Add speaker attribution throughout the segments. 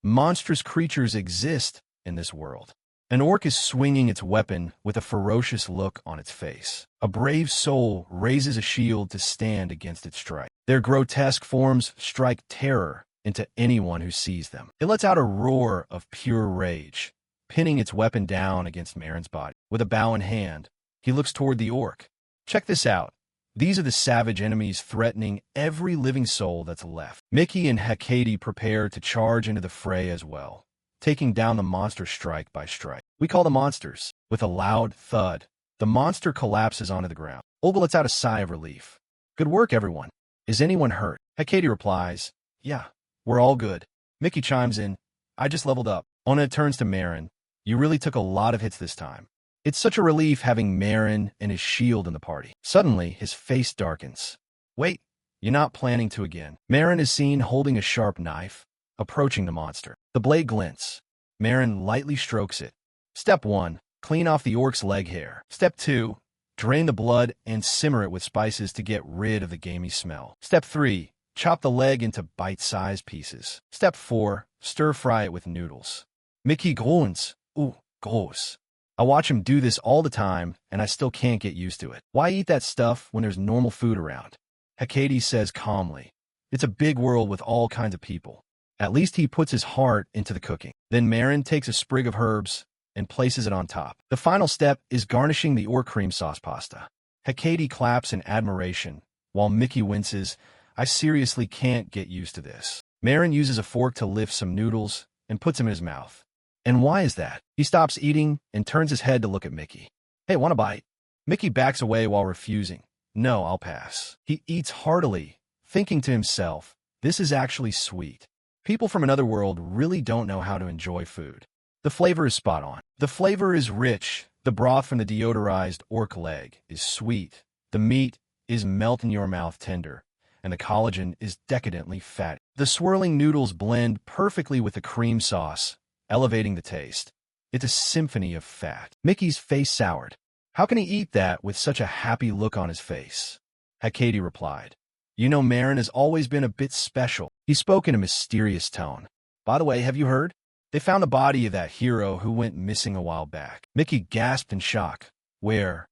Speaker 1: Monstrous creatures exist in this world. An orc is swinging its weapon with a ferocious look on its face. A brave soul raises a shield to stand against its strike. Their grotesque forms strike terror into anyone who sees them. It lets out a roar of pure rage, pinning its weapon down against Marin's body. With a bow in hand, he looks toward the orc. Check this out. These are the savage enemies threatening every living soul that's left. Mickey and Hecate prepare to charge into the fray as well, taking down the monster strike by strike. We call them monsters. With a loud thud, the monster collapses onto the ground. Olga lets out a sigh of relief. Good work, everyone. Is anyone hurt? Hecate replies, yeah, we're all good. Mickey chimes in, I just leveled up. Ona turns to Marin. You really took a lot of hits this time. It's such a relief having Marin and his shield in the party. Suddenly, his face darkens. Wait, you're not planning to again. Marin is seen holding a sharp knife, approaching the monster. The blade glints. Marin lightly strokes it. Step 1. Clean off the orc's leg hair. Step 2. Drain the blood and simmer it with spices to get rid of the gamey smell. Step 3. Chop the leg into bite-sized pieces. Step 4. Stir-fry it with noodles. Mickey grunts. Ooh, gross. I watch him do this all the time, and I still can't get used to it. Why eat that stuff when there's normal food around? Hecate says calmly. It's a big world with all kinds of people. At least he puts his heart into the cooking. Then Marin takes a sprig of herbs and places it on top. The final step is garnishing the orc cream sauce pasta. Hecate claps in admiration, while Mickey winces. I seriously can't get used to this. Marin uses a fork to lift some noodles and puts them in his mouth. And why is that? He stops eating and turns his head to look at Mickey. Hey, want a bite? Mickey backs away while refusing. No, I'll pass. He eats heartily, thinking to himself, this is actually sweet. People from another world really don't know how to enjoy food. The flavor is spot on. The flavor is rich. The broth from the deodorized orc leg is sweet. The meat is melt in your mouth tender, and the collagen is decadently fatty. The swirling noodles blend perfectly with the cream sauce, elevating the taste. It's a symphony of fat. Mickey's face soured. How can he eat that with such a happy look on his face? Hecate replied. You know, Marin has always been a bit special. He spoke in a mysterious tone. By the way, have you heard? They found the body of that hero who went missing a while back. Mickey gasped in shock. Where?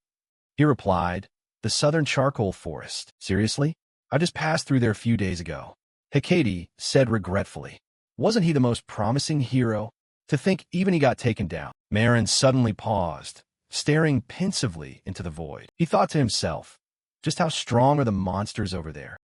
Speaker 1: He replied, the southern charcoal forest. Seriously? I just passed through there a few days ago. Hecate said regretfully. Wasn't he the most promising hero? To think even he got taken down. Marin suddenly paused, staring pensively into the void. He thought to himself, just how strong are the monsters over there?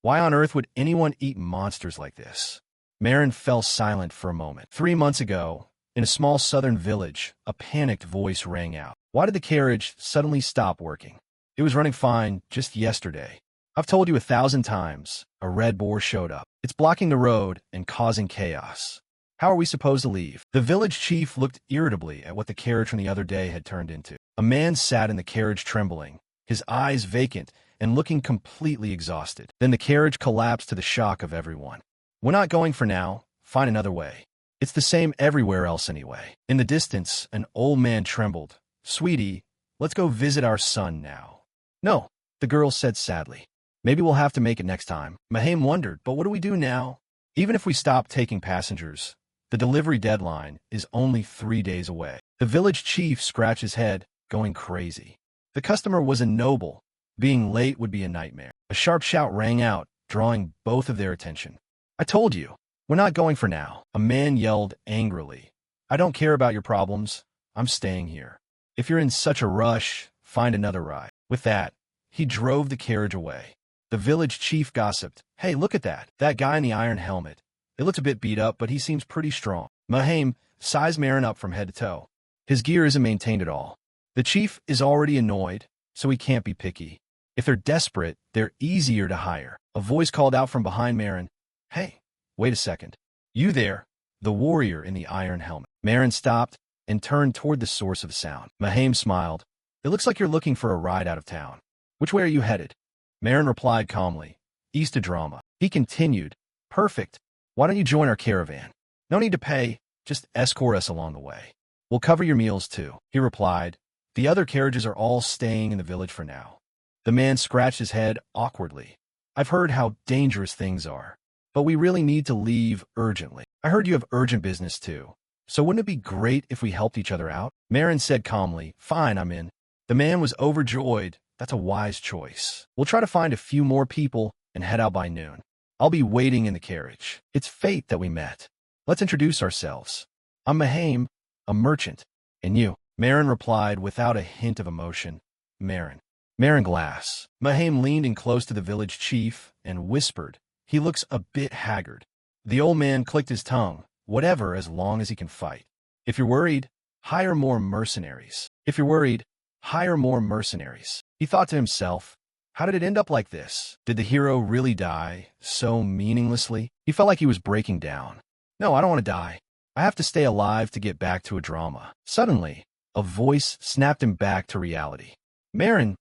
Speaker 1: Why on earth would anyone eat monsters like this? Marin fell silent for a moment. 3 months ago, in a small southern village, a panicked voice rang out. Why did the carriage suddenly stop working? It was running fine just yesterday. I've told you 1,000 times, a red boar showed up. It's blocking the road and causing chaos. How are we supposed to leave? The village chief looked irritably at what the carriage from the other day had turned into. A man sat in the carriage trembling, his eyes vacant and looking completely exhausted. Then the carriage collapsed to the shock of everyone. We're not going for now. Find another way. It's the same everywhere else anyway. In the distance, an old man trembled. Sweetie, let's go visit our son now. No, the girl said sadly. Maybe we'll have to make it next time. Mahame wondered, but what do we do now? Even if we stop taking passengers, the delivery deadline is only 3 days away. The village chief scratched his head, going crazy. The customer was a noble. Being late would be a nightmare. A sharp shout rang out, drawing both of their attention. I told you, we're not going for now. A man yelled angrily. I don't care about your problems. I'm staying here. If you're in such a rush, find another ride. With that, he drove the carriage away. The village chief gossiped. Hey, look at that. That guy in the iron helmet. It looks a bit beat up, but he seems pretty strong. Mahame sized Marin up from head to toe. His gear isn't maintained at all. The chief is already annoyed, so he can't be picky. If they're desperate, they're easier to hire. A voice called out from behind Marin. Hey, wait a second. You there, the warrior in the iron helmet. Marin stopped and turned toward the source of the sound. Mahame smiled. It looks like you're looking for a ride out of town. Which way are you headed? Marin replied calmly. East of Drama. He continued. Perfect. Why don't you join our caravan? No need to pay. Just escort us along the way. We'll cover your meals too. He replied. The other carriages are all staying in the village for now. The man scratched his head awkwardly. I've heard how dangerous things are. But we really need to leave urgently. I heard you have urgent business too. So wouldn't it be great if we helped each other out? Marin said calmly, fine, I'm in. The man was overjoyed. That's a wise choice. We'll try to find a few more people and head out by noon. I'll be waiting in the carriage. It's fate that we met. Let's introduce ourselves. I'm Mahame, a merchant. And you? Marin replied without a hint of emotion. Marin. Marin Glass. Mahame leaned in close to the village chief and whispered. He looks a bit haggard. The old man clicked his tongue. Whatever, as long as he can fight. If you're worried, hire more mercenaries. If you're worried, hire more mercenaries. He thought to himself, how did it end up like this? Did the hero really die so meaninglessly? He felt like he was breaking down. No, I don't want to die. I have to stay alive to get back to a drama. Suddenly, a voice snapped him back to reality. Marin,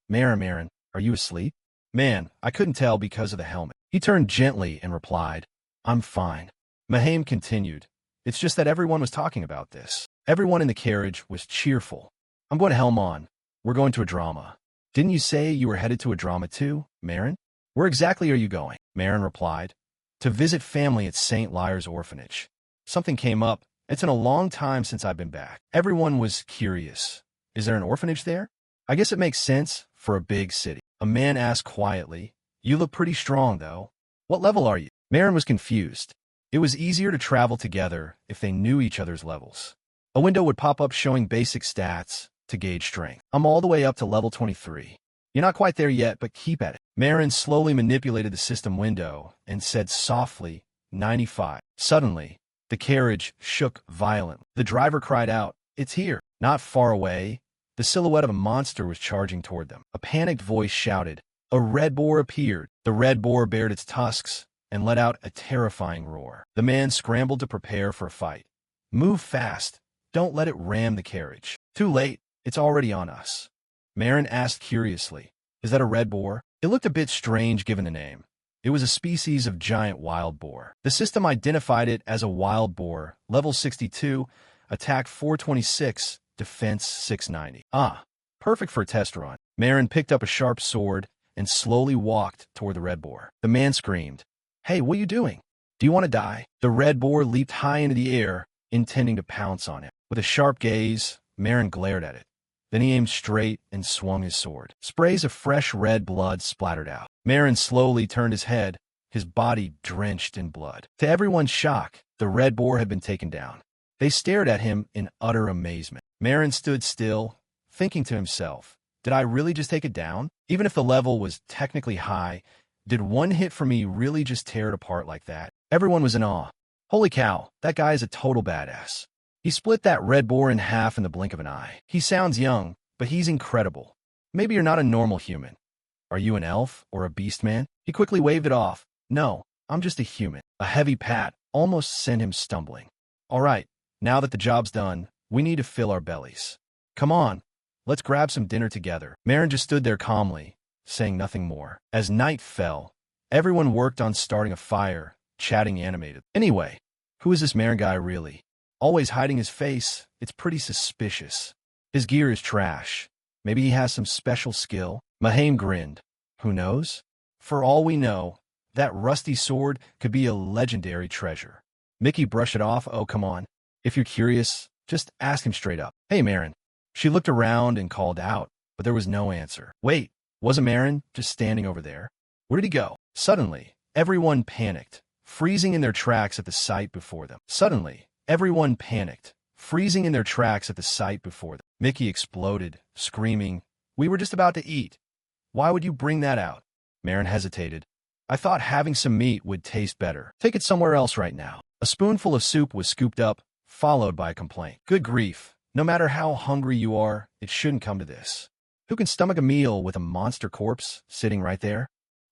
Speaker 1: are you asleep? Man, I couldn't tell because of the helmet. He turned gently and replied, I'm fine. Mahame continued, it's just that everyone was talking about this. Everyone in the carriage was cheerful. I'm going to helm on. We're going to a drama. Didn't you say you were headed to a drama too, Marin? Where exactly are you going? Marin replied, to visit family at St. Lyre's orphanage. Something came up. It's been a long time since I've been back. Everyone was curious. Is there an orphanage there? I guess it makes sense for a big city. A man asked quietly, you look pretty strong though. What level are you? Marin was confused. It was easier to travel together if they knew each other's levels. A window would pop up showing basic stats to gauge strength. I'm all the way up to level 23. You're not quite there yet, but keep at it. Marin slowly manipulated the system window and said softly, 95. Suddenly, the carriage shook violently. The driver cried out, it's here. Not far away, the silhouette of a monster was charging toward them. A panicked voice shouted. A red boar appeared. The red boar bared its tusks and let out a terrifying roar. The man scrambled to prepare for a fight. Move fast. Don't let it ram the carriage. Too late. It's already on us. Marin asked curiously, is that a red boar? It looked a bit strange given the name. It was a species of giant wild boar. The system identified it as a wild boar, level 62, attack 426, defense 690. Ah, perfect for a test run. Marin picked up a sharp sword and slowly walked toward the red boar. The man screamed, hey, what are you doing? Do you want to die? The red boar leaped high into the air, intending to pounce on him. With a sharp gaze, Marin glared at it. Then he aimed straight and swung his sword. Sprays of fresh red blood splattered out. Marin slowly turned his head, his body drenched in blood. To everyone's shock, the red boar had been taken down. They stared at him in utter amazement. Marin stood still, thinking to himself, did I really just take it down? Even if the level was technically high, did one hit from me really just tear it apart like that? Everyone was in awe. Holy cow, that guy is a total badass. He split that red boar in half in the blink of an eye. He sounds young, but he's incredible. Maybe you're not a normal human. Are you an elf or a beast man? He quickly waved it off. No, I'm just a human. A heavy pat almost sent him stumbling. All right, now that the job's done, we need to fill our bellies. Come on, let's grab some dinner together. Marin just stood there calmly, saying nothing more. As night fell, everyone worked on starting a fire, chatting animated. Anyway, who is this Marin guy really? Always hiding his face, it's pretty suspicious. His gear is trash. Maybe he has some special skill. Mahame grinned. Who knows? For all we know, that rusty sword could be a legendary treasure. Mickey brushed it off. Oh, come on. If you're curious, just ask him straight up. Hey, Marin. She looked around and called out, but there was no answer. Wait, wasn't Marin just standing over there? Where did he go? Suddenly, everyone panicked, freezing in their tracks at the sight before them. Everyone panicked, freezing in their tracks at the sight before them. Mickey exploded, screaming, we were just about to eat. Why would you bring that out? Marin hesitated. I thought having some meat would taste better. Take it somewhere else right now. A spoonful of soup was scooped up, followed by a complaint. Good grief. No matter how hungry you are, it shouldn't come to this. Who can stomach a meal with a monster corpse sitting right there?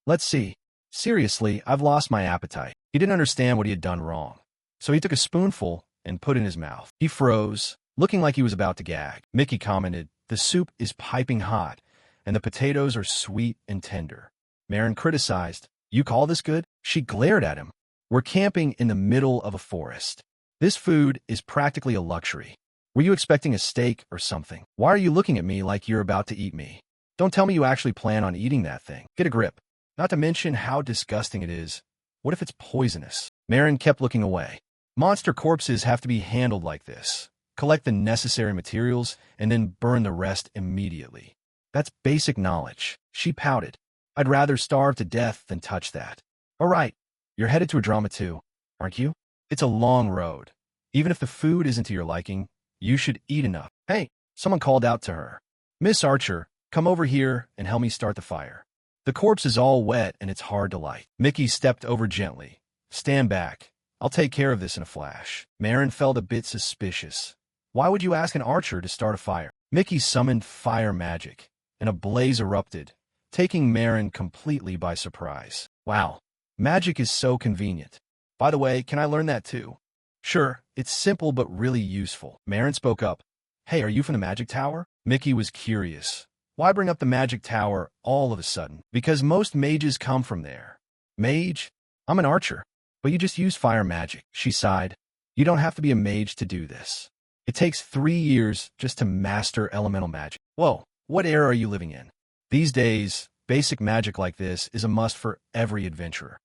Speaker 1: Let's see. Seriously, I've lost my appetite. He didn't understand what he had done wrong. So he took a spoonful and put it in his mouth. He froze, looking like he was about to gag. Mickey commented, the soup is piping hot, and the potatoes are sweet and tender. Marin criticized, you call this good? She glared at him. We're camping in the middle of a forest. This food is practically a luxury. Were you expecting a steak or something? Why are you looking at me like you're about to eat me? Don't tell me you actually plan on eating that thing. Get a grip. Not to mention how disgusting it is. What if it's poisonous? Marin kept looking away. Monster corpses have to be handled like this. Collect the necessary materials, and then burn the rest immediately. That's basic knowledge. She pouted. I'd rather starve to death than touch that. All right, you're headed to a drama too, aren't you? It's a long road. Even if the food isn't to your liking, you should eat enough. Hey, someone called out to her. Miss Archer, come over here and help me start the fire. The corpse is all wet and it's hard to light. Mickey stepped over gently. Stand back. I'll take care of this in a flash. Marin felt a bit suspicious. Why would you ask an archer to start a fire? Mickey summoned fire magic, and a blaze erupted, taking Marin completely by surprise. Wow, magic is so convenient. By the way, can I learn that too? Sure, it's simple but really useful. Marin spoke up. Hey, are you from the magic tower? Mickey was curious. Why bring up the magic tower all of a sudden? Because most mages come from there. Mage? I'm an archer. But you just use fire magic, she sighed. You don't have to be a mage to do this. It takes 3 years just to master elemental magic. Whoa, what era are you living in? These days, basic magic like this is a must for every adventurer.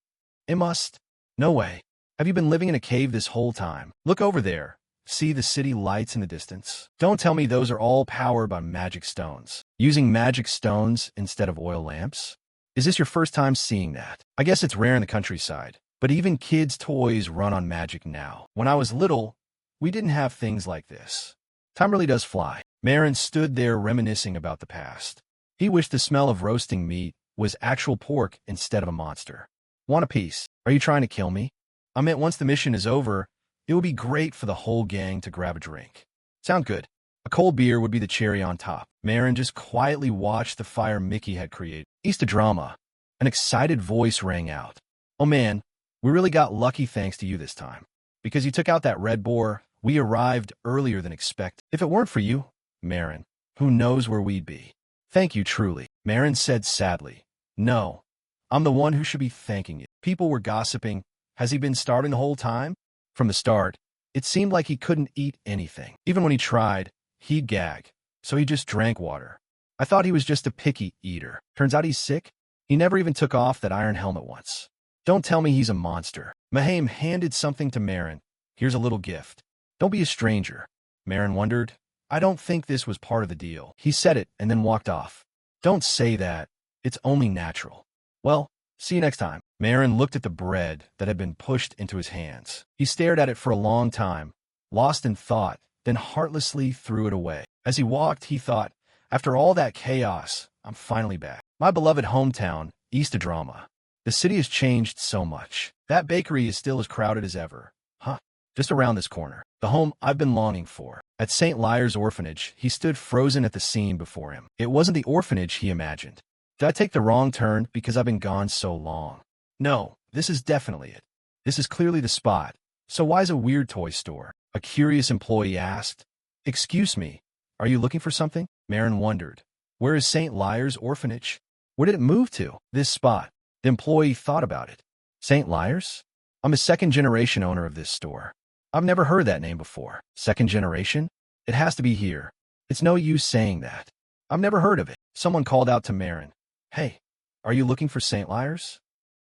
Speaker 1: A must? No way. Have you been living in a cave this whole time? Look over there. See the city lights in the distance? Don't tell me those are all powered by magic stones. Using magic stones instead of oil lamps? Is this your first time seeing that? I guess it's rare in the countryside. But even kids' toys run on magic now. When I was little, we didn't have things like this. Time really does fly. Marin stood there reminiscing about the past. He wished the smell of roasting meat was actual pork instead of a monster. Want a piece? Are you trying to kill me? I meant once the mission is over, it would be great for the whole gang to grab a drink. Sound good. A cold beer would be the cherry on top. Marin just quietly watched the fire Mickey had created. East drama. An excited voice rang out. Oh man, we really got lucky thanks to you this time. Because you took out that red boar, we arrived earlier than expected. If it weren't for you, Marin, who knows where we'd be. Thank you truly, Marin said sadly. No, I'm the one who should be thanking you. People were gossiping. Has he been starving the whole time? From the start, it seemed like he couldn't eat anything. Even when he tried, he'd gag. So he just drank water. I thought he was just a picky eater. Turns out he's sick. He never even took off that iron helmet once. Don't tell me he's a monster. Mahame handed something to Marin. Here's a little gift. Don't be a stranger. Marin wondered. I don't think this was part of the deal. He said it and then walked off. Don't say that. It's only natural. Well, see you next time. Marin looked at the bread that had been pushed into his hands. He stared at it for a long time, lost in thought, then heartlessly threw it away. As he walked, he thought, after all that chaos, I'm finally back. My beloved hometown, East Drama. The city has changed so much. That bakery is still as crowded as ever. Huh. Just around this corner. The home I've been longing for. At St. Lyre's orphanage, he stood frozen at the scene before him. It wasn't the orphanage he imagined. Did I take the wrong turn because I've been gone so long? No, this is definitely it. This is clearly the spot. So why's a weird toy store? A curious employee asked. Excuse me, are you looking for something? Marin wondered. Where is St. Lyre's orphanage? Where did it move to? This spot. The employee thought about it. St. Lyre's? I'm a second-generation owner of this store. I've never heard that name before. Second generation? It has to be here. It's no use saying that. I've never heard of it. Someone called out to Marin. Hey, are you looking for St. Lyre's?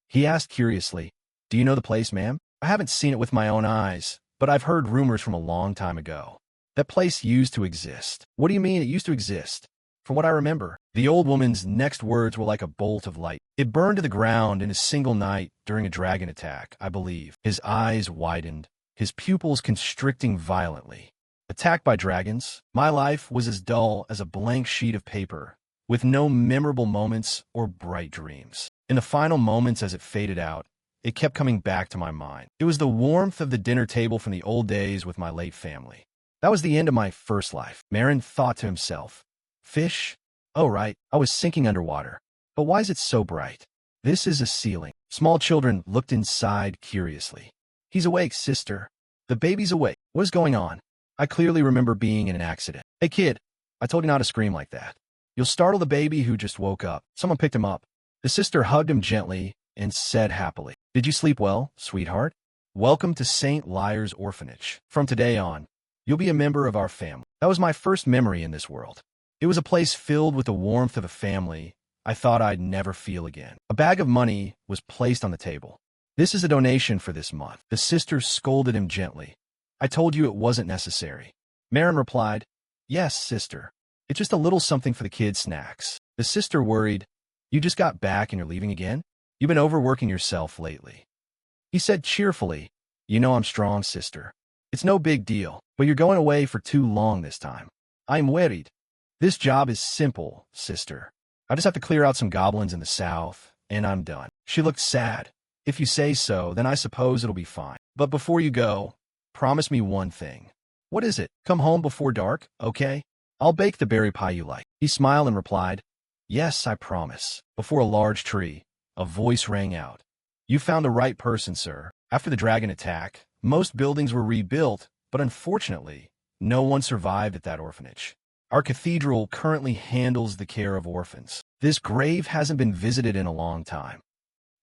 Speaker 1: He asked curiously. Do you know the place, ma'am? I haven't seen it with my own eyes, but I've heard rumors from a long time ago. That place used to exist. What do you mean it used to exist? From what I remember, the old woman's next words were like a bolt of light. It burned to the ground in a single night during a dragon attack, I believe. His eyes widened, his pupils constricting violently. Attacked by dragons, my life was as dull as a blank sheet of paper, with no memorable moments or bright dreams. In the final moments as it faded out, it kept coming back to my mind. It was the warmth of the dinner table from the old days with my late family. That was the end of my first life. Marin thought to himself. Fish? Oh right, I was sinking underwater. But why is it so bright? This is a ceiling. Small children looked inside curiously. He's awake, sister. The baby's awake. What is going on? I clearly remember being in an accident. Hey kid, I told you not to scream like that. You'll startle the baby who just woke up. Someone picked him up. The sister hugged him gently and said happily, Did you sleep well, sweetheart? Welcome to St. Lyre's orphanage. From today on, you'll be a member of our family. That was my first memory in this world. It was a place filled with the warmth of a family, I thought I'd never feel again. A bag of money was placed on the table. This is a donation for this month. The sister scolded him gently. I told you it wasn't necessary. Marin replied, Yes, sister. It's just a little something for the kids' snacks. The sister worried, You just got back and you're leaving again? You've been overworking yourself lately. He said cheerfully, You know I'm strong, sister. It's no big deal, but you're going away for too long this time. I'm worried. This job is simple, sister. I just have to clear out some goblins in the south, and I'm done. She looked sad. If you say so, then I suppose it'll be fine. But before you go, promise me one thing. What is it? Come home before dark, okay? I'll bake the berry pie you like. He smiled and replied, Yes, I promise. Before a large tree, a voice rang out. You found the right person, sir. After the dragon attack, most buildings were rebuilt, but unfortunately, no one survived at that orphanage. Our cathedral currently handles the care of orphans. This grave hasn't been visited in a long time.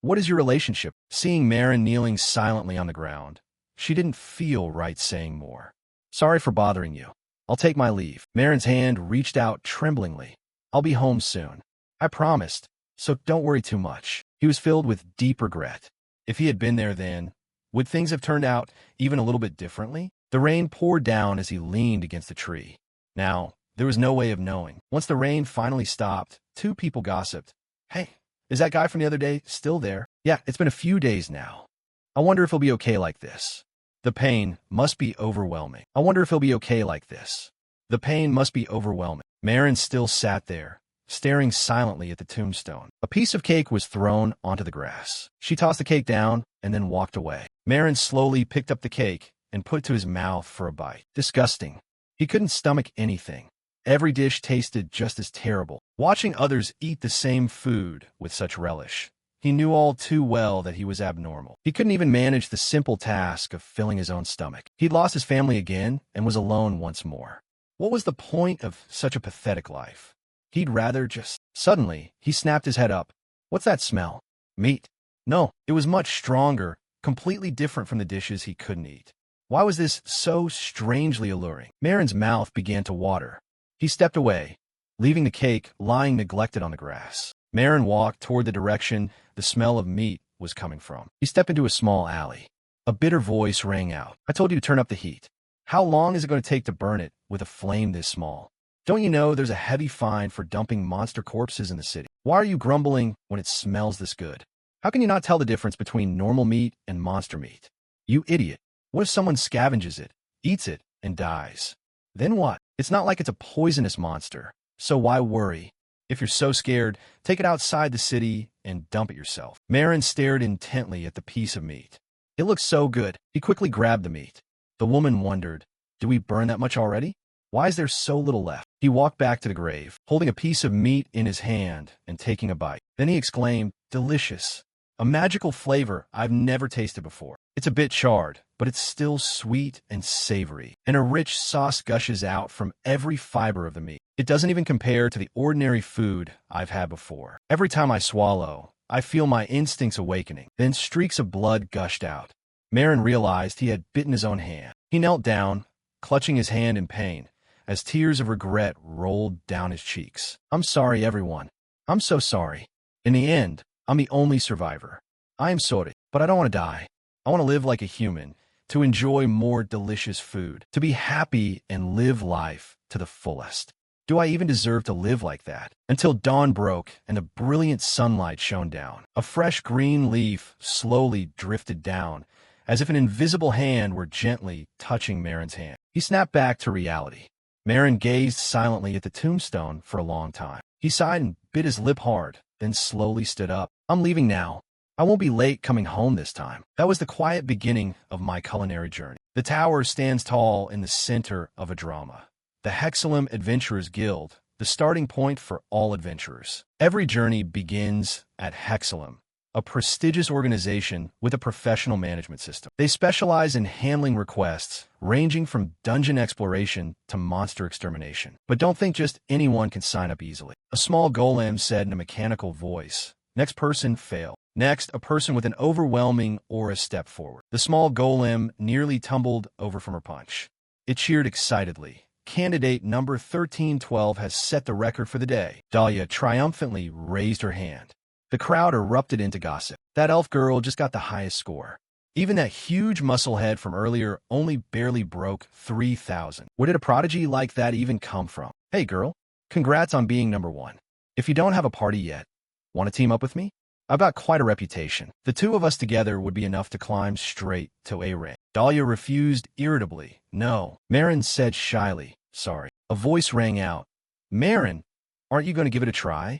Speaker 1: What is your relationship? Seeing Marin kneeling silently on the ground, she didn't feel right saying more. Sorry for bothering you. I'll take my leave. Marin's hand reached out tremblingly. I'll be home soon. I promised, so don't worry too much. He was filled with deep regret. If he had been there then, would things have turned out even a little bit differently? The rain poured down as he leaned against the tree. Now, there was no way of knowing. Once the rain finally stopped, two people gossiped. Hey, is that guy from the other day still there? Yeah, it's been a few days now. I wonder if he'll be okay like this. The pain must be overwhelming. I wonder if he'll be okay like this. The pain must be overwhelming. Marin still sat there, staring silently at the tombstone. A piece of cake was thrown onto the grass. She tossed the cake down and then walked away. Marin slowly picked up the cake and put it to his mouth for a bite. Disgusting. He couldn't stomach anything. Every dish tasted just as terrible. Watching others eat the same food with such relish, he knew all too well that he was abnormal. He couldn't even manage the simple task of filling his own stomach. He'd lost his family again and was alone once more. What was the point of such a pathetic life? He'd rather just... Suddenly, he snapped his head up. What's that smell? Meat. No, it was much stronger, completely different from the dishes he couldn't eat. Why was this so strangely alluring? Marin's mouth began to water. He stepped away, leaving the cake lying neglected on the grass. Marin walked toward the direction the smell of meat was coming from. He stepped into a small alley. A bitter voice rang out. I told you to turn up the heat. How long is it going to take to burn it with a flame this small? Don't you know there's a heavy fine for dumping monster corpses in the city? Why are you grumbling when it smells this good? How can you not tell the difference between normal meat and monster meat? You idiot. What if someone scavenges it, eats it, and dies? Then what? It's not like it's a poisonous monster, so why worry? If you're so scared, take it outside the city and dump it yourself. Marin stared intently at the piece of meat. It looked so good. He quickly grabbed the meat. The woman wondered, did we burn that much already? Why is there so little left? He walked back to the grave, holding a piece of meat in his hand and taking a bite. Then he exclaimed, delicious. A magical flavor I've never tasted before. It's a bit charred, but it's still sweet and savory, and a rich sauce gushes out from every fiber of the meat. It doesn't even compare to the ordinary food I've had before. Every time I swallow, I feel my instincts awakening. Then streaks of blood gushed out. Marin realized he had bitten his own hand. He knelt down, clutching his hand in pain, as tears of regret rolled down his cheeks. I'm sorry, everyone. I'm so sorry. In the end, I'm the only survivor. I am sorry, but I don't want to die. I want to live like a human, to enjoy more delicious food, to be happy and live life to the fullest. Do I even deserve to live like that? Until dawn broke and the brilliant sunlight shone down. A fresh green leaf slowly drifted down, as if an invisible hand were gently touching Marin's hand. He snapped back to reality. Marin gazed silently at the tombstone for a long time. He sighed and bit his lip hard, then slowly stood up. I'm leaving now. I won't be late coming home this time. That was the quiet beginning of my culinary journey. The tower stands tall in the center of a drama. The Hexalum Adventurers Guild, the starting point for all adventurers. Every journey begins at Hexalum, a prestigious organization with a professional management system. They specialize in handling requests, ranging from dungeon exploration to monster extermination. But don't think just anyone can sign up easily. A small golem said in a mechanical voice. Next person, fail. Next, a person with an overwhelming aura stepped forward. The small golem nearly tumbled over from her punch. It cheered excitedly, Candidate number 1312 has set the record for the day. Dahlia triumphantly raised her hand. The crowd erupted into gossip. That elf girl just got the highest score. Even that huge muscle head from earlier only barely broke 3,000. Where did a prodigy like that even come from? Hey girl, congrats on being number 1. If you don't have a party yet, want to team up with me? I've got quite a reputation. The two of us together would be enough to climb straight to A rank. Dahlia refused irritably. No. Marin said shyly, sorry. A voice rang out. Marin, aren't you going to give it a try?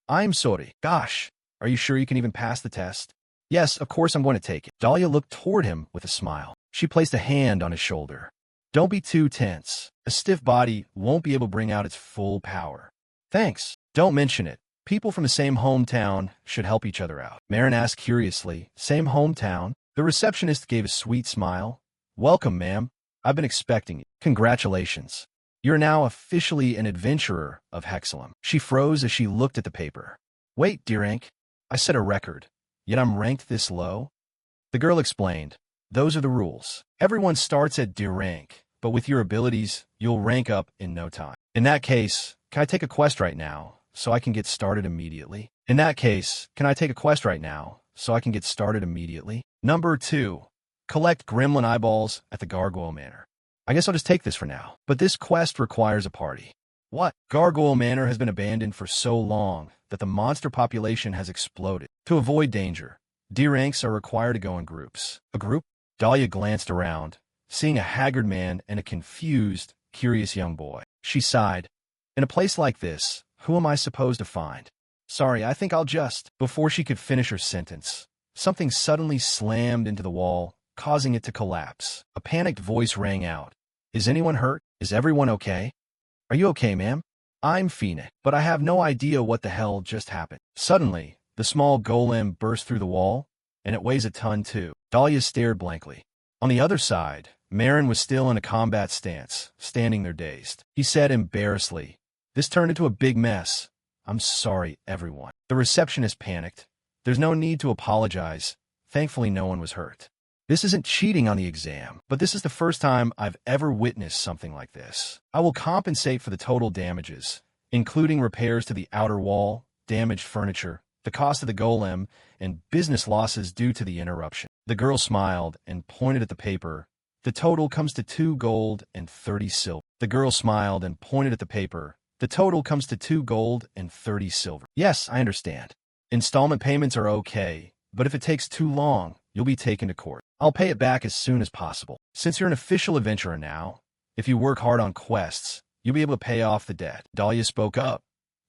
Speaker 1: I'm sorry. Gosh, are you sure you can even pass the test? Yes, of course I'm going to take it. Dahlia looked toward him with a smile. She placed a hand on his shoulder. Don't be too tense. A stiff body won't be able to bring out its full power. Thanks. Don't mention it. People from the same hometown should help each other out. Marin asked curiously, same hometown? The receptionist gave a sweet smile. Welcome, ma'am. I've been expecting you. Congratulations. You're now officially an adventurer of Hexalum. She froze as she looked at the paper. Wait, dear Ank. I set a record. Yet I'm ranked this low? The girl explained. Those are the rules. Everyone starts at D rank, but with your abilities, you'll rank up in no time. In that case, can I take a quest right now, so I can get started immediately? In that case, can I take a quest right now, so I can get started immediately? Number 2. Collect gremlin eyeballs at the Gargoyle Manor. I guess I'll just take this for now. But this quest requires a party. What? Gargoyle Manor has been abandoned for so long that the monster population has exploded. To avoid danger, D ranks are required to go in groups. A group? Dahlia glanced around, seeing a haggard man and a confused, curious young boy. She sighed. In a place like this, who am I supposed to find? Sorry, I think I'll just... Before she could finish her sentence, something suddenly slammed into the wall, causing it to collapse. A panicked voice rang out. Is anyone hurt? Is everyone okay? Are you okay, ma'am? I'm Phoenix, but I have no idea what the hell just happened. Suddenly, the small golem burst through the wall, and it weighs a ton too. Dahlia stared blankly. On the other side, Marin was still in a combat stance, standing there dazed. He said embarrassedly, this turned into a big mess. I'm sorry, everyone. The receptionist panicked. There's no need to apologize. Thankfully, no one was hurt. This isn't cheating on the exam, but this is the first time I've ever witnessed something like this. I will compensate for the total damages, including repairs to the outer wall, damaged furniture, the cost of the golem, and business losses due to the interruption. The girl smiled and pointed at the paper. The total comes to 2 gold and 30 silver. The girl smiled and pointed at the paper. The total comes to 2 gold and 30 silver. Yes, I understand. Installment payments are okay, but if it takes too long, you'll be taken to court. I'll pay it back as soon as possible. Since you're an official adventurer now, if you work hard on quests, you'll be able to pay off the debt. Dahlia spoke up.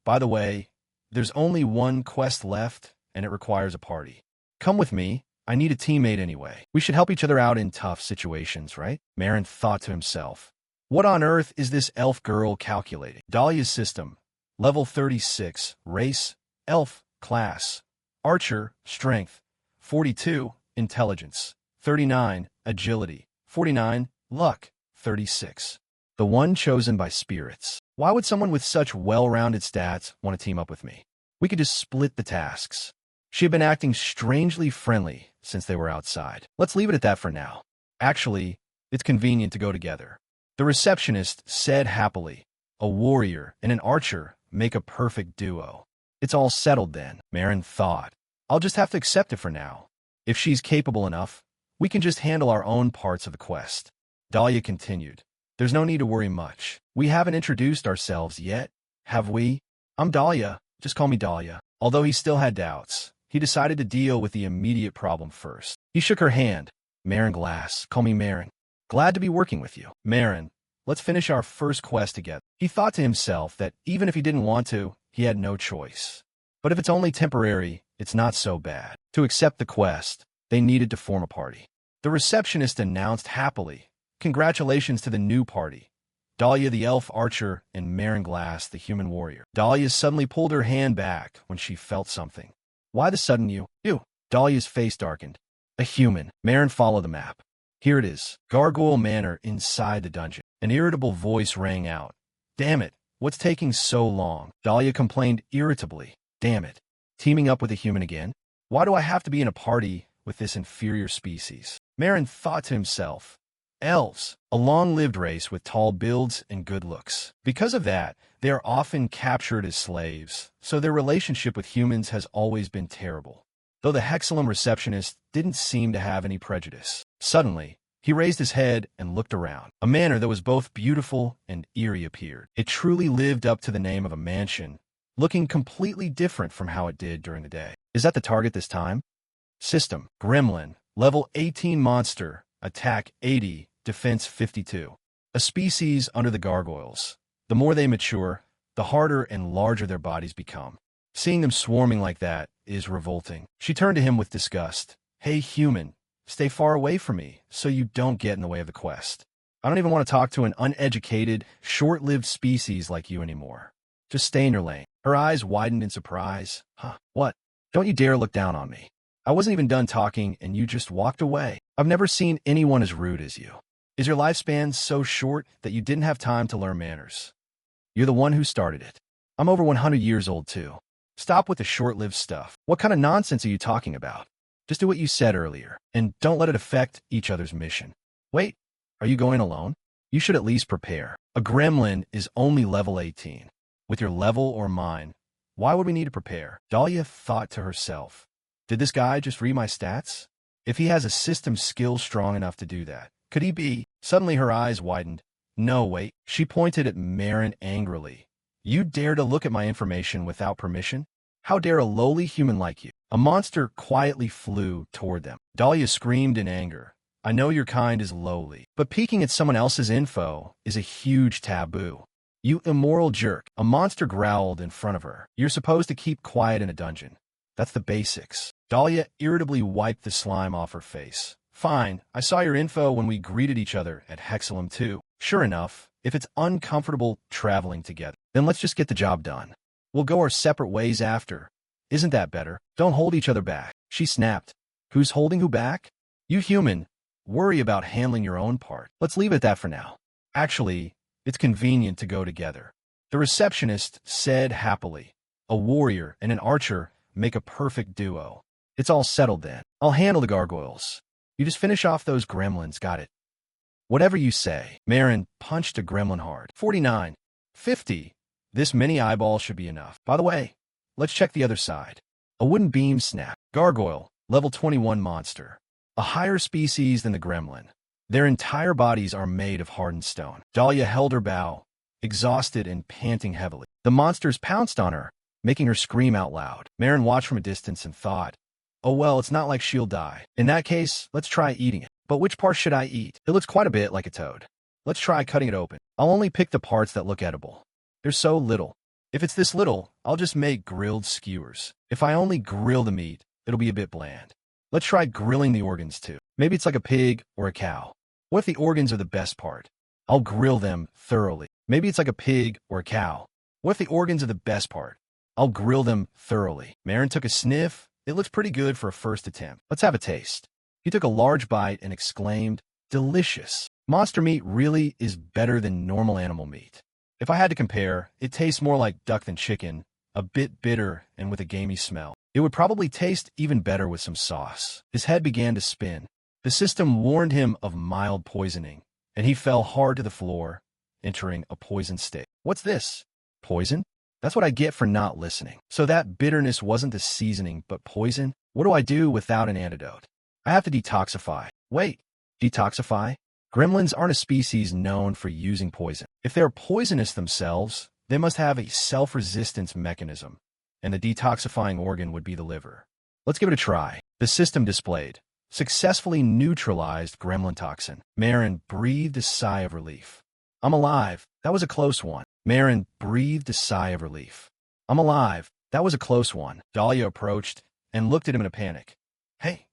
Speaker 1: By the way, there's only one quest left, and it requires a party. Come with me. I need a teammate anyway. We should help each other out in tough situations, right? Marin thought to himself. What on earth is this elf girl calculating? Dahlia's system. Level 36. Race. Elf. Class. Archer. Strength. 42. Intelligence. 39. Agility. 49. Luck. 36. The one chosen by spirits. Why would someone with such well-rounded stats want to team up with me? We could just split the tasks. She had been acting strangely friendly since they were outside. Let's leave it at that for now. Actually, it's convenient to go together. The receptionist said happily. A warrior and an archer make a perfect duo. It's all settled then, Marin thought. I'll just have to accept it for now. If she's capable enough, we can just handle our own parts of the quest. Dahlia continued. There's no need to worry much. We haven't introduced ourselves yet, have we? I'm Dahlia. Just call me Dahlia. Although he still had doubts, he decided to deal with the immediate problem first. He shook her hand. Marin Glass. Call me Marin. Glad to be working with you. Marin, let's finish our first quest together. He thought to himself that even if he didn't want to, he had no choice. But if it's only temporary, it's not so bad. To accept the quest, they needed to form a party. The receptionist announced happily, congratulations to the new party. Dahlia the elf archer and Marin Glass the human warrior. Dahlia suddenly pulled her hand back when she felt something. Why the sudden you? Dahlia's face darkened. A human. Marin followed the map. Here it is. Gargoyle Manor inside the dungeon. An irritable voice rang out. Damn it. What's taking so long? Dahlia complained irritably. Damn it. Teaming up with a human again? Why do I have to be in a party with this inferior species? Marin thought to himself. Elves, a long-lived race with tall builds and good looks. Because of that, they are often captured as slaves, so their relationship with humans has always been terrible. Though the Hexalum receptionist didn't seem to have any prejudice. Suddenly, he raised his head and looked around. A manor that was both beautiful and eerie appeared. It truly lived up to the name of a mansion, looking completely different from how it did during the day. Is that the target this time? System: Gremlin, level 18 monster, attack 80, defense 52. A species under the gargoyles. The more they mature, the harder and larger their bodies become. Seeing them swarming like that is revolting. She turned to him with disgust. Hey human, stay far away from me so you don't get in the way of the quest. I don't even want to talk to an uneducated, short-lived species like you anymore. Just stay in your lane. Her eyes widened in surprise. Huh, what? Don't you dare look down on me. I wasn't even done talking and you just walked away. I've never seen anyone as rude as you. Is your lifespan so short that you didn't have time to learn manners? You're the one who started it. I'm over 100 years old too. Stop with the short-lived stuff. What kind of nonsense are you talking about? Just do what you said earlier, and don't let it affect each other's mission. Wait, are you going alone? You should at least prepare. A gremlin is only level 18. With your level or mine, why would we need to prepare? Dahlia thought to herself. Did this guy just read my stats? If he has a system skill strong enough to do that, could he be? Suddenly her eyes widened. No, wait. She pointed at Marin angrily. You dare to look at my information without permission? How dare a lowly human like you? A monster quietly flew toward them. Dahlia screamed in anger. I know your kind is lowly, but peeking at someone else's info is a huge taboo. You immoral jerk. A monster growled in front of her. You're supposed to keep quiet in a dungeon. That's the basics. Dahlia irritably wiped the slime off her face. Fine, I saw your info when we greeted each other at Hexalum too. Sure enough, if it's uncomfortable traveling together, then let's just get the job done. We'll go our separate ways after. Isn't that better? Don't hold each other back. She snapped. Who's holding who back? You human. Worry about handling your own part. Let's leave it at that for now. Actually, it's convenient to go together. The receptionist said happily. A warrior and an archer make a perfect duo. It's all settled then. I'll handle the gargoyles. You just finish off those gremlins, got it? Whatever you say. Marin punched a gremlin hard. 49. 50. This mini eyeball should be enough. By the way, let's check the other side. A wooden beam snapped. Gargoyle, level 21 monster. A higher species than the gremlin. Their entire bodies are made of hardened stone. Dahlia held her bow, exhausted and panting heavily. The monsters pounced on her, making her scream out loud. Marin watched from a distance and thought, oh well, it's not like she'll die. In that case, let's try eating it. But which part should I eat? It looks quite a bit like a toad. Let's try cutting it open. I'll only pick the parts that look edible. There's so little. If it's this little, I'll just make grilled skewers. If I only grill the meat, it'll be a bit bland. Let's try grilling the organs too. Maybe it's like a pig or a cow. What if the organs are the best part? I'll grill them thoroughly. Maybe it's like a pig or a cow. What if the organs are the best part? I'll grill them thoroughly. Marin took a sniff. It looks pretty good for a first attempt. Let's have a taste. He took a large bite and exclaimed, delicious. Monster meat really is better than normal animal meat. If I had to compare, it tastes more like duck than chicken, a bit bitter and with a gamey smell. It would probably taste even better with some sauce. His head began to spin. The system warned him of mild poisoning, and he fell hard to the floor, entering a poisoned state. What's this? Poison? That's what I get for not listening. So that bitterness wasn't the seasoning, but poison? What do I do without an antidote? I have to detoxify. Wait, detoxify? Gremlins aren't a species known for using poison. If they're poisonous themselves, they must have a self-resistance mechanism, and the detoxifying organ would be the liver. Let's give it a try. The system displayed. Successfully neutralized gremlin toxin. Marin breathed a sigh of relief. I'm alive. That was a close one. Marin breathed a sigh of relief. I'm alive. That was a close one. Dahlia approached and looked at him in a panic. Hey,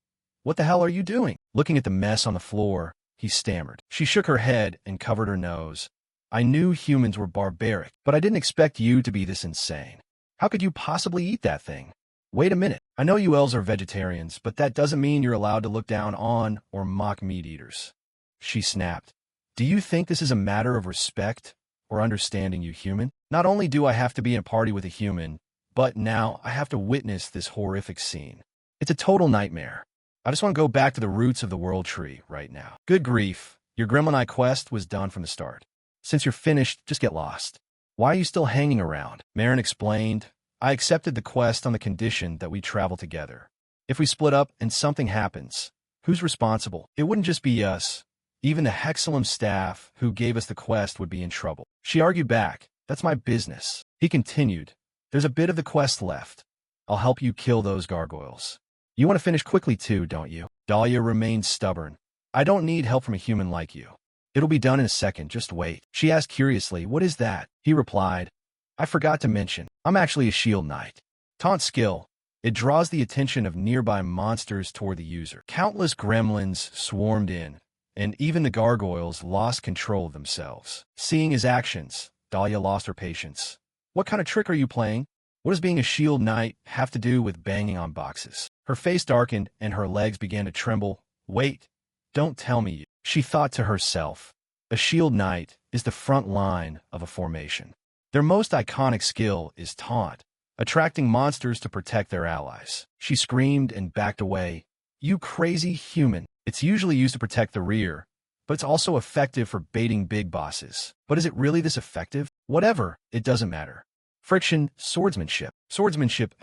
Speaker 1: what the hell are you doing? Looking at the mess on the floor, he stammered. She shook her head and covered her nose. I knew humans were barbaric, but I didn't expect you to be this insane. How could you possibly eat that thing? Wait a minute. I know you elves are vegetarians, but that doesn't mean you're allowed to look down on or mock meat eaters. She snapped. Do you think this is a matter of respect or understanding, you human? Not only do I have to be in a party with a human, but now I have to witness this horrific scene. It's a total nightmare. I just want to go back to the roots of the world tree right now. Good grief. Your Gremlin quest was done from the start. Since you're finished, just get lost. Why are you still hanging around? Marin explained. I accepted the quest on the condition that we travel together. If we split up and something happens, who's responsible? It wouldn't just be us. Even the Hexalum staff who gave us the quest would be in trouble. She argued back. That's my business. He continued. There's a bit of the quest left. I'll help you kill those gargoyles. You want to finish quickly too, don't you? Dahlia remained stubborn. I don't need help from a human like you. It'll be done in a second, just wait. She asked curiously, what is that? He replied, I forgot to mention, I'm actually a shield knight. Taunt skill. It draws the attention of nearby monsters toward the user. Countless gremlins swarmed in, and even the gargoyles lost control of themselves. Seeing his actions, Dahlia lost her patience. What kind of trick are you playing? What does being a shield knight have to do with banging on boxes? Her face darkened and her legs began to tremble. Wait, don't tell me. She thought to herself. A shield knight is the front line of a formation. Their most iconic skill is taunt, attracting monsters to protect their allies. She screamed and backed away. You crazy human. It's usually used to protect the rear, but it's also effective for baiting big bosses. But is it really this effective? Whatever, it doesn't matter. Friction, swordsmanship. Swordsmanship,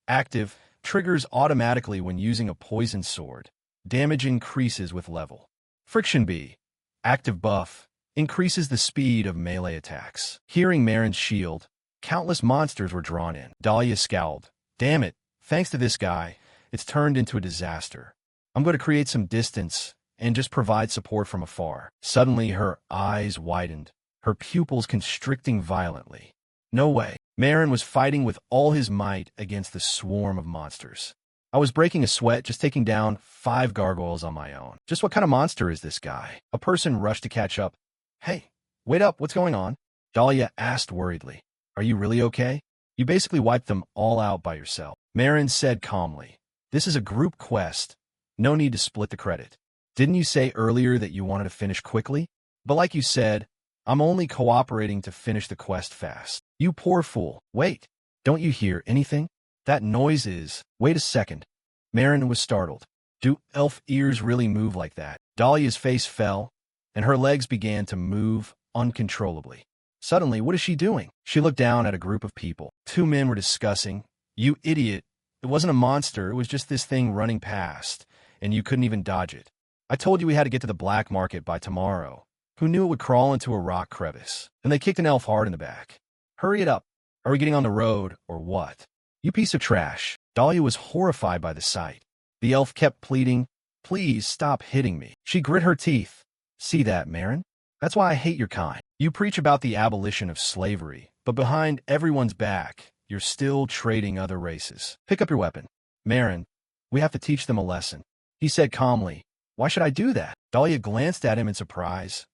Speaker 1: active, triggers automatically when using a poisoned sword. Damage increases with level. Friction B, active buff, increases the speed of melee attacks. Hearing Marin's shield, countless monsters were drawn in. Dahlia scowled. Damn it, thanks to this guy, it's turned into a disaster. I'm going to create some distance and just provide support from afar. Suddenly, her eyes widened, her pupils constricting violently. No way. Marin was fighting with all his might against the swarm of monsters. I was breaking a sweat just taking down 5 gargoyles on my own. Just what kind of monster is this guy? A person rushed to catch up. Hey, wait up, what's going on? Dahlia asked worriedly. Are you really okay? You basically wiped them all out by yourself. Marin said calmly. This is a group quest. No need to split the credit. Didn't you say earlier that you wanted to finish quickly? But like you said, I'm only cooperating to finish the quest fast. You poor fool. Wait, don't you hear anything? That noise is... Wait a second. Marin was startled. Do elf ears really move like that? Dahlia's face fell, and her legs began to move uncontrollably. Suddenly, what is she doing? She looked down at a group of people. 2 men were discussing. You idiot. It wasn't a monster, it was just this thing running past, and you couldn't even dodge it. I told you we had to get to the black market by tomorrow. Who knew it would crawl into a rock crevice? And they kicked an elf hard in the back. Hurry it up. Are we getting on the road, or what? You piece of trash. Dahlia was horrified by the sight. The elf kept pleading, please stop hitting me. She grit her teeth. See that, Marin? That's why I hate your kind. You preach about the abolition of slavery, but behind everyone's back, you're still trading other races. Pick up your weapon. Marin, we have to teach them a lesson. He said calmly. Why should I do that? Dahlia glanced at him in surprise.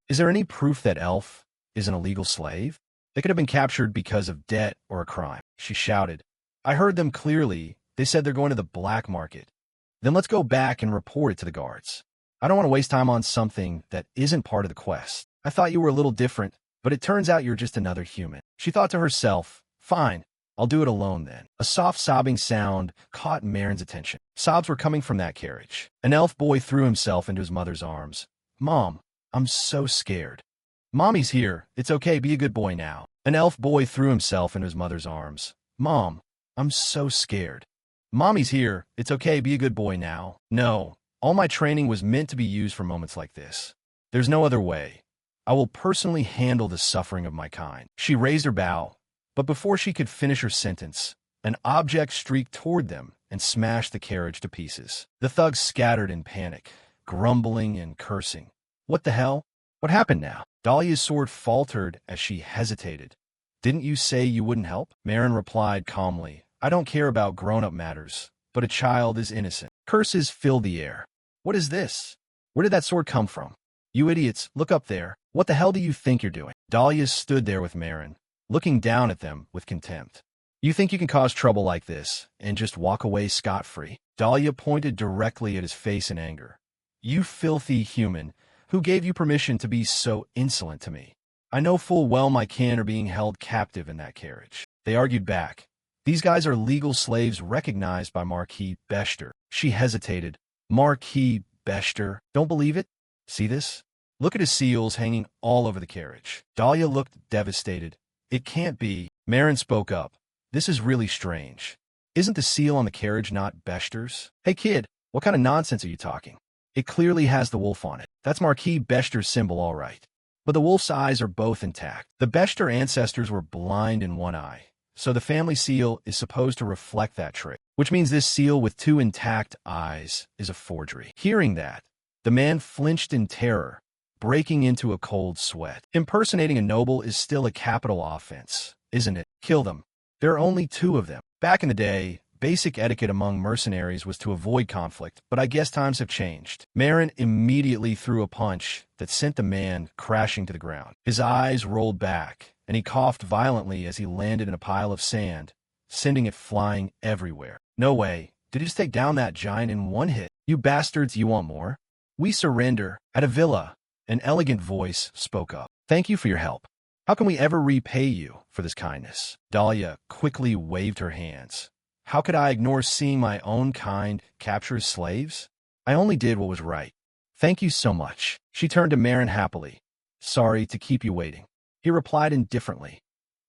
Speaker 1: Is there any proof that elf is an illegal slave? They could have been captured because of debt or a crime. She shouted. I heard them clearly. They said they're going to the black market. Then let's go back and report it to the guards. I don't want to waste time on something that isn't part of the quest. I thought you were a little different, but it turns out you're just another human. She thought to herself, fine, I'll do it alone then. A soft sobbing sound caught Marin's attention. Sobs were coming from that carriage. An elf boy threw himself into his mother's arms. Mom, I'm so scared. Mommy's here. It's okay, be a good boy now. An elf boy threw himself into his mother's arms. Mom, I'm so scared. Mommy's here. It's okay, be a good boy now. No, all my training was meant to be used for moments like this. There's no other way. I will personally handle the suffering of my kind. She raised her bow, but before she could finish her sentence, an object streaked toward them and smashed the carriage to pieces. The thugs scattered in panic, grumbling and cursing. What the hell? What happened now? Dahlia's sword faltered as she hesitated. Didn't you say you wouldn't help? Marin replied calmly. I don't care about grown-up matters, but a child is innocent. Curses filled the air. What is this? Where did that sword come from? You idiots, look up there. What the hell do you think you're doing? Dahlia stood there with Marin, looking down at them with contempt. You think you can cause trouble like this and just walk away scot-free? Dahlia pointed directly at his face in anger. You filthy human, who gave you permission to be so insolent to me? I know full well my kin are being held captive in that carriage. They argued back. These guys are legal slaves recognized by Marquis Bechter. She hesitated. Marquis Bechter? Don't believe it? See this? Look at his seals hanging all over the carriage. Dahlia looked devastated. It can't be. Marin spoke up. This is really strange. Isn't the seal on the carriage not Beshter's? Hey kid, what kind of nonsense are you talking? It clearly has the wolf on it. That's Marquis Beshter's symbol, all right. But the wolf's eyes are both intact. The Beshter ancestors were blind in one eye, so the family seal is supposed to reflect that trait, which means this seal with two intact eyes is a forgery. Hearing that, the man flinched in terror, breaking into a cold sweat. Impersonating a noble is still a capital offense, isn't it? Kill them. There are only two of them. Back in the day, basic etiquette among mercenaries was to avoid conflict, but I guess times have changed. Marin immediately threw a punch that sent the man crashing to the ground. His eyes rolled back, and he coughed violently as he landed in a pile of sand, sending it flying everywhere. No way. Did he just take down that giant in one hit? You bastards, you want more? We surrender. At a villa, an elegant voice spoke up. Thank you for your help. How can we ever repay you for this kindness? Dahlia quickly waved her hands. How could I ignore seeing my own kind capture his slaves? I only did what was right. Thank you so much. She turned to Marin happily. Sorry to keep you waiting. He replied indifferently.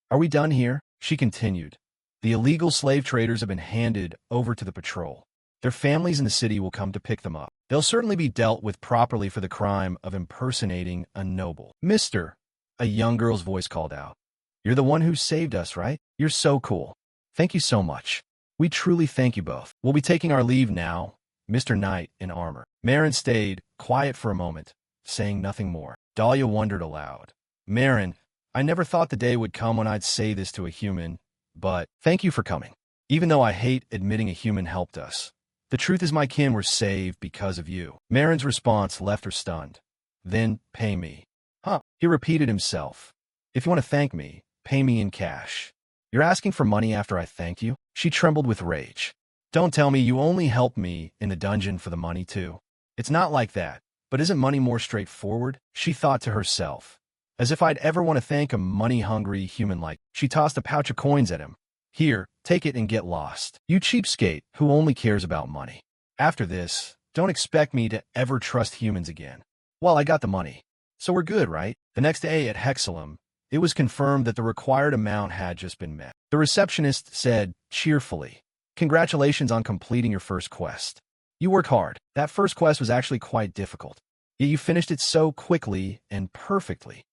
Speaker 1: Are we done here? She continued. The illegal slave traders have been handed over to the patrol. Their families in the city will come to pick them up. They'll certainly be dealt with properly for the crime of impersonating a noble. Mister, a young girl's voice called out. You're the one who saved us, right? You're so cool. Thank you so much. We truly thank you both. We'll be taking our leave now, Mr. Knight in armor. Marin stayed quiet for a moment, saying nothing more. Dahlia wondered aloud. Marin, I never thought the day would come when I'd say this to a human, but thank you for coming. Even though I hate admitting a human helped us, the truth is my kin were saved because of you. Marin's response left her stunned. Then pay me. Huh, he repeated himself. If you want to thank me, pay me in cash. You're asking for money after I thanked you? She trembled with rage. Don't tell me you only helped me in the dungeon for the money, too. It's not like that, but isn't money more straightforward? She thought to herself. As if I'd ever want to thank a money-hungry human like. She tossed a pouch of coins at him. Here, take it and get lost. You cheapskate who only cares about money. After this, don't expect me to ever trust humans again. Well, I got the money. So we're good, right? The next day at Hexalum, it was confirmed that the required amount had just been met. The receptionist said, cheerfully, congratulations on completing your first quest. You worked hard. That first quest was actually quite difficult. Yet you finished it so quickly and perfectly.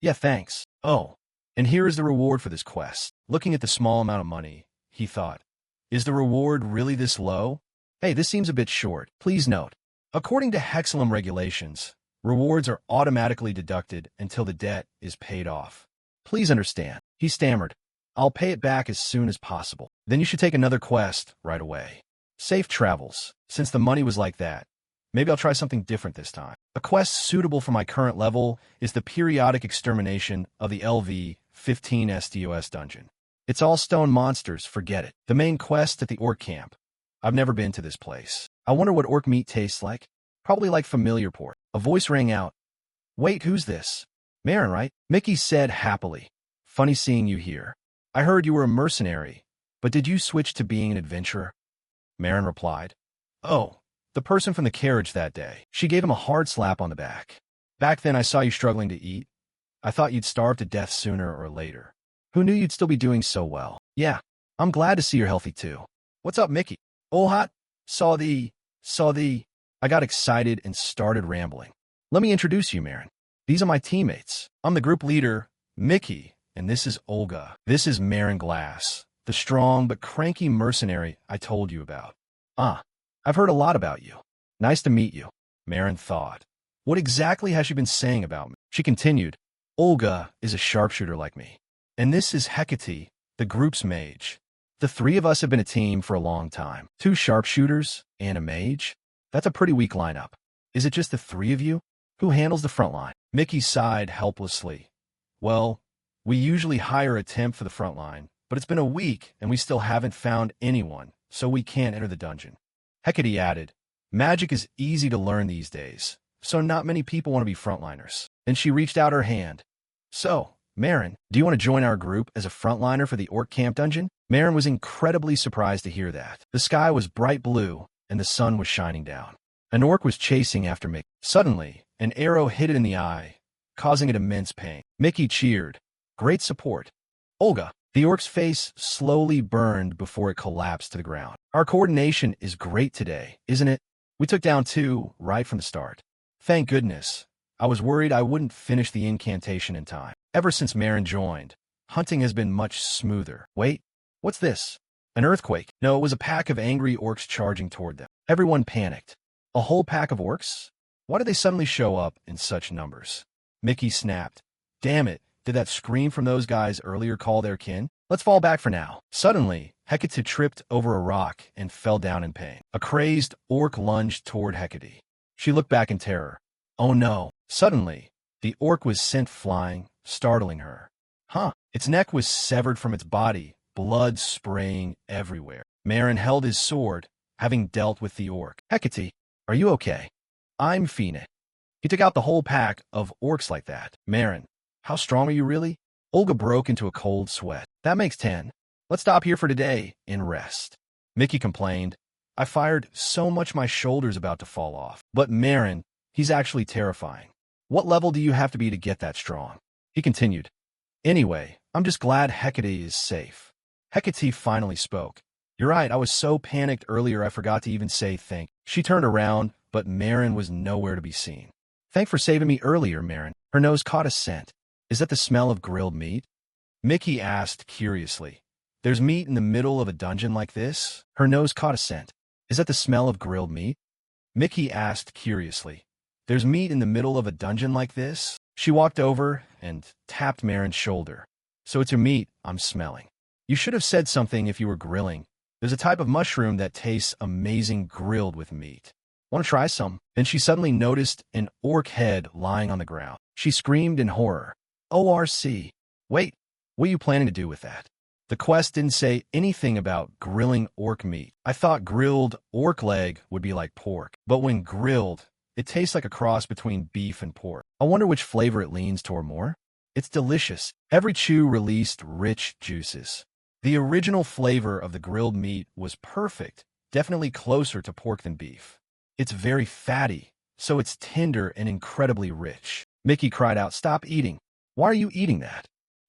Speaker 1: Yeah, thanks. Oh, and here is the reward for this quest. Looking at the small amount of money, he thought, is the reward really this low? Hey, this seems a bit short. Please note, according to Hexalum regulations, rewards are automatically deducted until the debt is paid off. Please understand. He stammered. I'll pay it back as soon as possible. Then you should take another quest right away. Safe travels. Since the money was like that, maybe I'll try something different this time. A quest suitable for my current level is the periodic extermination of the LV 15 SDOS dungeon. It's all stone monsters, forget it. The main quest at the orc camp. I've never been to this place. I wonder what orc meat tastes like. Probably like familiar pork. A voice rang out. Wait, who's this? Marin, right? Mickey said happily. Funny seeing you here. I heard you were a mercenary, but did you switch to being an adventurer? Marin replied. Oh, the person from the carriage that day. She gave him a hard slap on the back. Back then I saw you struggling to eat. I thought you'd starve to death sooner or later. Who knew you'd still be doing so well? Yeah, I'm glad to see you're healthy too. What's up, Mickey? Oh, hot. Saw the... I got excited and started rambling. Let me introduce you, Marin. These are my teammates. I'm the group leader, Mickey, and this is Olga. This is Marin Glass, the strong but cranky mercenary I told you about. I've heard a lot about you. Nice to meet you, Marin thought. What exactly has she been saying about me? She continued, Olga is a sharpshooter like me. And this is Hecate, the group's mage. The three of us have been a team for a long time. 2 sharpshooters and a mage? That's a pretty weak lineup. Is it just the 3 of you? Who handles the front line? Mickey sighed helplessly. Well, we usually hire a temp for the front line, but it's been a week and we still haven't found anyone, so we can't enter the dungeon. Hecate added, magic is easy to learn these days, so not many people want to be frontliners. Then she reached out her hand. So, Marin, do you want to join our group as a frontliner for the orc camp dungeon? Marin was incredibly surprised to hear that. The sky was bright blue, and the sun was shining down. An orc was chasing after Mickey. Suddenly, An arrow hit it in the eye, causing it immense pain. Mickey cheered. Great support. Olga. The orc's face slowly burned before it collapsed to the ground. Our coordination is great today, isn't it? We took down 2 right from the start. Thank goodness. I was worried I wouldn't finish the incantation in time. Ever since Marin joined, hunting has been much smoother. Wait, what's this? An earthquake? No, it was a pack of angry orcs charging toward them. Everyone panicked. A whole pack of orcs? Why did they suddenly show up in such numbers? Mickey snapped. Damn it, did that scream from those guys earlier call their kin? Let's fall back for now. Suddenly, Hecate tripped over a rock and fell down in pain. A crazed orc lunged toward Hecate. She looked back in terror. Oh no. Suddenly, the orc was sent flying, startling her. Huh. Its neck was severed from its body, blood spraying everywhere. Marin held his sword, having dealt with the orc. Hecate, are you okay? I'm Fina. He took out the whole pack of orcs like that. Marin, how strong are you really? Olga broke into a cold sweat. That makes 10. Let's stop here for today and rest. Mickey complained. I fired so much my shoulder's about to fall off. But Marin, he's actually terrifying. What level do you have to be to get that strong? He continued. Anyway, I'm just glad Hecate is safe. Hecate finally spoke. You're right, I was so panicked earlier I forgot to even say thank. She turned around, but Marin was nowhere to be seen. Thanks for saving me earlier, Marin. Her nose caught a scent. Is that the smell of grilled meat? Mickey asked curiously. There's meat in the middle of a dungeon like this? Her nose caught a scent. Is that the smell of grilled meat? Mickey asked curiously. There's meat in the middle of a dungeon like this? She walked over and tapped Marin's shoulder. So it's your meat I'm smelling. You should have said something if you were grilling. There's a type of mushroom that tastes amazing grilled with meat. Want to try some? Then she suddenly noticed an orc head lying on the ground. She screamed in horror. ORC. Wait, what are you planning to do with that? The quest didn't say anything about grilling orc meat. I thought grilled orc leg would be like pork, but when grilled, it tastes like a cross between beef and pork. I wonder which flavor it leans toward more. It's delicious. Every chew released rich juices. The original flavor of the grilled meat was perfect, definitely closer to pork than beef. It's very fatty, so it's tender and incredibly rich. Mickey cried out, Stop eating. Why are you eating that?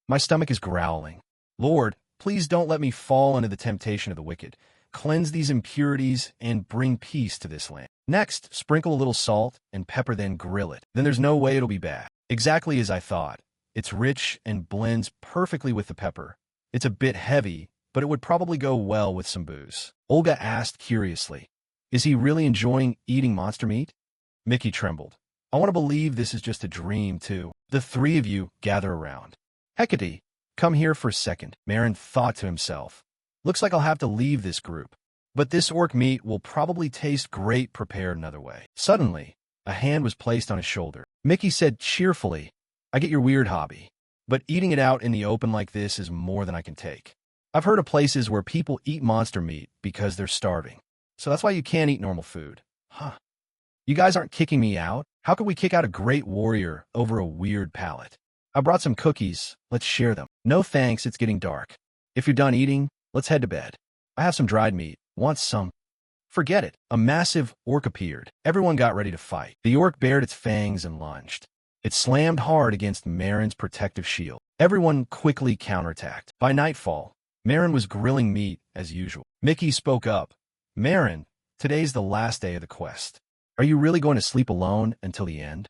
Speaker 1: My stomach is growling. Lord, please don't let me fall into the temptation of the wicked. Cleanse these impurities and bring peace to this land. Next, sprinkle a little salt and pepper, then grill it. Then there's no way it'll be bad. Exactly as I thought. It's rich and blends perfectly with the pepper. It's a bit heavy, but it would probably go well with some booze. Olga asked curiously. Is he really enjoying eating monster meat? Mickey trembled. I want to believe this is just a dream, too. The 3 of you gather around. Hecate, come here for a second, Marin thought to himself. Looks like I'll have to leave this group. But this orc meat will probably taste great prepared another way. Suddenly, a hand was placed on his shoulder. Mickey said cheerfully, I get your weird hobby, but eating it out in the open like this is more than I can take. I've heard of places where people eat monster meat because they're starving. So that's why you can't eat normal food. Huh. You guys aren't kicking me out? How could we kick out a great warrior over a weird palate? I brought some cookies. Let's share them. No thanks, it's getting dark. If you're done eating, let's head to bed. I have some dried meat. Want some? Forget it. A massive orc appeared. Everyone got ready to fight. The orc bared its fangs and lunged. It slammed hard against Marin's protective shield. Everyone quickly counterattacked. By nightfall, Marin was grilling meat as usual. Mickey spoke up. Marin, today's the last day of the quest. Are you really going to sleep alone until the end?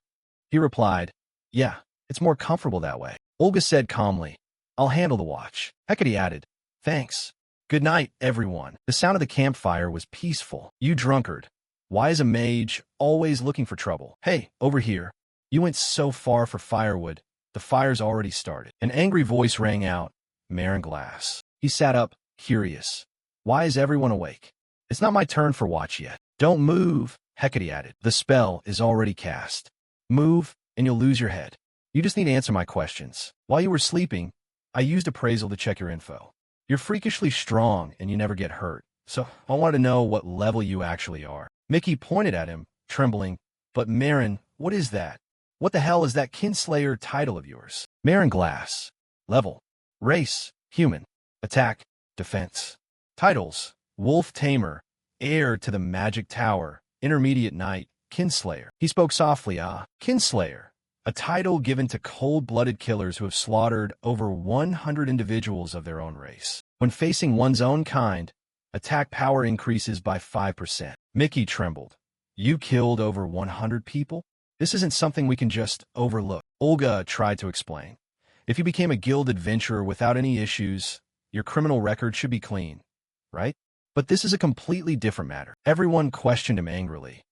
Speaker 1: He replied, Yeah, it's more comfortable that way. Olga said calmly, I'll handle the watch. Hecate added, Thanks. Good night, everyone. The sound of the campfire was peaceful. You drunkard. Why is a mage always looking for trouble? Hey, over here. You went so far for firewood. The fire's already started. An angry voice rang out. Marin Glass. He sat up, curious. Why is everyone awake? It's not my turn for watch yet. Don't move, Hecate added. The spell is already cast. Move, and you'll lose your head. You just need to answer my questions. While you were sleeping, I used appraisal to check your info. You're freakishly strong, and you never get hurt. So I wanted to know what level you actually are. Mickey pointed at him, trembling. But Marin, what is that? What the hell is that kinslayer title of yours? Marin Glass. Level. Race. Human. Attack. Defense. Titles. Wolf Tamer. Heir to the Magic Tower. Intermediate Knight. kinslayer. He spoke softly, kinslayer, a title given to cold-blooded killers who have slaughtered over 100 individuals of their own race. When facing one's own kind, attack power increases by 5%. Mickey trembled. You killed over 100 people? This isn't something we can just overlook. Olga tried to explain. If you became a guild adventurer without any issues, your criminal record should be clean, right? But this is a completely different matter. Everyone questioned him angrily.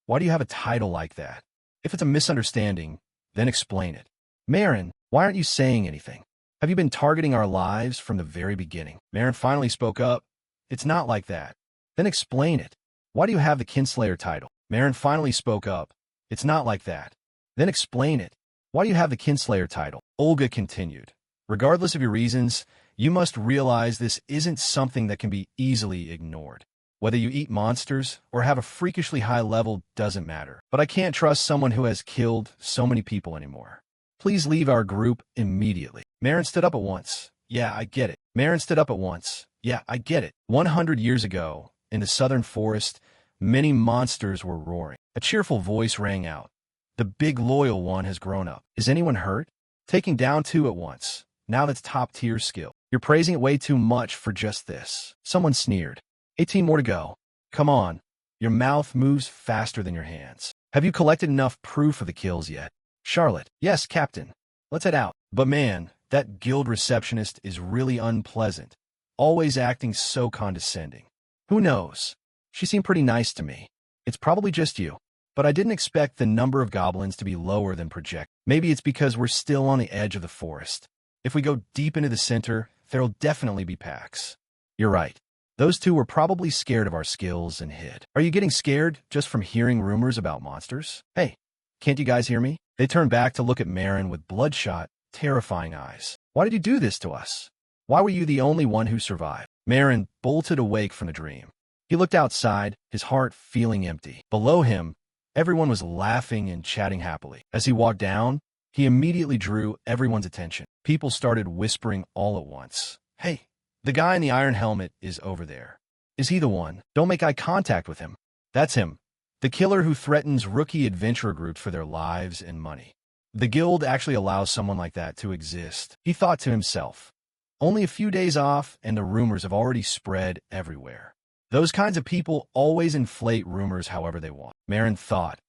Speaker 1: Why do you have a title like that? If it's a misunderstanding, then explain it. Marin, why aren't you saying anything? Have you been targeting our lives from the very beginning? Marin finally spoke up. It's not like that. Then explain it. Why do you have the kinslayer title? Marin finally spoke up. It's not like that. Then explain it. Why do you have the kinslayer title? Olga continued. Regardless of your reasons, you must realize this isn't something that can be easily ignored. Whether you eat monsters or have a freakishly high level doesn't matter. But I can't trust someone who has killed so many people anymore. Please leave our group immediately. Marin stood up at once. Yeah, I get it. Marin stood up at once. Yeah, I get it. 100 years ago, in the southern forest, many monsters were roaring. A cheerful voice rang out. The big loyal one has grown up. Is anyone hurt? Taking down 2 at once. Now that's top-tier skill. You're praising it way too much for just this. Someone sneered. 18 more to go. Come on. Your mouth moves faster than your hands. Have you collected enough proof of the kills yet? Charlotte. Yes, Captain. Let's head out. But man, that guild receptionist is really unpleasant. Always acting so condescending. Who knows? She seemed pretty nice to me. It's probably just you. But I didn't expect the number of goblins to be lower than projected. Maybe it's because we're still on the edge of the forest. If we go deep into the center, there'll definitely be packs. You're right. Those 2 were probably scared of our skills and hid. Are you getting scared just from hearing rumors about monsters? Hey, can't you guys hear me? They turned back to look at Marin with bloodshot, terrifying eyes. Why did you do this to us? Why were you the only one who survived? Marin bolted awake from the dream. He looked outside, his heart feeling empty. Below him, everyone was laughing and chatting happily. As he walked down, he immediately drew everyone's attention. People started whispering all at once. Hey, the guy in the iron helmet is over there. Is he the one? Don't make eye contact with him. That's him. The killer who threatens rookie adventurer groups for their lives and money. The guild actually allows someone like that to exist, he thought to himself. Only a few days off, and the rumors have already spread everywhere. Those kinds of people always inflate rumors however they want. Marin thought,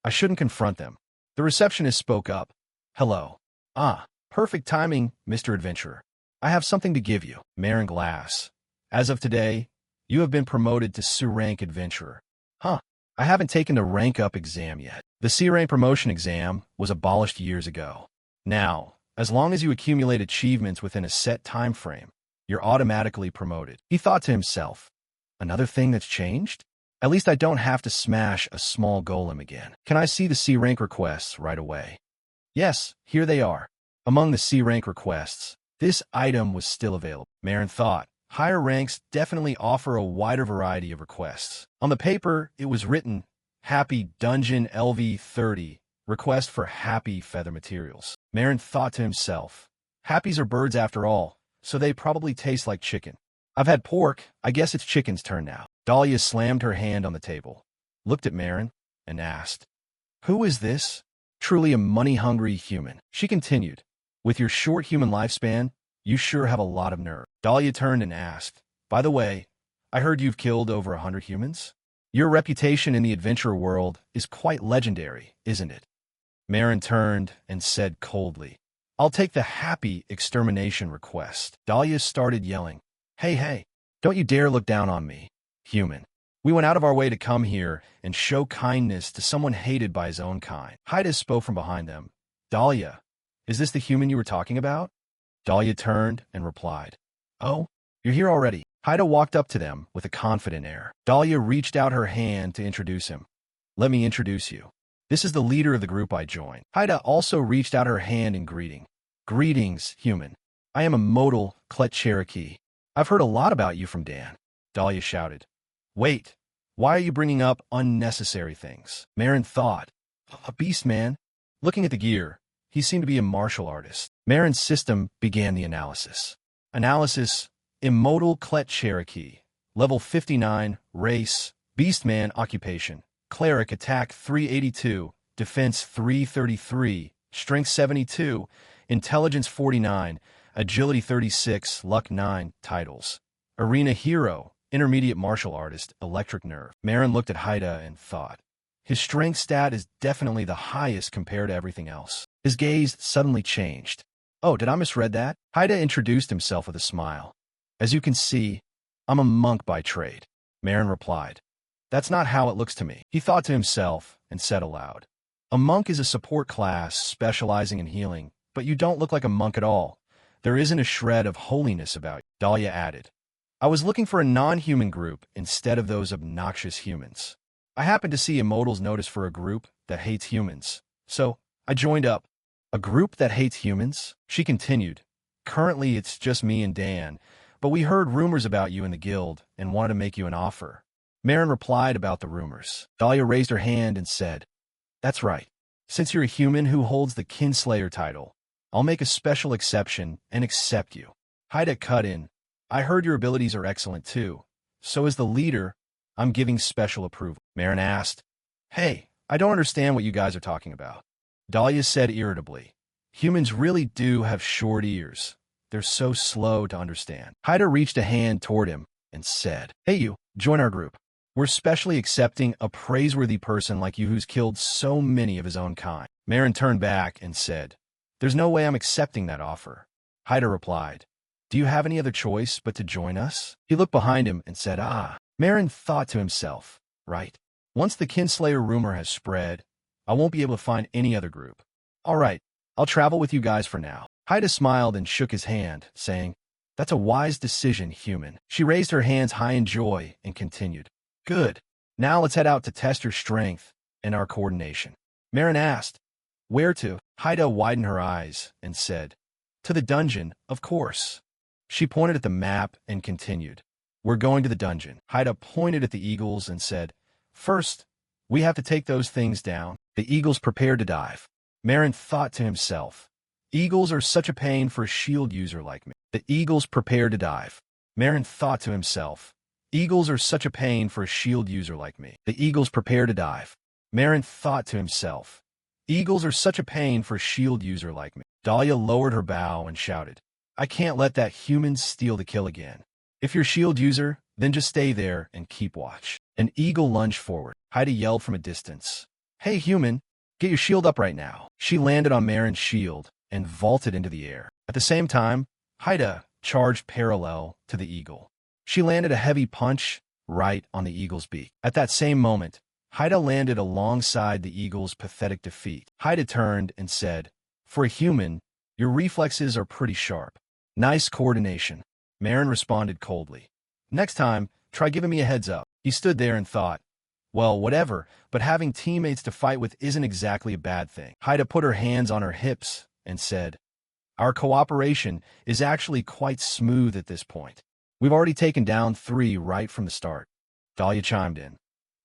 Speaker 1: I shouldn't confront them. The receptionist spoke up. Hello. Perfect timing, Mr. Adventurer. I have something to give you. Marin Glass. As of today, you have been promoted to C-Rank Adventurer. I haven't taken the rank-up exam yet. The C-Rank promotion exam was abolished years ago. Now, as long as you accumulate achievements within a set time frame, you're automatically promoted. He thought to himself, another thing that's changed? At least I don't have to smash a small golem again. Can I see the C-Rank requests right away? Yes, here they are. Among the C-Rank requests, this item was still available. Marin thought, higher ranks definitely offer a wider variety of requests. On the paper, it was written, Happy Dungeon LV30, request for happy feather materials. Marin thought to himself, happies are birds after all, so they probably taste like chicken. I've had pork, I guess it's chicken's turn now. Dahlia slammed her hand on the table, looked at Marin, and asked, Who is this? Truly a money-hungry human. She continued, With your short human lifespan, you sure have a lot of nerve. Dahlia turned and asked, By the way, I heard you've killed over 100 humans? Your reputation in the adventurer world is quite legendary, isn't it? Marin turned and said coldly, I'll take the happy extermination request. Dahlia started yelling, Hey, don't you dare look down on me, human. We went out of our way to come here and show kindness to someone hated by his own kind. Haida spoke from behind them. Dahlia, is this the human you were talking about? Dahlia turned and replied, Oh, you're here already. Haida walked up to them with a confident air. Dahlia reached out her hand to introduce him. Let me introduce you. This is the leader of the group I joined. Haida also reached out her hand in greeting. Greetings, human. I am a modal Klet Cherokee. I've heard a lot about you from Dan. Dahlia shouted. Wait, why are you bringing up unnecessary things? Marin thought. A beast man. Looking at the gear, he seemed to be a martial artist. Marin's system began the analysis. Analysis, Immodal Klet Cherokee. Level 59, race, beastman, occupation, Cleric attack 382, defense 333, strength 72, intelligence 49, agility 36, luck 9, titles. Arena hero, intermediate martial artist, electric nerve. Marin looked at Haida and thought, his strength stat is definitely the highest compared to everything else. His gaze suddenly changed. Oh, did I misread that? Haida introduced himself with a smile. As you can see, I'm a monk by trade. Marin replied. That's not how it looks to me. He thought to himself and said aloud. A monk is a support class specializing in healing, but you don't look like a monk at all. There isn't a shred of holiness about you, Dahlia added. I was looking for a non-human group instead of those obnoxious humans. I happened to see Immortal's notice for a group that hates humans, so I joined up. A group that hates humans? She continued. Currently it's just me and Dan, but we heard rumors about you in the guild and wanted to make you an offer. Marin replied about the rumors. Dahlia raised her hand and said, That's right. Since you're a human who holds the kinslayer title, I'll make a special exception and accept you. Haida cut in. I heard your abilities are excellent too. So as the leader, I'm giving special approval. Marin asked, Hey, I don't understand what you guys are talking about. Dahlia said irritably, Humans really do have short ears. They're so slow to understand. Haida reached a hand toward him and said, Hey you, join our group. We're specially accepting a praiseworthy person like you who's killed so many of his own kind. Marin turned back and said, There's no way I'm accepting that offer. Haida replied, Do you have any other choice but to join us? He looked behind him and said, Marin thought to himself, Right. Once the kinslayer rumor has spread, I won't be able to find any other group. All right, I'll travel with you guys for now. Haida smiled and shook his hand, saying, That's a wise decision, human. She raised her hands high in joy and continued, Good. Now let's head out to test your strength and our coordination. Marin asked, Where to? Haida widened her eyes and said, To the dungeon, of course. She pointed at the map and continued, We're going to the dungeon. Haida pointed at the eagles and said, First, we have to take those things down. The eagles prepared to dive. Marin thought to himself, Eagles are such a pain for a shield user like me. The eagles prepared to dive. Marin thought to himself, Eagles are such a pain for a shield user like me. The eagles prepared to dive. Marin thought to himself, Eagles are such a pain for a shield user like me. Dahlia lowered her bow and shouted, I can't let that human steal the kill again. If you're shield user, then just stay there and keep watch. An eagle lunged forward. Haida yelled from a distance, Hey human, get your shield up right now. She landed on Marin's shield and vaulted into the air. At the same time, Haida charged parallel to the eagle. She landed a heavy punch right on the eagle's beak. At that same moment, Haida landed alongside the eagle's pathetic defeat. Haida turned and said, For a human, your reflexes are pretty sharp. Nice coordination. Marin responded coldly. Next time, try giving me a heads up. He stood there and thought, Well, whatever, but having teammates to fight with isn't exactly a bad thing. Haida put her hands on her hips and said, Our cooperation is actually quite smooth at this point. We've already taken down 3 right from the start. Dahlia chimed in.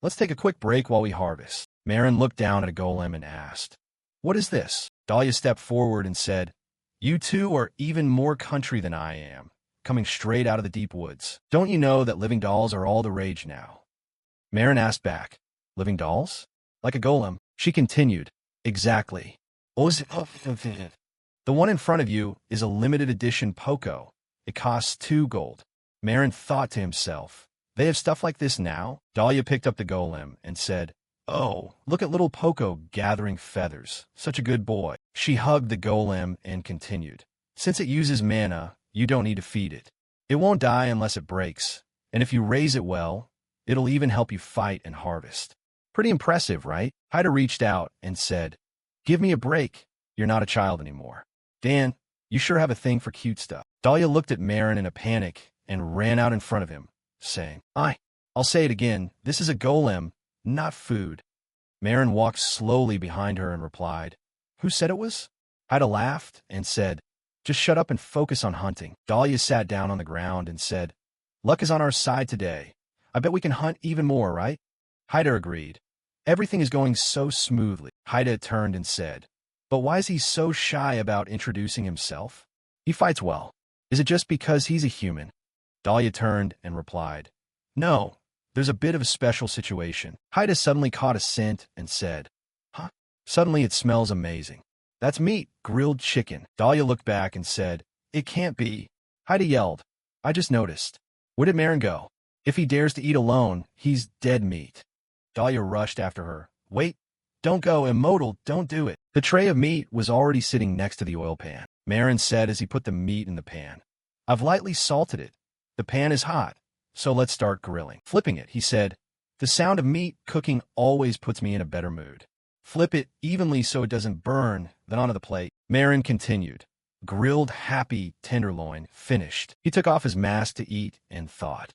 Speaker 1: Let's take a quick break while we harvest. Marin looked down at a golem and asked, What is this? Dahlia stepped forward and said, You two are even more country than I am, coming straight out of the deep woods. Don't you know that living dolls are all the rage now? Marin asked back, Living dolls? Like a golem? She continued, Exactly. The one in front of you is a limited edition Poco. It costs 2 gold. Marin thought to himself, They have stuff like this now? Dahlia picked up the golem and said, Oh, look at little Poco gathering feathers. Such a good boy. She hugged the golem and continued, Since it uses mana, you don't need to feed it. It won't die unless it breaks, and if you raise it well, it'll even help you fight and harvest. Pretty impressive, right? Haida reached out and said, Give me a break. You're not a child anymore. Dan, you sure have a thing for cute stuff. Dahlia looked at Marin in a panic and ran out in front of him, saying, I'll say it again, this is a golem, not food. Marin walked slowly behind her and replied, Who said it was? Haida laughed and said, Just shut up and focus on hunting. Dahlia sat down on the ground and said, Luck is on our side today. I bet we can hunt even more, right? Haida agreed. Everything is going so smoothly. Haida turned and said, But why is he so shy about introducing himself? He fights well. Is it just because he's a human? Dahlia turned and replied, No, There's a bit of a special situation. Haida suddenly caught a scent and said, huh? Suddenly it smells amazing. That's meat, grilled chicken. Dahlia looked back and said, it can't be. Haida yelled, I just noticed. Where did Marin go? If he dares to eat alone, he's dead meat. Dahlia rushed after her. Wait, don't go, immortal, don't do it. The tray of meat was already sitting next to the oil pan. Marin said as he put the meat in the pan. I've lightly salted it. The pan is hot, so let's start grilling. Flipping it, he said, the sound of meat cooking always puts me in a better mood. Flip it evenly so it doesn't burn, then onto the plate. Marin continued. Grilled, happy tenderloin, finished. He took off his mask to eat and thought.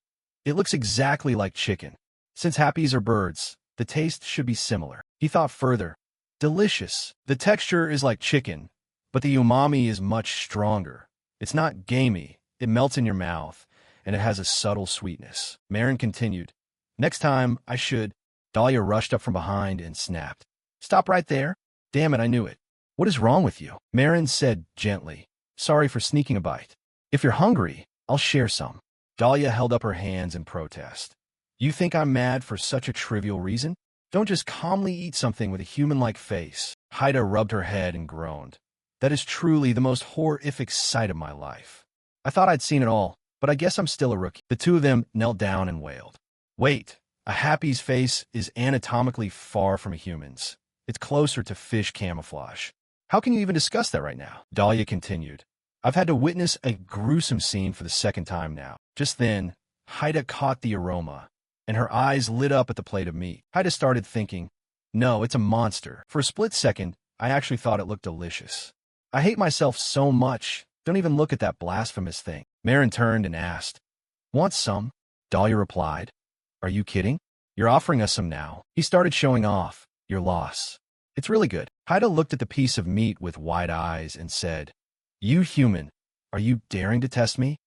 Speaker 1: It looks exactly like chicken. Since happies are birds, the taste should be similar. He thought further. Delicious. The texture is like chicken, but the umami is much stronger. It's not gamey. It melts in your mouth, and it has a subtle sweetness. Marin continued. Next time, I should. Dahlia rushed up from behind and snapped. Stop right there. Damn it, I knew it. What is wrong with you? Marin said gently. Sorry for sneaking a bite. If you're hungry, I'll share some. Dahlia held up her hands in protest. You think I'm mad for such a trivial reason? Don't just calmly eat something with a human-like face. Haida rubbed her head and groaned. That is truly the most horrific sight of my life. I thought I'd seen it all, but I guess I'm still a rookie. The two of them knelt down and wailed. Wait, a happy's face is anatomically far from a human's. It's closer to fish camouflage. How can you even discuss that right now? Dahlia continued. I've had to witness a gruesome scene for the second time now. Just then, Haida caught the aroma, and her eyes lit up at the plate of meat. Haida started thinking, no, it's a monster. For a split second, I actually thought it looked delicious. I hate myself so much. Don't even look at that blasphemous thing. Marin turned and asked, want some? Dahlia replied, are you kidding? You're offering us some now. He started showing off. Your loss. It's really good. Haida looked at the piece of meat with wide eyes and said, you human, are you daring to test me?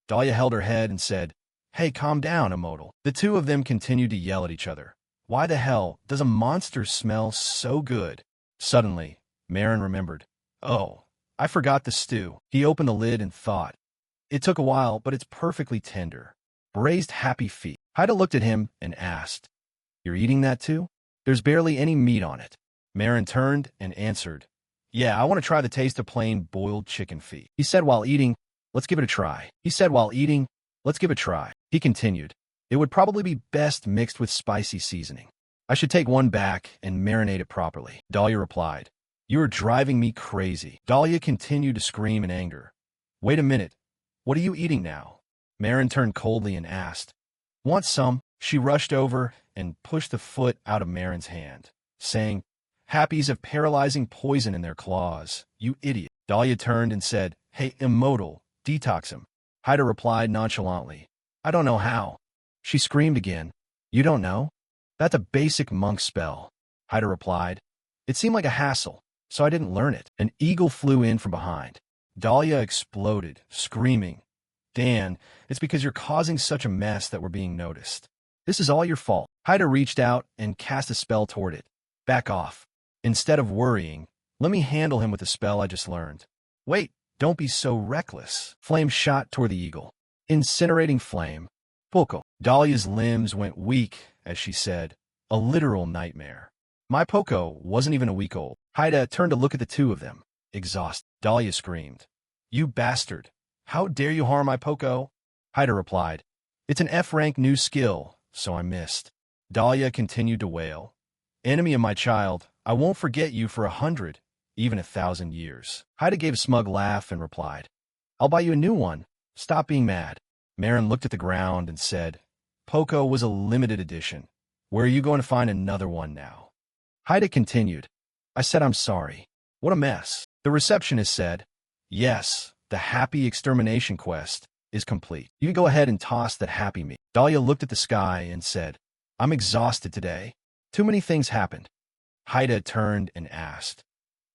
Speaker 1: Dahlia held her head and said, hey, calm down, immortal. The two of them continued to yell at each other. Why the hell does a monster smell so good? Suddenly, Marin remembered. Oh, I forgot the stew. He opened the lid and thought. It took a while, but it's perfectly tender. Braised happy feet. Haida looked at him and asked, you're eating that too? There's barely any meat on it. Marin turned and answered, yeah, I want to try the taste of plain boiled chicken feet. He said while eating, let's give it a try. He continued, it would probably be best mixed with spicy seasoning. I should take one back and marinate it properly. Dahlia replied, you are driving me crazy. Dahlia continued to scream in anger. Wait a minute. What are you eating now? Marin turned coldly and asked, want some? She rushed over and pushed the foot out of Marin's hand, saying, happies have paralyzing poison in their claws, you idiot. Dahlia turned and said, hey, immortal, detox him. Haida replied nonchalantly, I don't know how. She screamed again, you don't know? That's a basic monk spell. Haida replied, it seemed like a hassle, so I didn't learn it. An eagle flew in from behind. Dahlia exploded, screaming, Dan, it's because you're causing such a mess that we're being noticed. This is all your fault. Haida reached out and cast a spell toward it. Back off. Instead of worrying, let me handle him with the spell I just learned. Wait, don't be so reckless. Flame shot toward the eagle. Incinerating flame. Poco. Dahlia's limbs went weak as she said, a literal nightmare. My Poco wasn't even a week old. Haida turned to look at the two of them. Exhausted. Dahlia screamed. You bastard. How dare you harm my Poco? Haida replied. It's an F-rank new skill, so I missed. Dahlia continued to wail. Enemy of my child, I won't forget you for 100, even 1,000 years. Haida gave a smug laugh and replied. I'll buy you a new one. Stop being mad. Marin looked at the ground and said, Poco was a limited edition. Where are you going to find another one now? Haida continued. I said I'm sorry. What a mess. The receptionist said, yes, the happy extermination quest is complete. You can go ahead and toss that happy meat. Dahlia looked at the sky and said, I'm exhausted today. Too many things happened. Haida turned and asked,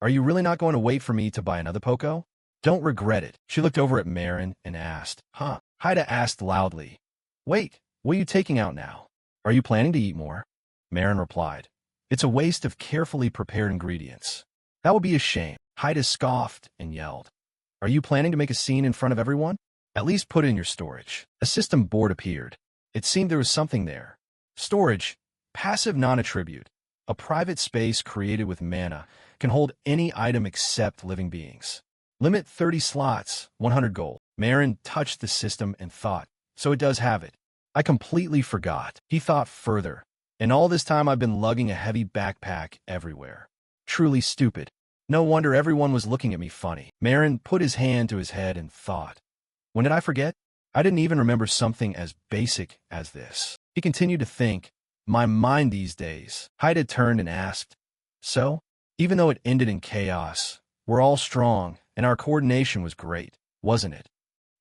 Speaker 1: are you really not going to wait for me to buy another Poco? Don't regret it. She looked over at Marin and asked, huh? Haida asked loudly, wait, what are you taking out now? Are you planning to eat more? Marin replied, it's a waste of carefully prepared ingredients. That would be a shame. Haida scoffed and yelled, are you planning to make a scene in front of everyone? At least put it in your storage. A system board appeared. It seemed there was something there. Storage. Passive non-attribute. A private space created with mana can hold any item except living beings. Limit 30 slots, 100 gold. Marin touched the system and thought, so it does have it. I completely forgot. He thought further. And all this time I've been lugging a heavy backpack everywhere. Truly stupid. No wonder everyone was looking at me funny. Marin put his hand to his head and thought. When did I forget? I didn't even remember something as basic as this. He continued to think. My mind these days. Haida turned and asked, so? Even though it ended in chaos, we're all strong, and our coordination was great, wasn't it?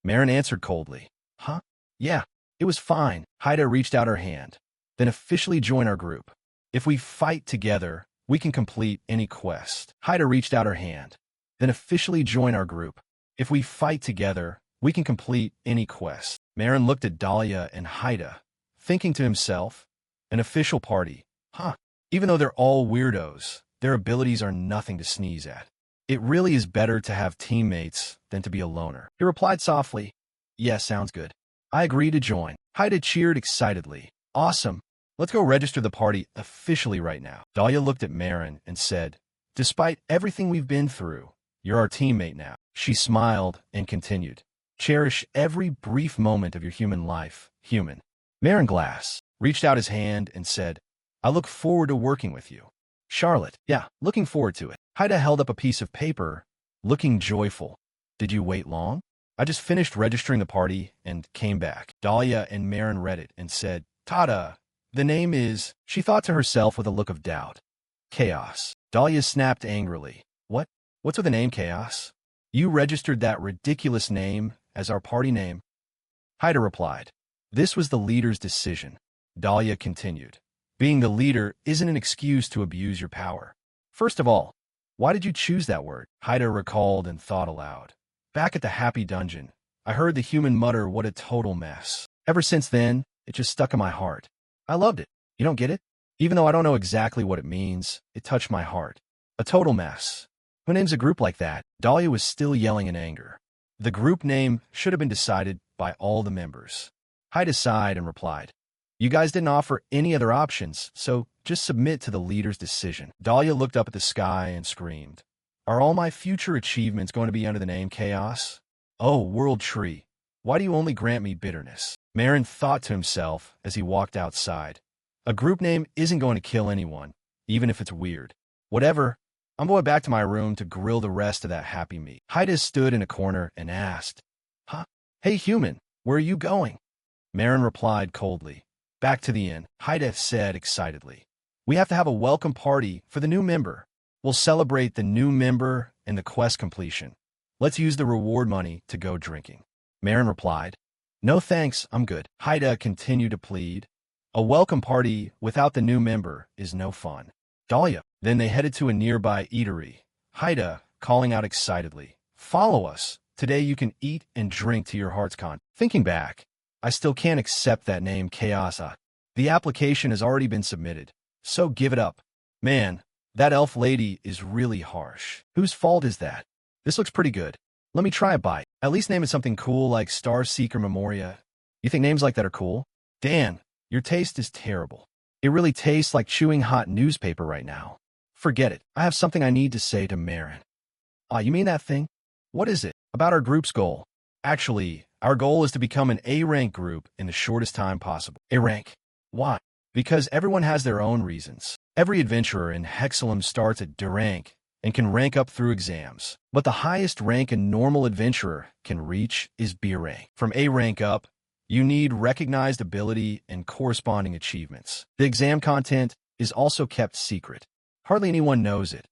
Speaker 1: Marin answered coldly. Huh? Yeah, it was fine. Haida reached out her hand. Then officially join our group. If we fight together, we can complete any quest. Haida reached out her hand. Then officially join our group. If we fight together, we can complete any quest. Marin looked at Dahlia and Haida, thinking to himself, an official party. Huh. Even though they're all weirdos, their abilities are nothing to sneeze at. It really is better to have teammates than to be a loner. He replied softly, yes, sounds good. I agree to join. Haida cheered excitedly. Awesome. Let's go register the party officially right now. Dahlia looked at Marin and said, despite everything we've been through, you're our teammate now. She smiled and continued. Cherish every brief moment of your human life, human. Marin Glass reached out his hand and said, I look forward to working with you. Charlotte, yeah, looking forward to it. Haida held up a piece of paper, looking joyful. Did you wait long? I just finished registering the party and came back. Dahlia and Marin read it and said, ta-da, the name is, she thought to herself with a look of doubt. Chaos. Dahlia snapped angrily. What? What's with the name Chaos? You registered that ridiculous name as our party name? Haida replied. This was the leader's decision. Dahlia continued. Being the leader isn't an excuse to abuse your power. First of all, why did you choose that word? Haida recalled and thought aloud. Back at the Happy Dungeon, I heard the human mutter, what a total mess. Ever since then, it just stuck in my heart. I loved it. You don't get it? Even though I don't know exactly what it means, it touched my heart. A total mess. Who names a group like that? Dahlia was still yelling in anger. The group name should have been decided by all the members. Haida sighed and replied. You guys didn't offer any other options, so just submit to the leader's decision. Dahlia looked up at the sky and screamed. Are all my future achievements going to be under the name Chaos? Oh, World Tree, why do you only grant me bitterness? Marin thought to himself as he walked outside. A group name isn't going to kill anyone, even if it's weird. Whatever, I'm going back to my room to grill the rest of that happy meat. Haida stood in a corner and asked, Huh? Hey human, where are you going? Marin replied coldly. Back to the inn, Haida said excitedly. We have to have a welcome party for the new member. We'll celebrate the new member and the quest completion. Let's use the reward money to go drinking. Marin replied. No thanks, I'm good. Haida continued to plead. A welcome party without the new member is no fun. Dahlia. Then they headed to a nearby eatery. Haida, calling out excitedly. Follow us. Today you can eat and drink to your heart's content. Thinking back, I still can't accept that name Chaos. The application has already been submitted, so give it up. Man, that elf lady is really harsh. Whose fault is that? This looks pretty good. Let me try a bite. At least name it something cool like Star Seeker Memoria. You think names like that are cool? Dan, your taste is terrible. It really tastes like chewing hot newspaper right now. Forget it. I have something I need to say to Marin. You mean that thing? What is it? About our group's goal. Actually, our goal is to become an A-rank group in the shortest time possible. A-rank? Why? Because everyone has their own reasons. Every adventurer in Hexalum starts at D-rank and can rank up through exams. But the highest rank a normal adventurer can reach is B-rank. From A-rank up, you need recognized ability and corresponding achievements. The exam content is also kept secret. Hardly anyone knows it.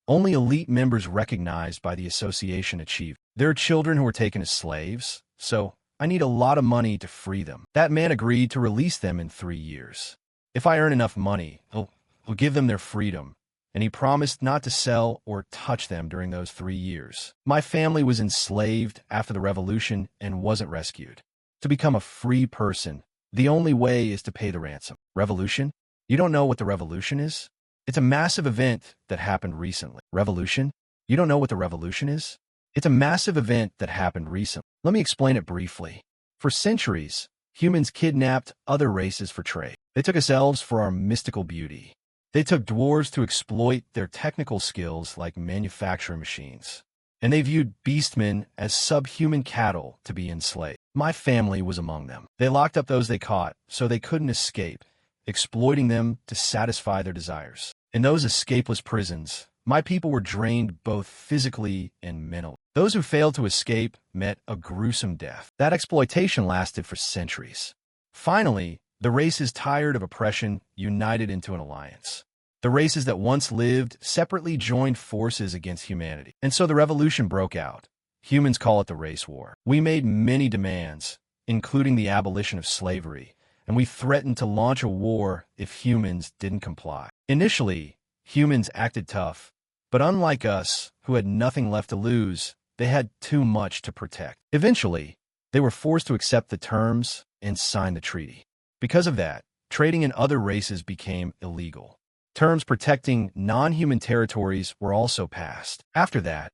Speaker 1: Only elite members recognized by the association achieve. There are children who are taken as slaves, so I need a lot of money to free them. That man agreed to release them in 3 years. If I earn enough money, he'll give them their freedom, and he promised not to sell or touch them during those 3 years. My family was enslaved after the revolution and wasn't rescued. To become a free person, the only way is to pay the ransom. Revolution? You don't know what the revolution is? It's a massive event that happened recently. Revolution? You don't know what the revolution is? It's a massive event that happened recently. Let me explain it briefly. For centuries, humans kidnapped other races for trade. They took us elves for our mystical beauty. They took dwarves to exploit their technical skills like manufacturing machines. And they viewed beastmen as subhuman cattle to be enslaved. My family was among them. They locked up those they caught so they couldn't escape, exploiting them to satisfy their desires. In those escapeless prisons, my people were drained both physically and mentally. Those who failed to escape met a gruesome death. That exploitation lasted for centuries. Finally, the races tired of oppression united into an alliance. The races that once lived separately joined forces against humanity. And so the revolution broke out. Humans call it the race war. We made many demands, including the abolition of slavery, and we threatened to launch a war if humans didn't comply. Initially, humans acted tough, but unlike us, who had nothing left to lose, they had too much to protect. Eventually, they were forced to accept the terms and sign the treaty. Because of that, trading in other races became illegal. Terms protecting non-human territories were also passed. After that,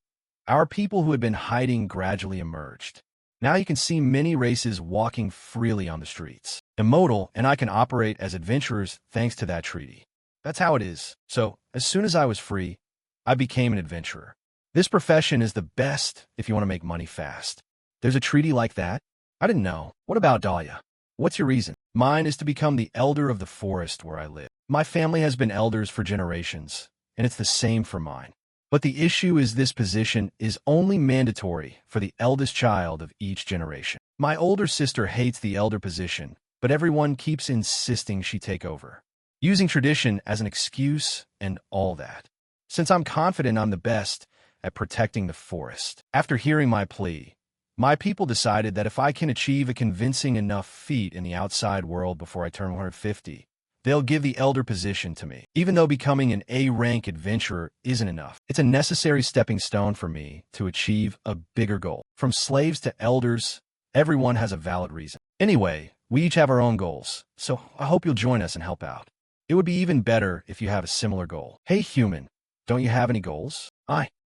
Speaker 1: our people who had been hiding gradually emerged. Now you can see many races walking freely on the streets. Immortal and I can operate as adventurers thanks to that treaty. That's how it is. So, as soon as I was free, I became an adventurer. This profession is the best if you want to make money fast. There's a treaty like that? I didn't know. What about Dahlia? What's your reason? Mine is to become the elder of the forest where I live. My family has been elders for generations, and it's the same for mine. But the issue is this position is only mandatory for the eldest child of each generation. My older sister hates the elder position, but everyone keeps insisting she take over, using tradition as an excuse and all that. Since I'm confident I'm the best at protecting the forest. After hearing my plea, my people decided that if I can achieve a convincing enough feat in the outside world before I turn 150, they'll give the elder position to me. Even though becoming an A-rank adventurer isn't enough, it's a necessary stepping stone for me to achieve a bigger goal. From slaves to elders, everyone has a valid reason. Anyway, we each have our own goals, so I hope you'll join us and help out. It would be even better if you have a similar goal. Hey human, don't you have any goals?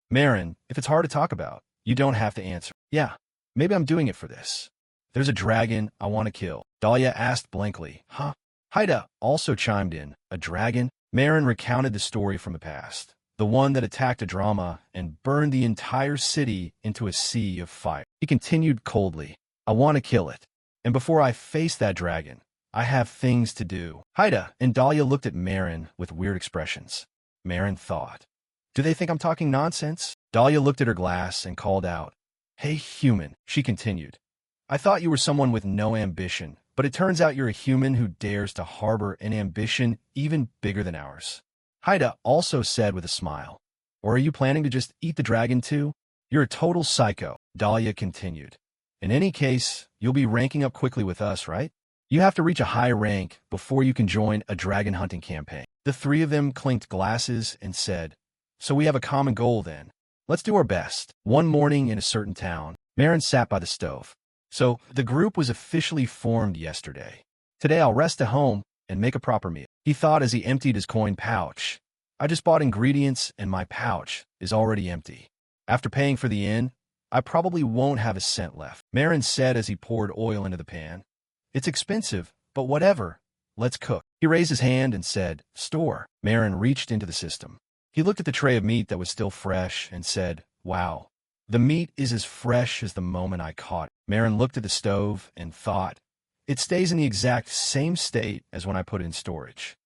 Speaker 1: Marin, if it's hard to talk about, you don't have to answer. Yeah, maybe I'm doing it for this. There's a dragon I want to kill. Dahlia asked blankly. Huh? Haida also chimed in. A dragon? Marin recounted the story from the past. The one that attacked a drama and burned the entire city into a sea of fire. He continued coldly. I want to kill it. And before I face that dragon, I have things to do. Haida and Dahlia looked at Marin with weird expressions. Marin thought. Do they think I'm talking nonsense? Dahlia looked at her glass and called out. Hey human, she continued. I thought you were someone with no ambition, but it turns out you're a human who dares to harbor an ambition even bigger than ours. Haida also said with a smile. Or are you planning to just eat the dragon too? You're a total psycho, Dahlia continued. In any case, you'll be ranking up quickly with us, right? You have to reach a high rank before you can join a dragon hunting campaign. The three of them clinked glasses and said, So we have a common goal then. Let's do our best. One morning in a certain town, Marin sat by the stove. So the group was officially formed yesterday. Today I'll rest at home and make a proper meal. He thought as he emptied his coin pouch. I just bought ingredients and my pouch is already empty. After paying for the inn, I probably won't have a cent left. Marin said as he poured oil into the pan. It's expensive, but whatever. Let's cook. He raised his hand and said, Store. Marin reached into the system. He looked at the tray of meat that was still fresh and said, Wow, the meat is as fresh as the moment I caught it. Marin looked at the stove and thought, It stays in the exact same state as when I put it in storage.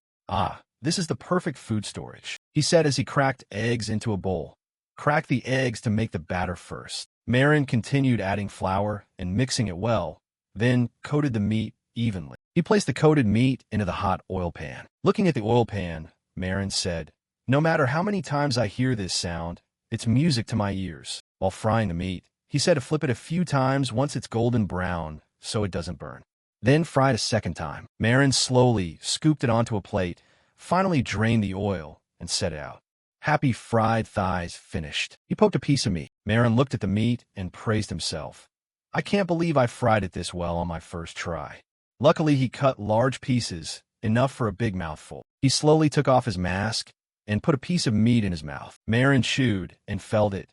Speaker 1: This is the perfect food storage, he said as he cracked eggs into a bowl. Crack the eggs to make the batter first. Marin continued adding flour and mixing it well, then coated the meat evenly. He placed the coated meat into the hot oil pan. Looking at the oil pan, Marin said, No matter how many times I hear this sound, it's music to my ears. While frying the meat, he said to flip it a few times once it's golden brown so it doesn't burn. Then fry it a second time. Marin slowly scooped it onto a plate, finally drained the oil, and set it out. Happy fried thighs finished. He poked a piece of meat. Marin looked at the meat and praised himself. I can't believe I fried it this well on my first try. Luckily, he cut large pieces, enough for a big mouthful. He slowly took off his mask and put a piece of meat in his mouth. Marin chewed and felt it.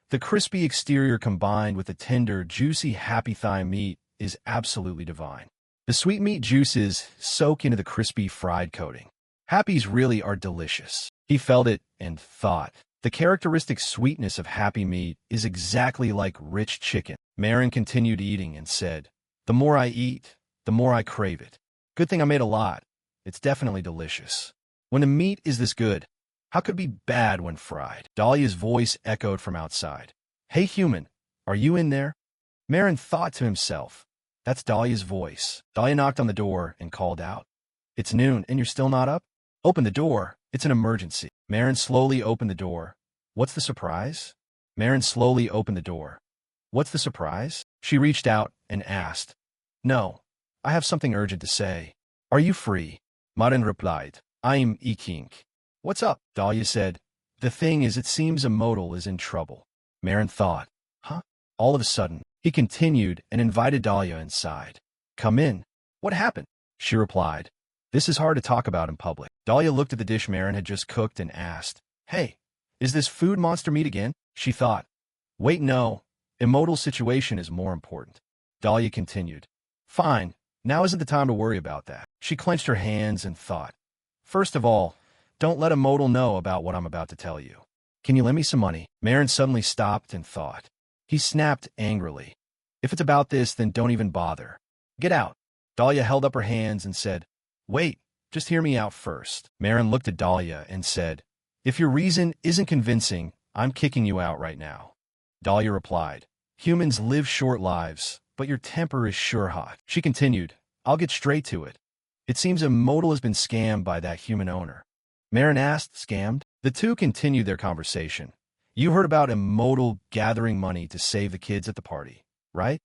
Speaker 1: The crispy exterior combined with the tender, juicy, happy thigh meat is absolutely divine. The sweet meat juices soak into the crispy fried coating. Happies really are delicious. He felt it and thought, the characteristic sweetness of happy meat is exactly like rich chicken. Marin continued eating and said, the more I eat, the more I crave it. Good thing I made a lot. It's definitely delicious. When the meat is this good, how could it be bad when fried? Dahlia's voice echoed from outside. Hey human, are you in there? Marin thought to himself, that's Dahlia's voice. Dahlia knocked on the door and called out, it's noon and you're still not up? Open the door, it's an emergency. Marin slowly opened the door. What's the surprise? Marin slowly opened the door. What's the surprise? She reached out and asked. No, I have something urgent to say. Are you free? Marin replied, I'm E-Kink. What's up? Dahlia said. The thing is, it seems a modal is in trouble. Marin thought, huh? All of a sudden, he continued and invited Dahlia inside. Come in. What happened? She replied. This is hard to talk about in public. Dahlia looked at the dish Marin had just cooked and asked, hey, is this food monster meat again? She thought. Wait, no. Immodal's situation is more important. Dahlia continued. Fine. Now isn't the time to worry about that. She clenched her hands and thought. First of all, don't let Immodal know about what I'm about to tell you. Can you lend me some money? Marin suddenly stopped and thought. He snapped angrily. If it's about this, then don't even bother. Get out. Dahlia held up her hands and said, wait, just hear me out first. Marin looked at Dahlia and said, if your reason isn't convincing, I'm kicking you out right now. Dahlia replied, humans live short lives, but your temper is sure hot. She continued, I'll get straight to it. It seems Immodal has been scammed by that human owner. Marin asked, scammed? The two continued their conversation. You heard about Immodal gathering money to save the kids at the party, right?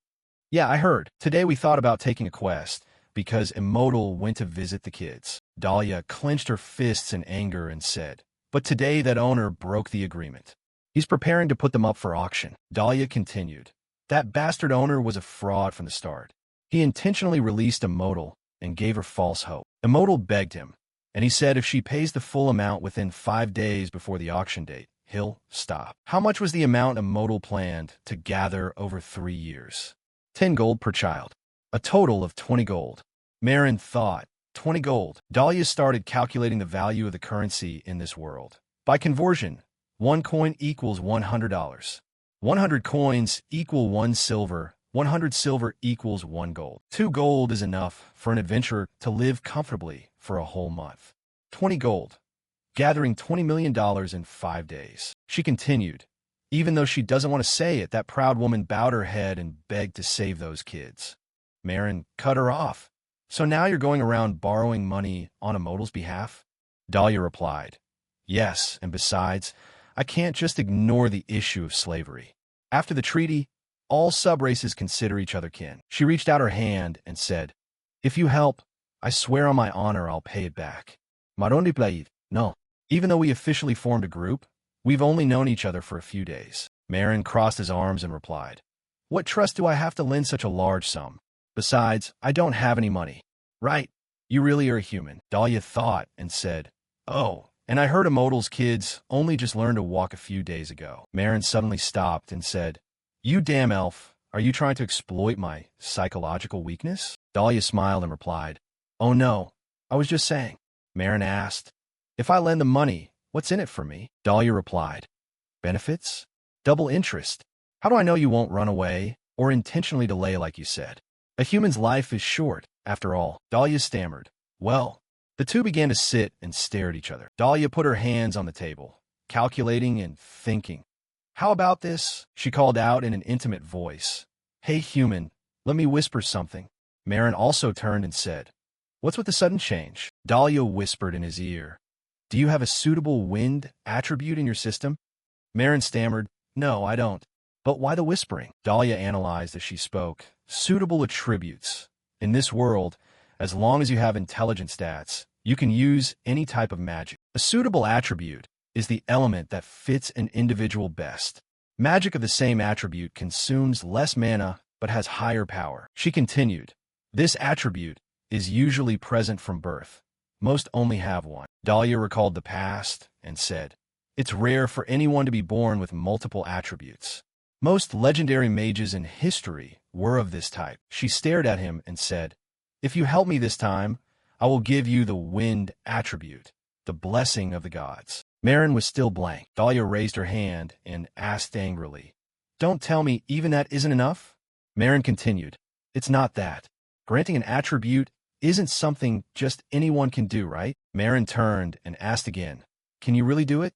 Speaker 1: Yeah, I heard. Today we thought about taking a quest, because Immodal went to visit the kids. Dahlia clenched her fists in anger and said, but today that owner broke the agreement. He's preparing to put them up for auction. Dahlia continued. That bastard owner was a fraud from the start. He intentionally released Immodal and gave her false hope. Immodal begged him, and he said if she pays the full amount within 5 days before the auction date, he'll stop. How much was the amount Immodal planned to gather over 3 years? 10 gold per child. A total of 20 gold. Marin thought, 20 gold. Dahlia started calculating the value of the currency in this world. By conversion, 1 coin equals $100. 100 coins equal 1 silver. 100 silver equals 1 gold. 2 gold is enough for an adventurer to live comfortably for a whole month. 20 gold. Gathering $20 million in 5 days. She continued. Even though she doesn't want to say it, that proud woman bowed her head and begged to save those kids. Marin cut her off. So now you're going around borrowing money on Immodal's behalf? Dahlia replied. Yes, and besides, I can't just ignore the issue of slavery. After the treaty, all sub-races consider each other kin. She reached out her hand and said, if you help, I swear on my honor I'll pay it back. Marondi Plaid. No. Even though we officially formed a group, we've only known each other for a few days. Marin crossed his arms and replied, what trust do I have to lend such a large sum? Besides, I don't have any money. Right. You really are a human. Dahlia thought and said, oh, and I heard Immodal's kids only just learned to walk a few days ago. Marin suddenly stopped and said, you damn elf, are you trying to exploit my psychological weakness? Dahlia smiled and replied, oh no, I was just saying. Marin asked, if I lend the money, what's in it for me? Dahlia replied, benefits? Double interest. How do I know you won't run away or intentionally delay like you said? A human's life is short, after all. Dahlia stammered. Well, the two began to sit and stare at each other. Dahlia put her hands on the table, calculating and thinking. How about this? She called out in an intimate voice. Hey human, let me whisper something. Marin also turned and said, what's with the sudden change? Dahlia whispered in his ear. Do you have a suitable wind attribute in your system? Marin stammered, no, I don't. But why the whispering? Dahlia analyzed as she spoke. Suitable attributes. In this world, as long as you have intelligence stats, you can use any type of magic. A suitable attribute is the element that fits an individual best. Magic of the same attribute consumes less mana but has higher power. She continued. This attribute is usually present from birth. Most only have one. Dahlia recalled the past and said, it's rare for anyone to be born with multiple attributes. Most legendary mages in history were of this type. She stared at him and said, If you help me this time, I will give you the wind attribute, the blessing of the gods. Marin was still blank. Dahlia raised her hand and asked angrily, "Don't tell me even that isn't enough?" Marin continued, "It's not that. Granting an attribute isn't something just anyone can do, right?" Marin turned and asked again, "Can you really do it?"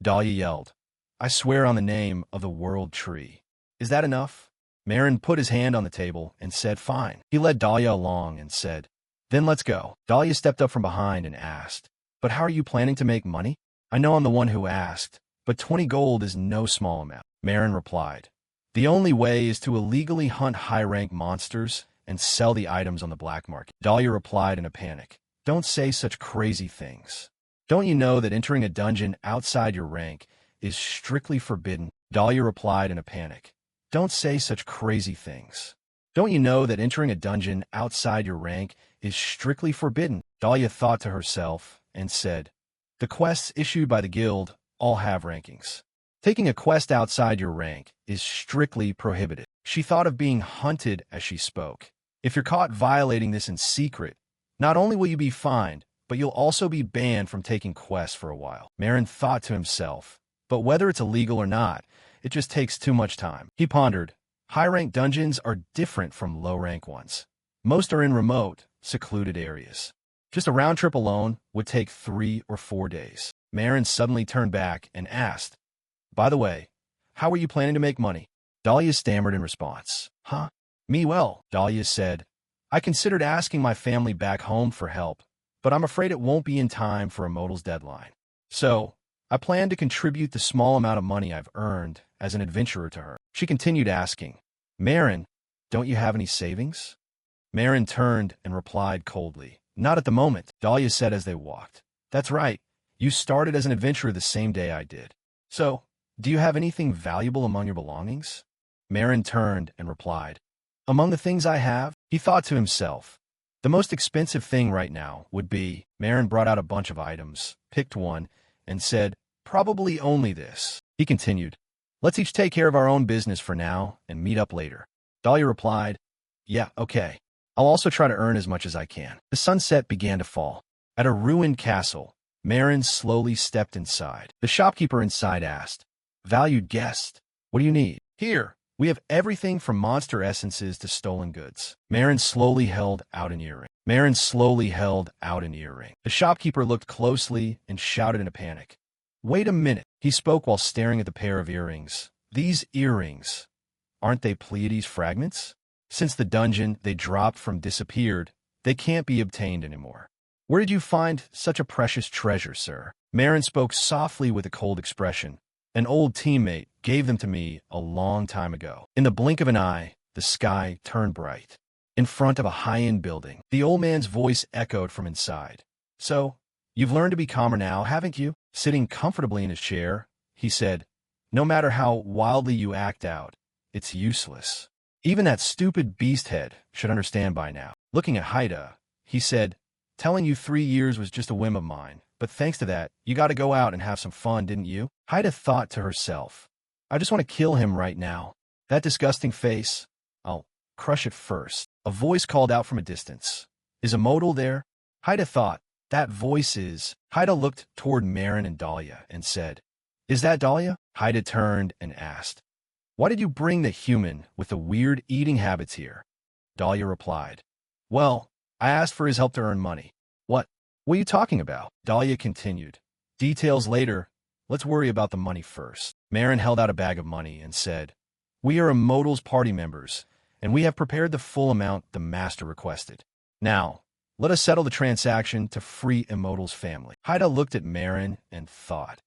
Speaker 1: Dahlia yelled, "I swear on the name of the world tree. Is that enough?" Marin put his hand on the table and said, "Fine." He led Dahlia along and said, "Then let's go." Dahlia stepped up from behind and asked, "But how are you planning to make money?" "I know I'm the one who asked, but 20 gold is no small amount." Marin replied, "The only way is to illegally hunt high-rank monsters and sell the items on the black market." Dahlia replied in a panic, "Don't say such crazy things. Don't you know that entering a dungeon outside your rank is strictly forbidden?" Dahlia replied in a panic, "Don't say such crazy things. Don't you know that entering a dungeon outside your rank is strictly forbidden?" Dahlia thought to herself and said, "The quests issued by the guild all have rankings. Taking a quest outside your rank is strictly prohibited." She thought of being hunted as she spoke. If you're caught violating this in secret, not only will you be fined, but you'll also be banned from taking quests for a while. Marin thought to himself, but whether it's illegal or not, it just takes too much time. He pondered, high-rank dungeons are different from low-rank ones. Most are in remote, secluded areas. Just a round trip alone would take 3 or 4 days. Marin suddenly turned back and asked, "By the way, how are you planning to make money?" Dahlia stammered in response. "Huh? Me well," Dahlia said. "I considered asking my family back home for help, but I'm afraid it won't be in time for a modal's deadline. So, I plan to contribute the small amount of money I've earned as an adventurer to her." She continued asking, "Marin, don't you have any savings?" Marin turned and replied coldly, "Not at the moment," Dahlia said as they walked. "That's right. You started as an adventurer the same day I did. So, do you have anything valuable among your belongings?" Marin turned and replied, "Among the things I have," he thought to himself, "the most expensive thing right now would be..." Marin brought out a bunch of items, picked one, and said, "Probably only this." He continued, "Let's each take care of our own business for now and meet up later." Dahlia replied, "Yeah, okay. I'll also try to earn as much as I can." The sunset began to fall. At a ruined castle, Marin slowly stepped inside. The shopkeeper inside asked, "Valued guest, what do you need?" "Here, we have everything from monster essences to stolen goods." Marin slowly held out an earring. The shopkeeper looked closely and shouted in a panic, "Wait a minute." He spoke while staring at the pair of earrings. "These earrings, aren't they Pleiades fragments? Since the dungeon they dropped from disappeared, they can't be obtained anymore. Where did you find such a precious treasure, sir?" Marin spoke softly with a cold expression. "An old teammate gave them to me a long time ago." In the blink of an eye, the sky turned bright. In front of a high-end building, the old man's voice echoed from inside. "So, you've learned to be calmer now, haven't you?" Sitting comfortably in his chair, he said, "No matter how wildly you act out, it's useless. Even that stupid beast-head should understand by now." Looking at Haida, he said, "Telling you 3 years was just a whim of mine, but thanks to that, you got to go out and have some fun, didn't you?" Haida thought to herself, "I just want to kill him right now. That disgusting face, I'll crush it first." A voice called out from a distance, "Is a modal there?" Haida thought, "That voice is..." Haida looked toward Marin and Dahlia and said, "Is that Dahlia?" Haida turned and asked, "Why did you bring the human with the weird eating habits here?" Dahlia replied, "Well, I asked for his help to earn money." What are you talking about?" Dahlia continued, "Details later. Let's worry about the money first." Marin held out a bag of money and said, "We are Immortal's party members, and we have prepared the full amount the master requested. Now, let us settle the transaction to free Immortal's family." Haida looked at Marin and thought,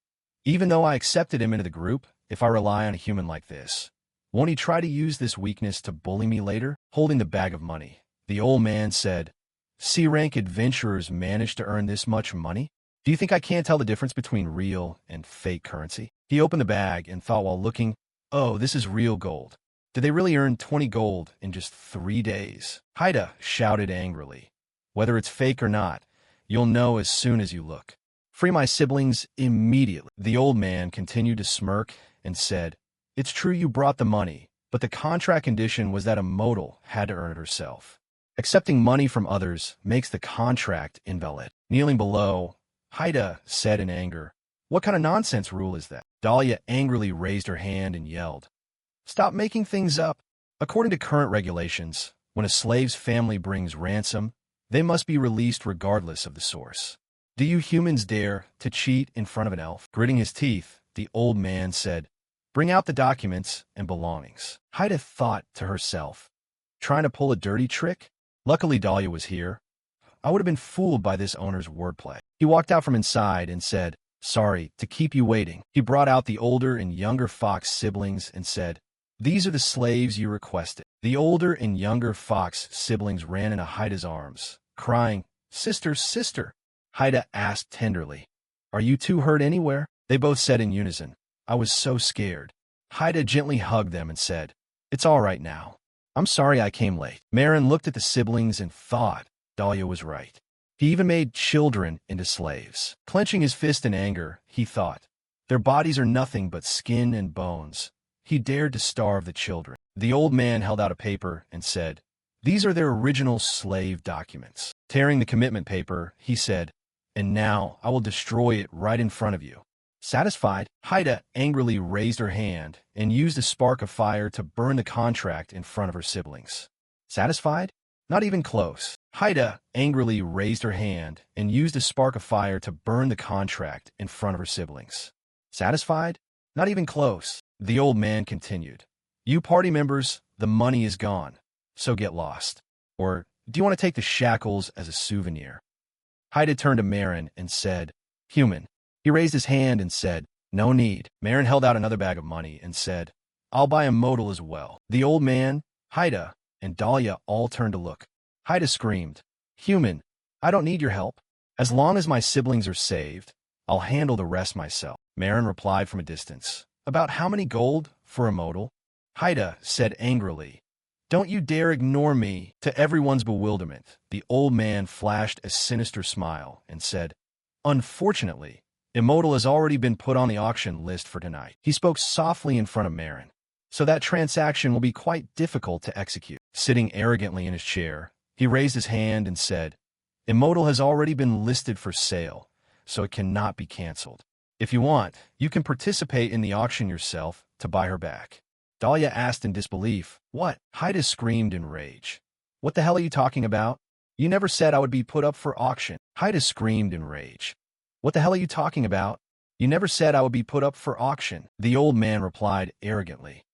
Speaker 1: "Even though I accepted him into the group, if I rely on a human like this, won't he try to use this weakness to bully me later?" Holding the bag of money, the old man said, "C-rank adventurers manage to earn this much money? Do you think I can't tell the difference between real and fake currency?" He opened the bag and thought while looking, "Oh, this is real gold. Did they really earn 20 gold in just 3 days?" Haida shouted angrily, "Whether it's fake or not, you'll know as soon as you look. Free my siblings immediately." The old man continued to smirk and said, "It's true you brought the money, but the contract condition was that a modal had to earn it herself. Accepting money from others makes the contract invalid. Kneeling below, Haida said in anger, "What kind of nonsense rule is that?" Dahlia angrily raised her hand and yelled, "Stop making things up. According to current regulations, when a slave's family brings ransom, they must be released regardless of the source. Do you humans dare to cheat in front of an elf?" Gritting his teeth, the old man said, "Bring out the documents and belongings." Haida thought to herself, trying to pull a dirty trick? Luckily Dahlia was here. I would have been fooled by this owner's wordplay. He walked out from inside and said, "Sorry to keep you waiting." He brought out the older and younger fox siblings and said, "These are the slaves you requested." The older and younger fox siblings ran into Haida's arms, crying, "Sister, sister." Haida asked tenderly, "Are you two hurt anywhere?" They both said in unison, "I was so scared." Haida gently hugged them and said, "It's all right now. I'm sorry I came late." Marin looked at the siblings and thought Dahlia was right. He even made children into slaves. Clenching his fist in anger, he thought, their bodies are nothing but skin and bones. He dared to starve the children. The old man held out a paper and said, "These are their original slave documents." Tearing the commitment paper, he said, "And now I will destroy it right in front of you." Satisfied, Haida angrily raised her hand and used a spark of fire to burn the contract in front of her siblings. Satisfied? Not even close. Haida angrily raised her hand and used a spark of fire to burn the contract in front of her siblings. Satisfied? Not even close. The old man continued, "You party members, the money is gone, so get lost. Or do you want to take the shackles as a souvenir?" Haida turned to Marin and said, "Human." He raised his hand and said, "No need." Marin held out another bag of money and said, "I'll buy a modal as well." The old man, Haida, and Dahlia all turned to look. Haida screamed, "Human, I don't need your help. As long as my siblings are saved, I'll handle the rest myself." Marin replied from a distance, "About how many gold for a modal?" Haida said angrily, "Don't you dare ignore me." To everyone's bewilderment, the old man flashed a sinister smile and said, "Unfortunately, Immortal has already been put on the auction list for tonight." He spoke softly in front of Marin, "So that transaction will be quite difficult to execute." Sitting arrogantly in his chair, he raised his hand and said, "Immortal has already been listed for sale, so it cannot be cancelled. If you want, you can participate in the auction yourself to buy her back." Dahlia asked in disbelief, "What?" Haida screamed in rage. "What the hell are you talking about? You never said I would be put up for auction." Haida screamed in rage. "What the hell are you talking about? You never said I would be put up for auction." The old man replied arrogantly,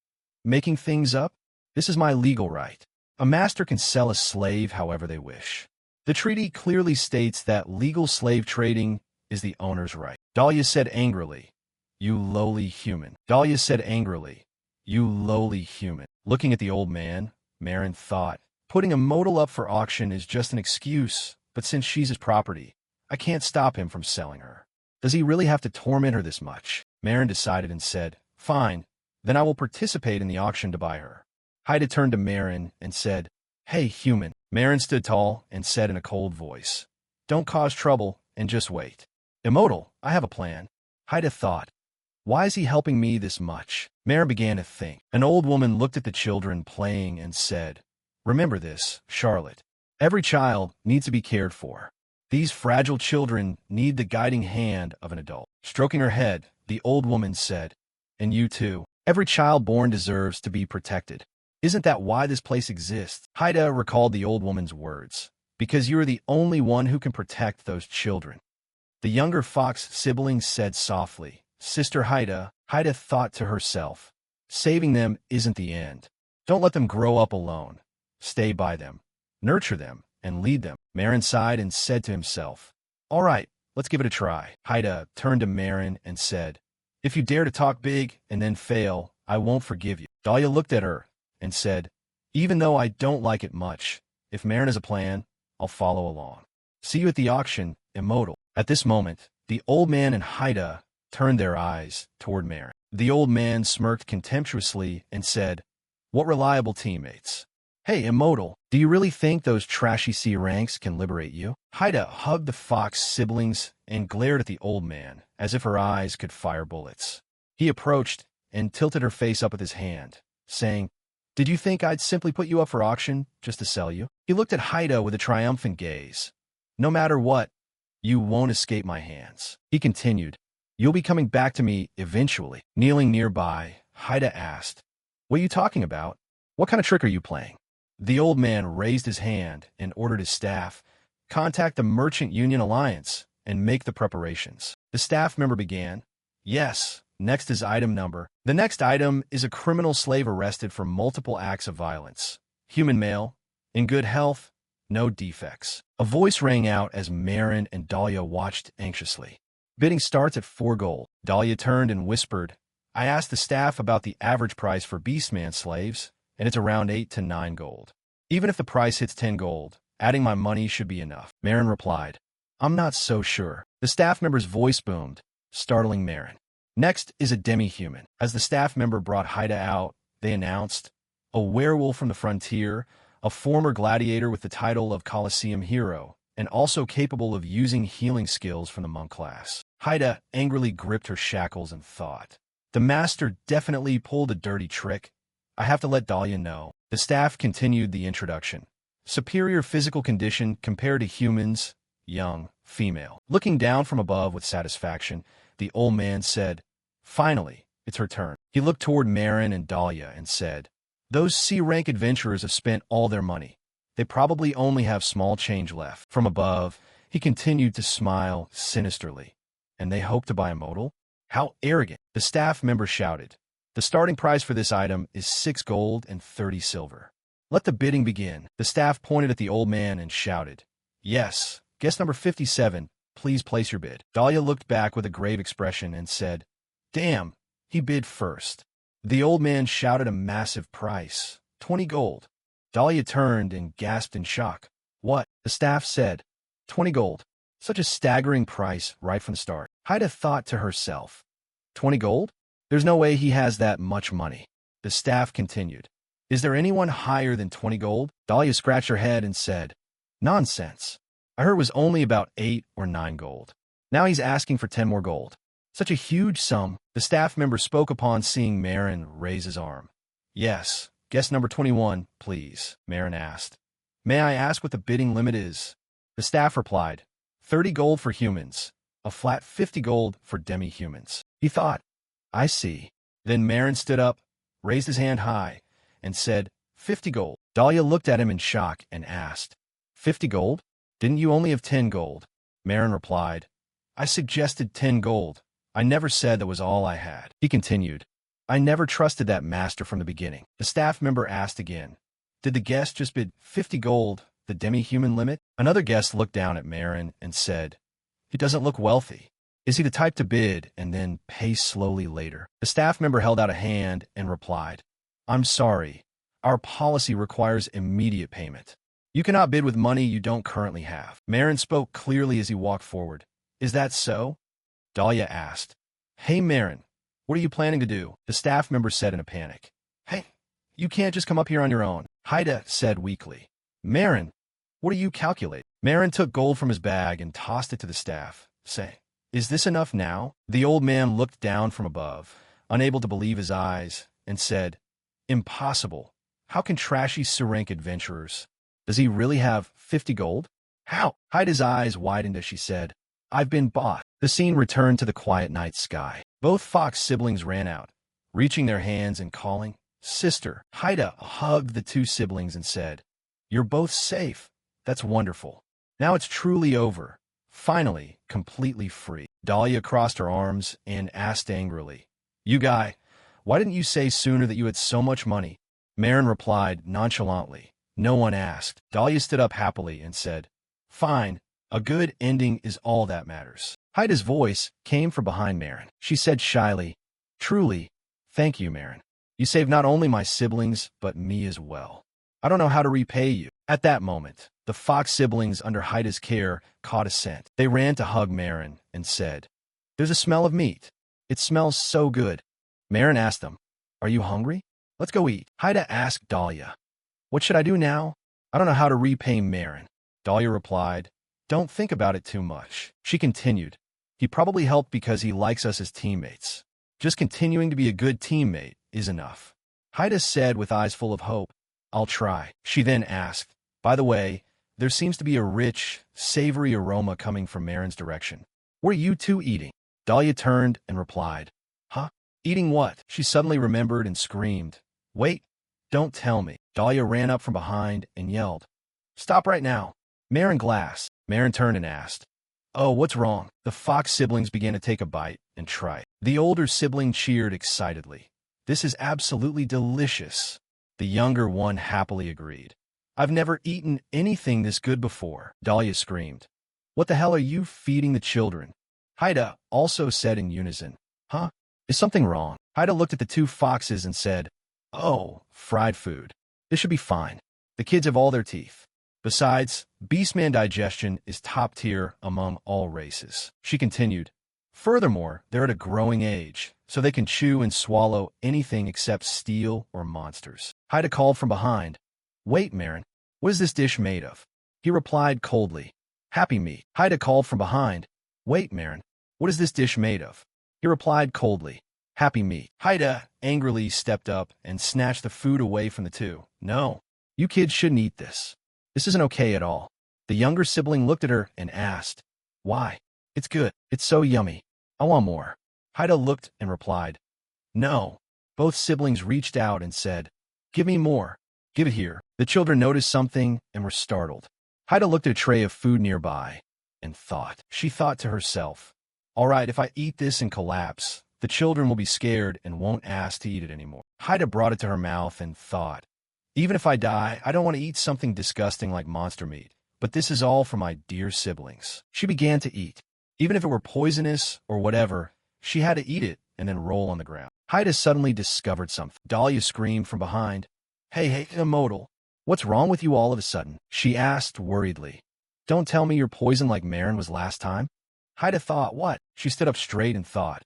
Speaker 1: "Making things up? This is my legal right. A master can sell a slave however they wish. The treaty clearly states that legal slave trading is the owner's right." Dahlia said angrily, "You lowly human." Dahlia said angrily, "You lowly human." Looking at the old man, Marin thought, putting a modal up for auction is just an excuse, but since she's his property, I can't stop him from selling her. Does he really have to torment her this much? Marin decided and said, "Fine, then I will participate in the auction to buy her." Haida turned to Marin and said, "Hey, human." Marin stood tall and said in a cold voice, "Don't cause trouble and just wait." "Immortal, I have a plan." Haida thought, "Why is he helping me this much?" Marin began to think. An old woman looked at the children playing and said, "Remember this, Charlotte. Every child needs to be cared for. These fragile children need the guiding hand of an adult." Stroking her head, the old woman said, "And you too. Every child born deserves to be protected. Isn't that why this place exists?" Haida recalled the old woman's words, "Because you are the only one who can protect those children." The younger fox sibling said softly, "Sister Haida." Haida thought to herself, saving them isn't the end. Don't let them grow up alone. Stay by them, nurture them, and lead them. Marin sighed and said to himself, "All right, let's give it a try." Haida turned to Marin and said, "If you dare to talk big and then fail, I won't forgive you." Dahlia looked at her and said, "Even though I don't like it much, if Marin has a plan, I'll follow along. See you at the auction, Immortal." At this moment, the old man and Haida turned their eyes toward Marin. The old man smirked contemptuously and said, "What reliable teammates. Hey, Immortal, do you really think those trashy sea ranks can liberate you?" Haida hugged the fox siblings and glared at the old man as if her eyes could fire bullets. He approached and tilted her face up with his hand, saying, Did you think I'd simply put you up for auction just to sell you? He looked at Haida with a triumphant gaze. No matter what, you won't escape my hands. He continued, you'll be coming back to me eventually. Kneeling nearby, Haida asked, what are you talking about? What kind of trick are you playing? The old man raised his hand and ordered his staff, contact the Merchant Union Alliance and make the preparations. The staff member began, yes, next is item number. The next item is a criminal slave arrested for multiple acts of violence. Human male, in good health, no defects. A voice rang out as Marin and Dahlia watched anxiously. Bidding starts at 4 gold. Dahlia turned and whispered, I asked the staff about the average price for beastman slaves, and it's around 8 to 9 gold. Even if the price hits 10 gold, adding my money should be enough. Marin replied, I'm not so sure. The staff member's voice boomed, startling Marin. Next is a demi-human. As the staff member brought Haida out, they announced, a werewolf from the frontier, a former gladiator with the title of Colosseum Hero, and also capable of using healing skills from the monk class. Haida angrily gripped her shackles and thought, the master definitely pulled a dirty trick. I have to let Dahlia know. The staff continued the introduction. Superior physical condition compared to humans, young, female. Looking down from above with satisfaction, the old man said, finally, it's her turn. He looked toward Marin and Dahlia and said, those C-rank adventurers have spent all their money. They probably only have small change left. From above, he continued to smile sinisterly. And they hope to buy a modal? How arrogant! The staff member shouted. The starting price for this item is 6 gold and 30 silver. Let the bidding begin. The staff pointed at the old man and shouted, yes, guest number 57, please place your bid. Dahlia looked back with a grave expression and said, damn, he bid first. The old man shouted a massive price, 20 gold. Dahlia turned and gasped in shock. What? The staff said, 20 gold. Such a staggering price right from the start. Haida thought to herself, 20 gold? There's no way he has that much money. The staff continued, is there anyone higher than 20 gold? Dahlia scratched her head and said, nonsense. I heard it was only about 8 or 9 gold. Now he's asking for 10 more gold. Such a huge sum. The staff member spoke upon seeing Marin raise his arm. Yes, guest number 21, please, Marin asked. May I ask what the bidding limit is? The staff replied, 30 gold for humans, a flat 50 gold for demi-humans. He thought, I see. Then Marin stood up, raised his hand high, and said, 50 gold. Dahlia looked at him in shock and asked, 50 gold? Didn't you only have 10 gold? Marin replied, I suggested 10 gold. I never said that was all I had. He continued, I never trusted that master from the beginning. The staff member asked again, did the guest just bid 50 gold, the demi-human limit? Another guest looked down at Marin and said, he doesn't look wealthy. Is he the type to bid and then pay slowly later? The staff member held out a hand and replied, I'm sorry. Our policy requires immediate payment. You cannot bid with money you don't currently have. Marin spoke clearly as he walked forward. Is that so? Dahlia asked. Hey, Marin, what are you planning to do? The staff member said in a panic. Hey, you can't just come up here on your own. Haida said weakly. Marin, what do you calculate? Marin took gold from his bag and tossed it to the staff, saying, is this enough now? The old man looked down from above, unable to believe his eyes, and said, impossible. How can trashy C-rank adventurers? Does he really have 50 gold? How? Haida's eyes widened as she said, I've been bought. The scene returned to the quiet night sky. Both Fox siblings ran out, reaching their hands and calling, Sister. Haida hugged the two siblings and said, you're both safe. That's wonderful. Now it's truly over. Finally, completely free. Dahlia crossed her arms and asked angrily, you guy, why didn't you say sooner that you had so much money? Marin replied nonchalantly, no one asked. Dahlia stood up happily and said, fine, a good ending is all that matters. Haida's voice came from behind Marin. She said shyly, truly, thank you, Marin. You saved not only my siblings, but me as well. I don't know how to repay you. At that moment, the Fox siblings under Haida's care caught a scent. They ran to hug Marin and said, there's a smell of meat. It smells so good. Marin asked them, are you hungry? Let's go eat. Haida asked Dahlia, what should I do now? I don't know how to repay Marin. Dahlia replied, don't think about it too much. She continued, he probably helped because he likes us as teammates. Just continuing to be a good teammate is enough. Haida said with eyes full of hope. I'll try. She then asked, by the way, there seems to be a rich, savory aroma coming from Marin's direction. What are you two eating? Dahlia turned and replied, huh? Eating what? She suddenly remembered and screamed. Wait, don't tell me. Dahlia ran up from behind and yelled, stop right now. Marin glass. Marin turned and asked, oh, what's wrong? The fox siblings began to take a bite and try it. The older sibling cheered excitedly. This is absolutely delicious. The younger one happily agreed. I've never eaten anything this good before, Dahlia screamed. What the hell are you feeding the children? Haida also said in unison. Huh? Is something wrong? Haida looked at the two foxes and said, oh, fried food. This should be fine. The kids have all their teeth. Besides, beastman digestion is top tier among all races. She continued. Furthermore, they're at a growing age, so they can chew and swallow anything except steel or monsters. Haida called from behind. Wait, Marin, what is this dish made of? He replied coldly. Happy meat. Haida called from behind. Wait, Marin, what is this dish made of? He replied coldly. Happy meat. Haida angrily stepped up and snatched the food away from the two. No, you kids shouldn't eat this. This isn't okay at all. The younger sibling looked at her and asked, why? It's good. It's so yummy. I want more. Haida looked and replied, no. Both siblings reached out and said, give me more. Give it here. The children noticed something and were startled. Haida looked at a tray of food nearby and thought. She thought to herself, all right, if I eat this and collapse, the children will be scared and won't ask to eat it anymore. Haida brought it to her mouth and thought, even if I die, I don't want to eat something disgusting like monster meat, but this is all for my dear siblings. She began to eat. Even if it were poisonous or whatever, she had to eat it and then roll on the ground. Haida suddenly discovered something. Dahlia screamed from behind. Hey, Modal, what's wrong with you all of a sudden? She asked worriedly. Don't tell me you're poisoned like Marin was last time? Haida thought, what? She stood up straight and thought,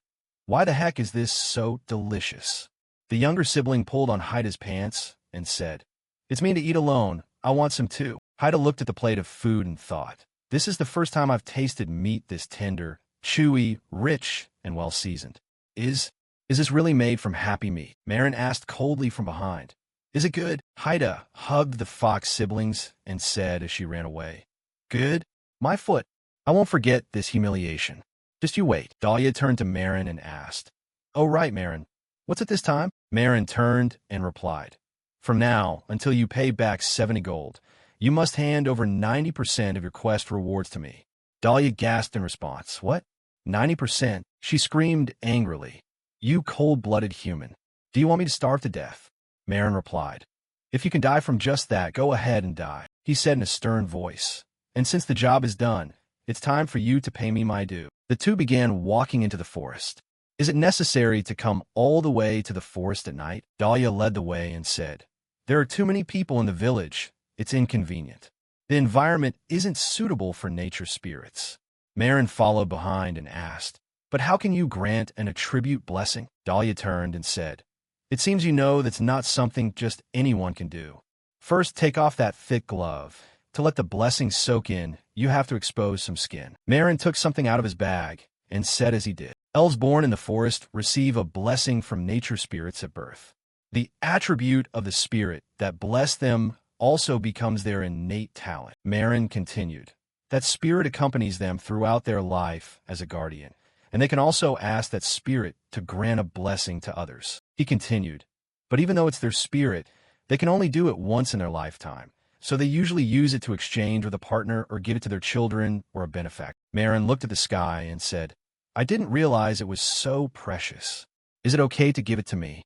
Speaker 1: why the heck is this so delicious? The younger sibling pulled on Haida's pants and said, it's me to eat alone. I want some too. Haida looked at the plate of food and thought, this is the first time I've tasted meat this tender, chewy, rich, and well-seasoned. Is this really made from happy meat? Marin asked coldly from behind. Is it good? Haida hugged the fox siblings and said as she ran away, good? My foot. I won't forget this humiliation. Just you wait. Dahlia turned to Marin and asked, oh right, Marin. What's it this time? Marin turned and replied, from now until you pay back 70 gold, you must hand over 90% of your quest rewards to me. Dahlia gasped in response. What? 90%? She screamed angrily. You cold-blooded human. Do you want me to starve to death? Marin replied. If you can die from just that, go ahead and die, he said in a stern voice. And since the job is done, it's time for you to pay me my due. The two began walking into the forest. Is it necessary to come all the way to the forest at night? Dahlia led the way and said, there are too many people in the village. It's inconvenient. The environment isn't suitable for nature spirits. Marin followed behind and asked, but how can you grant an attribute blessing? Dahlia turned and said, it seems you know that's not something just anyone can do. First, take off that thick glove. To let the blessing soak in, you have to expose some skin. Marin took something out of his bag and said as he did, elves born in the forest receive a blessing from nature spirits at birth. The attribute of the spirit that blessed them also becomes their innate talent. Marin continued, that spirit accompanies them throughout their life as a guardian, and they can also ask that spirit to grant a blessing to others. He continued, but even though it's their spirit, they can only do it once in their lifetime, so they usually use it to exchange with a partner or give it to their children or a benefactor. Marin looked at the sky and said, I didn't realize it was so precious. Is it okay to give it to me?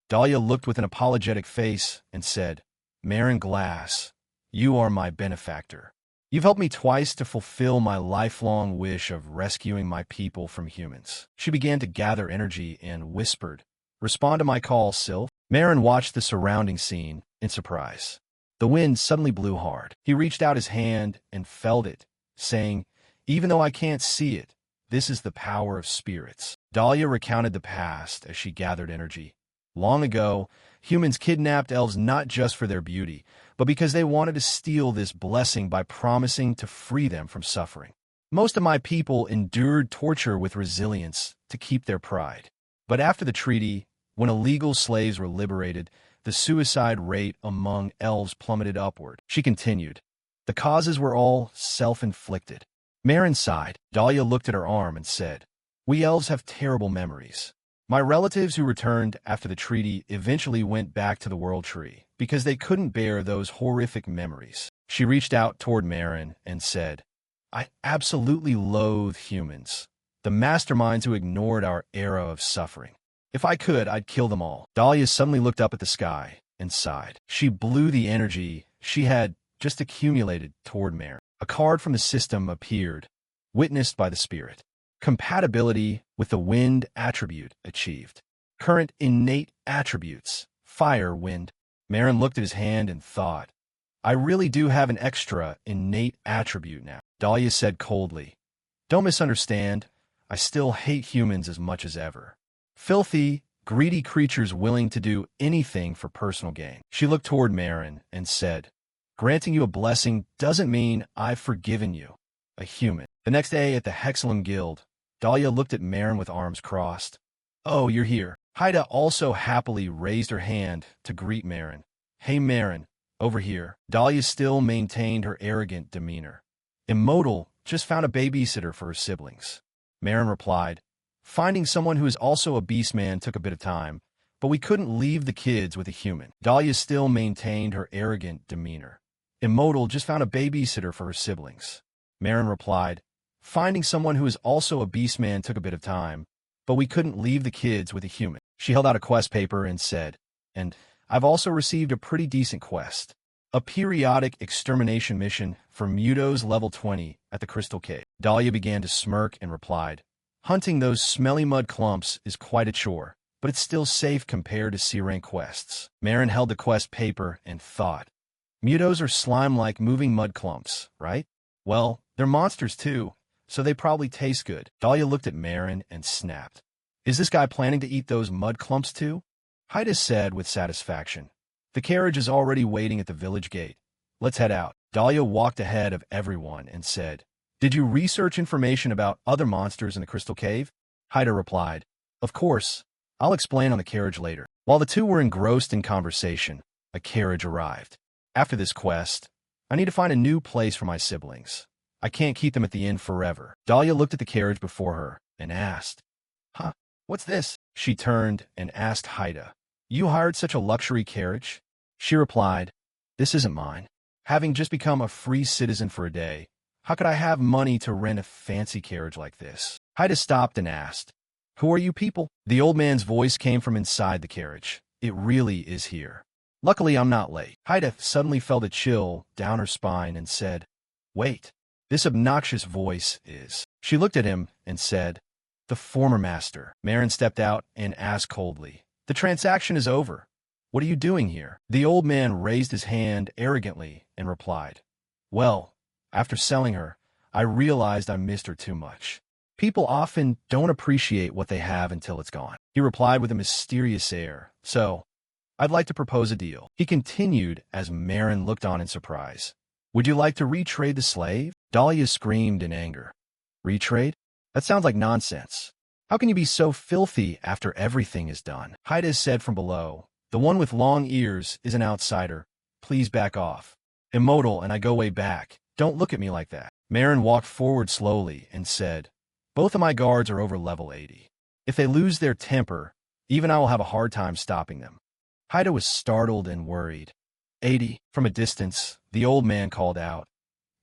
Speaker 1: Dahlia looked with an apologetic face and said, Marin Glass, you are my benefactor. You've helped me twice to fulfill my lifelong wish of rescuing my people from humans. She began to gather energy and whispered, respond to my call, Sylph. Marin watched the surrounding scene in surprise. The wind suddenly blew hard. He reached out his hand and felt it, saying, even though I can't see it, this is the power of spirits. Dahlia recounted the past as she gathered energy. Long ago, humans kidnapped elves not just for their beauty, but because they wanted to steal this blessing by promising to free them from suffering. Most of my people endured torture with resilience to keep their pride. But after the treaty, When illegal slaves were liberated, the suicide rate among elves plummeted upward. She continued. The causes were all self-inflicted. Marin sighed. Dahlia looked at her arm and said, We elves have terrible memories. My relatives who returned after the treaty eventually went back to the World Tree because they couldn't bear those horrific memories. She reached out toward Marin and said, I absolutely loathe humans, the masterminds who ignored our era of suffering. If I could, I'd kill them all. Dahlia suddenly looked up at the sky and sighed. She blew the energy she had just accumulated toward Marin. A card from the system appeared, witnessed by the spirit. Compatibility with the wind attribute achieved. Current innate attributes, fire, wind. Marin looked at his hand and thought, I really do have an extra innate attribute now. Dahlia said coldly, Don't misunderstand, I still hate humans as much as ever. Filthy, greedy creatures willing to do anything for personal gain. She looked toward Marin and said, Granting you a blessing doesn't mean I've forgiven you, a human. The next day at the Hexalum Guild, Dahlia looked at Marin with arms crossed. Oh, you're here. Haida also happily raised her hand to greet Marin. Hey Marin, over here. Dahlia still maintained her arrogant demeanor. Immodal just found a babysitter for her siblings. Marin replied, Finding someone who is also a beastman took a bit of time, but we couldn't leave the kids with a human. Dahlia still maintained her arrogant demeanor. Immodal just found a babysitter for her siblings. Marin replied, Finding someone who is also a beastman took a bit of time, but we couldn't leave the kids with a human. She held out a quest paper and said, And I've also received a pretty decent quest. A periodic extermination mission for Muto's level 20 at the Crystal Cave. Dahlia began to smirk and replied, Hunting those smelly mud clumps is quite a chore, but it's still safe compared to C-rank quests. Marin held the quest paper and thought, Mutos are slime-like moving mud clumps, right? Well, they're monsters too, so they probably taste good. Dahlia looked at Marin and snapped. Is this guy planning to eat those mud clumps too? Haida said with satisfaction. The carriage is already waiting at the village gate. Let's head out. Dahlia walked ahead of everyone and said, Did you research information about other monsters in the Crystal Cave? Haida replied, Of course. I'll explain on the carriage later. While the two were engrossed in conversation, a carriage arrived. After this quest, I need to find a new place for my siblings. I can't keep them at the inn forever. Dahlia looked at the carriage before her and asked, Huh, what's this? She turned and asked Haida, You hired such a luxury carriage? She replied, This isn't mine. Having just become a free citizen for a day, how could I have money to rent a fancy carriage like this? Haida stopped and asked, Who are you people? The old man's voice came from inside the carriage. It really is here. Luckily, I'm not late. Haida suddenly felt a chill down her spine and said, Wait, this obnoxious voice is. She looked at him and said, The former master. Marin stepped out and asked coldly, The transaction is over. What are you doing here? The old man raised his hand arrogantly and replied, Well, after selling her, I realized I missed her too much. People often don't appreciate what they have until it's gone. He replied with a mysterious air, So, I'd like to propose a deal. He continued as Marin looked on in surprise. Would you like to retrade the slave? Dahlia screamed in anger. Retrade? That sounds like nonsense. How can you be so filthy after everything is done? Haida said from below, The one with long ears is an outsider. Please back off. Immortal and I go way back. Don't look at me like that. Marin walked forward slowly and said, Both of my guards are over level 80. If they lose their temper, even I will have a hard time stopping them. Haida was startled and worried. 80. From a distance, the old man called out,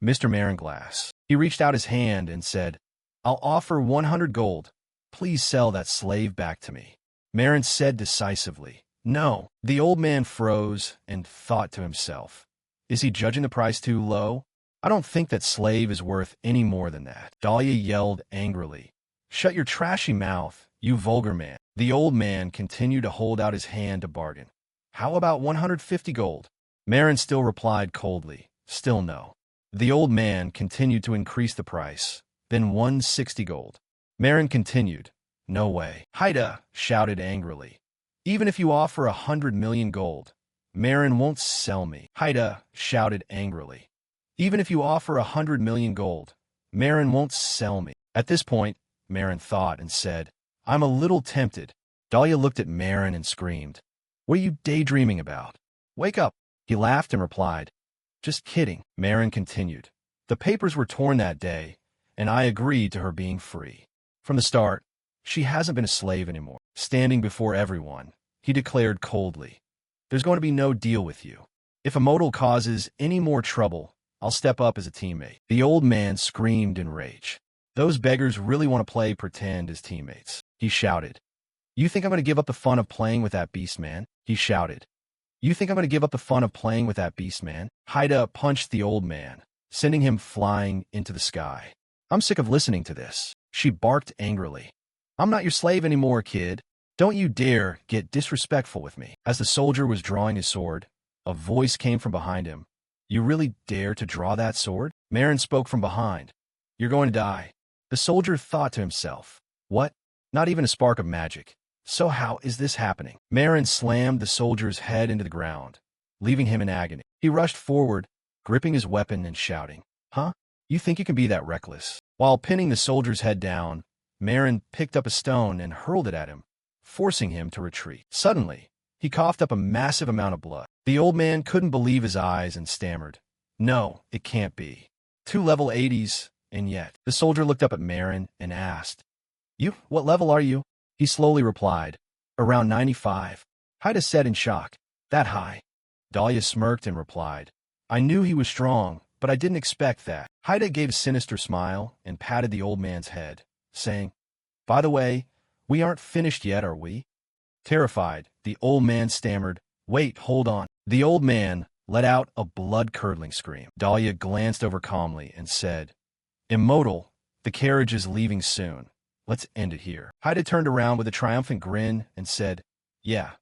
Speaker 1: Mr. Maringlass. He reached out his hand and said, I'll offer 100 gold. Please sell that slave back to me. Marin said decisively, No. The old man froze and thought to himself, Is he judging the price too low? I don't think that slave is worth any more than that. Dahlia yelled angrily, Shut your trashy mouth, you vulgar man. The old man continued to hold out his hand to bargain. How about 150 gold? Marin still replied coldly, Still no. The old man continued to increase the price, then 160 gold. Marin continued, No way. Haida shouted angrily, Even if you offer 100 million gold, Marin won't sell me. Haida shouted angrily, Even if you offer 100 million gold, Marin won't sell me. At this point, Marin thought and said, I'm a little tempted, Dahlia looked at Marin and screamed, "What are you daydreaming about? Wake up." He laughed and replied, "Just kidding." Marin continued, "The papers were torn that day, and I agreed to her being free. From the start, she hasn't been a slave anymore." Standing before everyone, he declared coldly, "There's going to be no deal with you. If a modal causes any more trouble, I'll step up as a teammate." The old man screamed in rage. "Those beggars really want to play pretend as teammates," he shouted. "You think I'm going to give up the fun of playing with that beast man?" he shouted. "You think I'm going to give up the fun of playing with that beast man?" Haida punched the old man, sending him flying into the sky. "I'm sick of listening to this," she barked angrily. "I'm not your slave anymore, kid. Don't you dare get disrespectful with me." As the soldier was drawing his sword, a voice came from behind him. "You really dare to draw that sword?" Marin spoke from behind. "You're going to die." The soldier thought to himself, "What? Not even a spark of magic. So how is this happening?" Marin slammed the soldier's head into the ground, leaving him in agony. He rushed forward, gripping his weapon and shouting, "Huh? You think you can be that reckless?" While pinning the soldier's head down, Marin picked up a stone and hurled it at him, forcing him to retreat. Suddenly, he coughed up a massive amount of blood. The old man couldn't believe his eyes and stammered, "No, it can't be. 2 level 80s, and yet." The soldier looked up at Marin and asked, What level are you?" He slowly replied, "Around 95. Haida said in shock, "That high?" Dahlia smirked and replied, "I knew he was strong, but I didn't expect that." Haida gave a sinister smile and patted the old man's head, saying, "By the way, we aren't finished yet, are we?" Terrified, the old man stammered, "Wait, hold on." The old man let out a blood-curdling scream. Dahlia glanced over calmly and said, "Immortal, the carriage is leaving soon. Let's end it here." Haida turned around with a triumphant grin and said, "Yeah,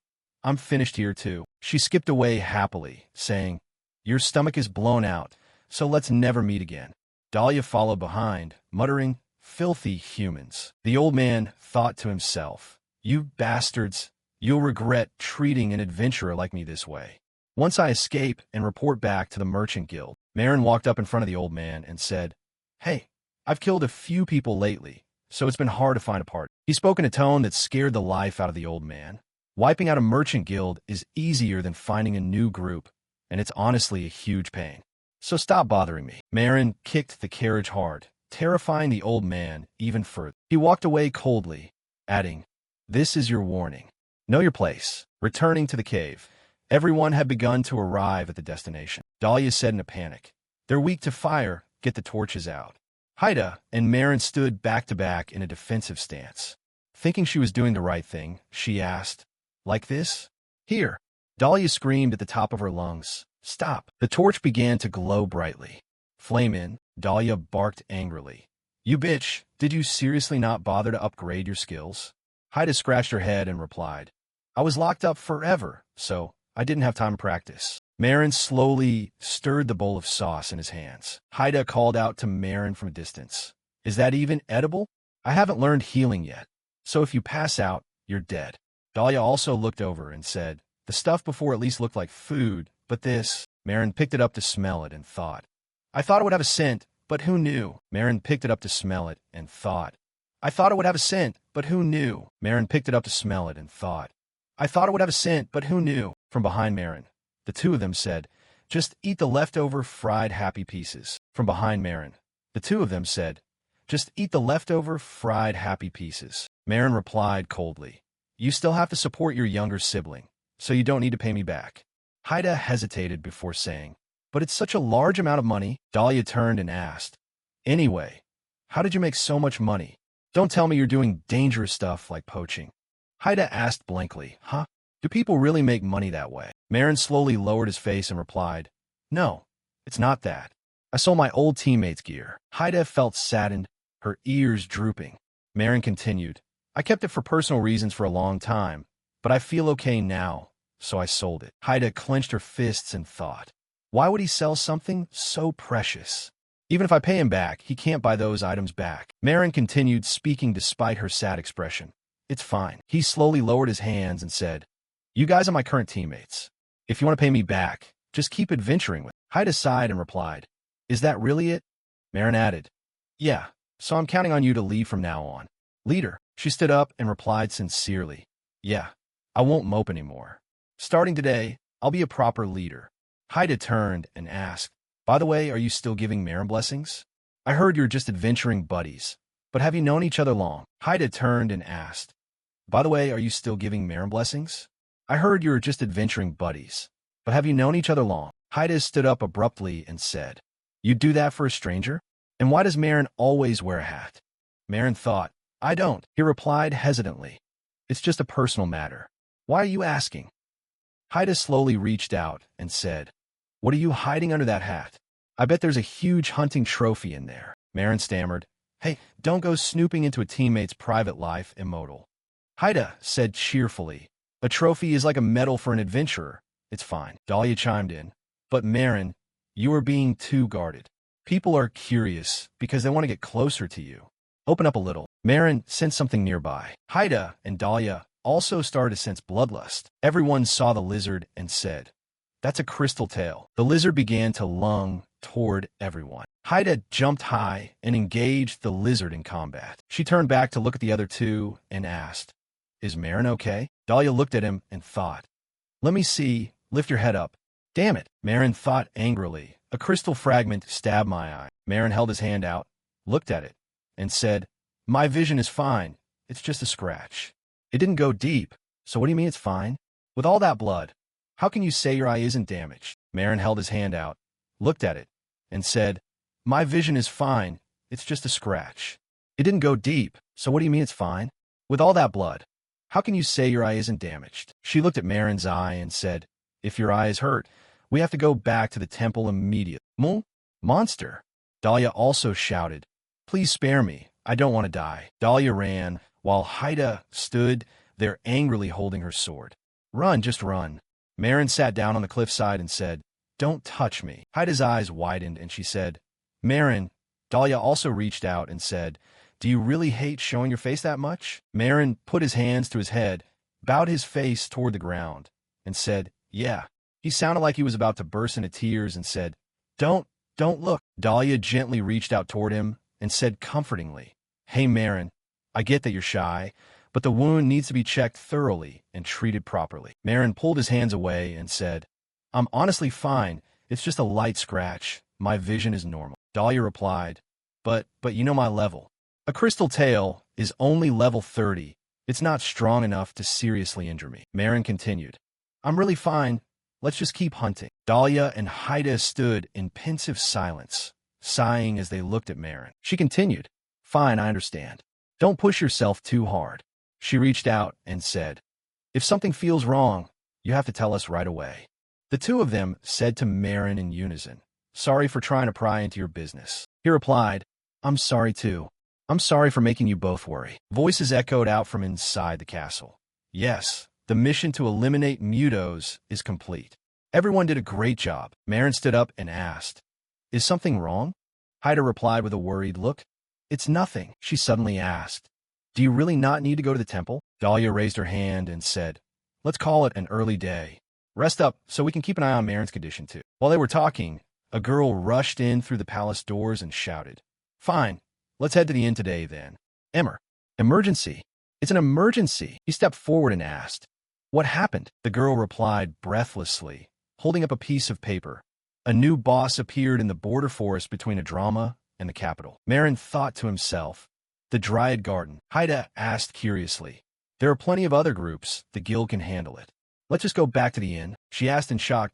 Speaker 1: I'm finished here too." She skipped away happily, saying, "Your stomach is blown out, so let's never meet again." Dahlia followed behind, muttering, "Filthy humans." The old man thought to himself, "You bastards, you'll regret treating an adventurer like me this way. Once I escape and report back to the merchant guild." Marin walked up in front of the old man and said, "Hey, I've killed a few people lately, so it's been hard to find a partner." He spoke in a tone that scared the life out of the old man. Wiping out a merchant guild is easier than finding a new group, and it's honestly a huge pain. So stop bothering me. Marin kicked the carriage hard, terrifying the old man even further. He walked away coldly, adding, "This is your warning. Know your place." Returning to the cave, everyone had begun to arrive at the destination. Dahlia said in a panic, "They're weak to fire. Get the torches out." Haida and Marin stood back to back in a defensive stance. Thinking she was doing the right thing, she asked, "Like this?" "Here." Dahlia screamed at the top of her lungs, "Stop." The torch began to glow brightly. "Flame in." Dahlia barked angrily. "You bitch, did you seriously not bother to upgrade your skills?" Haida scratched her head and replied, "I was locked up forever, so I didn't have time to practice." Marin slowly stirred the bowl of sauce in his hands. Haida called out to Marin from a distance, "Is that even edible? I haven't learned healing yet, so if you pass out, you're dead." Dahlia also looked over and said, "The stuff before at least looked like food, but this..." Marin picked it up to smell it and thought, "I thought it would have a scent, but who knew?" Marin picked it up to smell it and thought, "I thought it would have a scent, but who knew?" Marin picked it up to smell it and thought, "I thought it would have a scent, but who knew?" From behind Marin, the two of them said, "Just eat the leftover fried happy pieces." From behind Marin, the two of them said, "Just eat the leftover fried happy pieces." Marin replied coldly, "You still have to support your younger sibling, so you don't need to pay me back." Haida hesitated before saying, "But it's such a large amount of money." Dahlia turned and asked, "Anyway, how did you make so much money? Don't tell me you're doing dangerous stuff like poaching." Haida asked blankly, "Huh? Do people really make money that way?" Marin slowly lowered his face and replied, "No, it's not that. I sold my old teammates' gear." Haida felt saddened, her ears drooping. Marin continued, "I kept it for personal reasons for a long time, but I feel okay now, so I sold it." Haida clenched her fists and thought, why would he sell something so precious? Even if I pay him back, he can't buy those items back. Marin continued speaking despite her sad expression. "It's fine." He slowly lowered his hands and said, "You guys are my current teammates. If you want to pay me back, just keep adventuring with." Haida sighed and replied, "Is that really it?" Marin added, "Yeah, so I'm counting on you to lead from now on." "Leader." She stood up and replied sincerely, Yeah, I won't mope anymore. Starting today, I'll be a proper leader. Haida turned and asked, by the way, are you still giving Marin blessings? I heard you're just adventuring buddies, but have you known each other long? Haida turned and asked, by the way, are you still giving Marin blessings? I heard you were just adventuring buddies, but have you known each other long? Haida stood up abruptly and said, you'd do that for a stranger? And why does Marin always wear a hat? Marin thought, I don't. He replied hesitantly, it's just a personal matter. Why are you asking? Haida slowly reached out and said, what are you hiding under that hat? I bet there's a huge hunting trophy in there. Marin stammered, hey, don't go snooping into a teammate's private life, immortal. Haida said cheerfully, a trophy is like a medal for an adventurer. It's fine. Dahlia chimed in, but Marin, you are being too guarded. People are curious because they want to get closer to you. Open up a little. Marin sensed something nearby. Haida and Dahlia also started to sense bloodlust. Everyone saw the lizard and said, that's a crystal tail. The lizard began to lunge toward everyone. Haida jumped high and engaged the lizard in combat. She turned back to look at the other two and asked, is Marin okay? Dahlia looked at him and thought, let me see, lift your head up. Damn it, Marin thought angrily. A crystal fragment stabbed my eye. Marin held his hand out, looked at it, and said, my vision is fine. It's just a scratch. It didn't go deep, so what do you mean it's fine? With all that blood, how can you say your eye isn't damaged? Marin held his hand out, looked at it, and said, my vision is fine. It's just a scratch. It didn't go deep, so what do you mean it's fine? With all that blood, how can you say your eye isn't damaged? She looked at Marin's eye and said, if your eye is hurt, we have to go back to the temple immediately. Monster! Dahlia also shouted, please spare me. I don't want to die. Dahlia ran, while Haida stood there angrily holding her sword. Run, just run. Marin sat down on the cliffside and said, don't touch me. Haida's eyes widened and she said, Marin. Dahlia also reached out and said, do you really hate showing your face that much? Marin put his hands to his head, bowed his face toward the ground, and said, yeah. He sounded like he was about to burst into tears and said, don't look. Dahlia gently reached out toward him and said comfortingly, hey Marin, I get that you're shy, but the wound needs to be checked thoroughly and treated properly. Marin pulled his hands away and said, I'm honestly fine. It's just a light scratch. My vision is normal. Dahlia replied, but you know my level. A crystal tail is only level 30. It's not strong enough to seriously injure me. Marin continued, I'm really fine. Let's just keep hunting. Dahlia and Haida stood in pensive silence, sighing as they looked at Marin. She continued, fine, I understand. Don't push yourself too hard. She reached out and said, if something feels wrong, you have to tell us right away. The two of them said to Marin in unison, sorry for trying to pry into your business. He replied, I'm sorry too. I'm sorry for making you both worry. Voices echoed out from inside the castle. Yes, the mission to eliminate mutos is complete. Everyone did a great job. Marin stood up and asked, is something wrong? Haida replied with a worried look. It's nothing, she suddenly asked. Do you really not need to go to the temple? Dahlia raised her hand and said, let's call it an early day. Rest up so we can keep an eye on Marin's condition too. While they were talking, a girl rushed in through the palace doors and shouted, fine, let's head to the inn today then. Emergency. It's an emergency. He stepped forward and asked, what happened? The girl replied breathlessly, holding up a piece of paper. A new boss appeared in the border forest between Adrama and the capital. Marin thought to himself, the Dryad Garden. Haida asked curiously, there are plenty of other groups. The guild can handle it. Let's just go back to the inn, she asked in shock.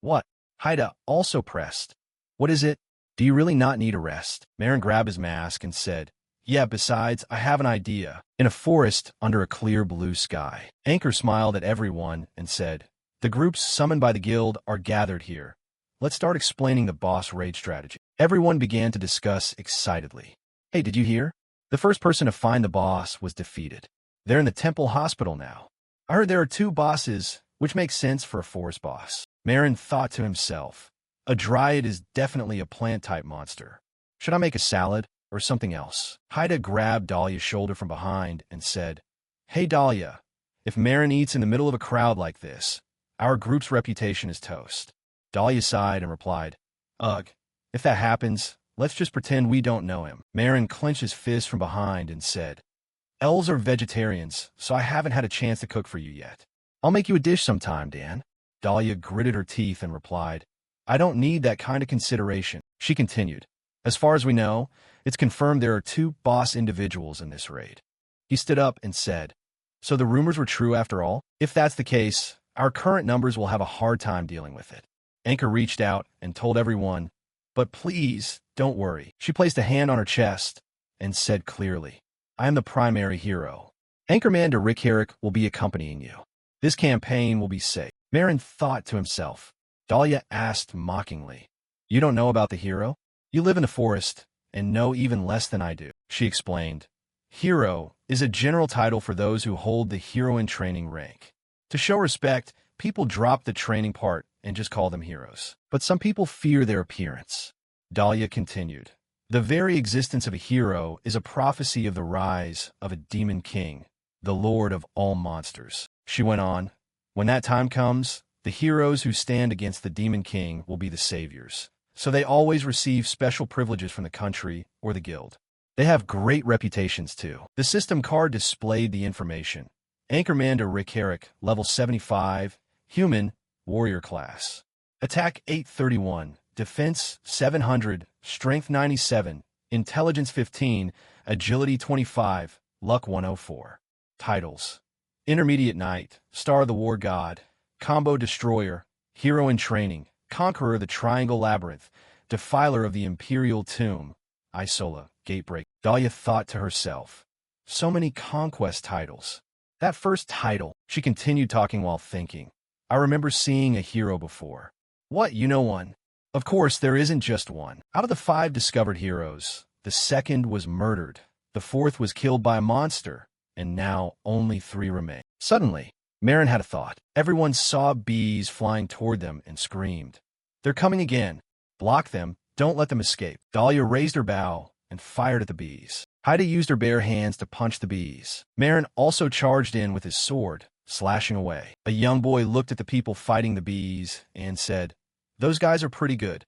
Speaker 1: What? Haida also pressed. What is it? Do you really not need a rest? Marin grabbed his mask and said, yeah, besides, I have an idea. In a forest under a clear blue sky. Anchor smiled at everyone and said, the groups summoned by the guild are gathered here. Let's start explaining the boss raid strategy. Everyone began to discuss excitedly. Hey, did you hear? The first person to find the boss was defeated. They're in the temple hospital now. I heard there are 2 bosses, which makes sense for a forest boss. Marin thought to himself, a dryad is definitely a plant-type monster. Should I make a salad or something else? Haida grabbed Dahlia's shoulder from behind and said, hey Dahlia, if Marin eats in the middle of a crowd like this, our group's reputation is toast. Dahlia sighed and replied, ugh, if that happens, let's just pretend we don't know him. Marin clenched his fist from behind and said, Elves are vegetarians, so I haven't had a chance to cook for you yet. I'll make you a dish sometime, Dan. Dahlia gritted her teeth and replied, I don't need that kind of consideration. She continued, as far as we know, it's confirmed there are 2 boss individuals in this raid. He stood up and said, so the rumors were true after all? If that's the case, our current numbers will have a hard time dealing with it. Anchor reached out and told everyone, but please, don't worry. She placed a hand on her chest and said clearly, I am the primary hero. Anchorman Rick Herrick will be accompanying you. This campaign will be safe. Marin thought to himself. Dahlia asked mockingly, you don't know about the hero? You live in the forest and know even less than I do. She explained, hero is a general title for those who hold the hero in training rank. To show respect, people drop the training part and just call them heroes. But some people fear their appearance. Dahlia continued, the very existence of a hero is a prophecy of the rise of a demon king, the lord of all monsters. She went on, when that time comes, the heroes who stand against the demon king will be the saviors. So they always receive special privileges from the country or the guild. They have great reputations too. The system card displayed the information. Anchorman Rick Herrick, level 75, human, warrior class. Attack 831, defense 700, strength 97, intelligence 15, agility 25, luck 104. Titles: Intermediate Knight, Star of the War God, Combo Destroyer, Hero in Training, Conqueror of the Triangle Labyrinth, Defiler of the Imperial Tomb, Isola, Gatebreak. Dahlia thought to herself, so many conquest titles. That first title, she continued talking while thinking. I remember seeing a hero before. What, you know one? Of course, there isn't just one. Out of the 5 discovered heroes, the second was murdered, the 4th was killed by a monster, and now only 3 remain. Suddenly, Marin had a thought. Everyone saw bees flying toward them and screamed, they're coming again. Block them, don't let them escape. Dahlia raised her bow and fired at the bees. Haida used her bare hands to punch the bees. Marin also charged in with his sword, slashing away. A young boy looked at the people fighting the bees and said, those guys are pretty good.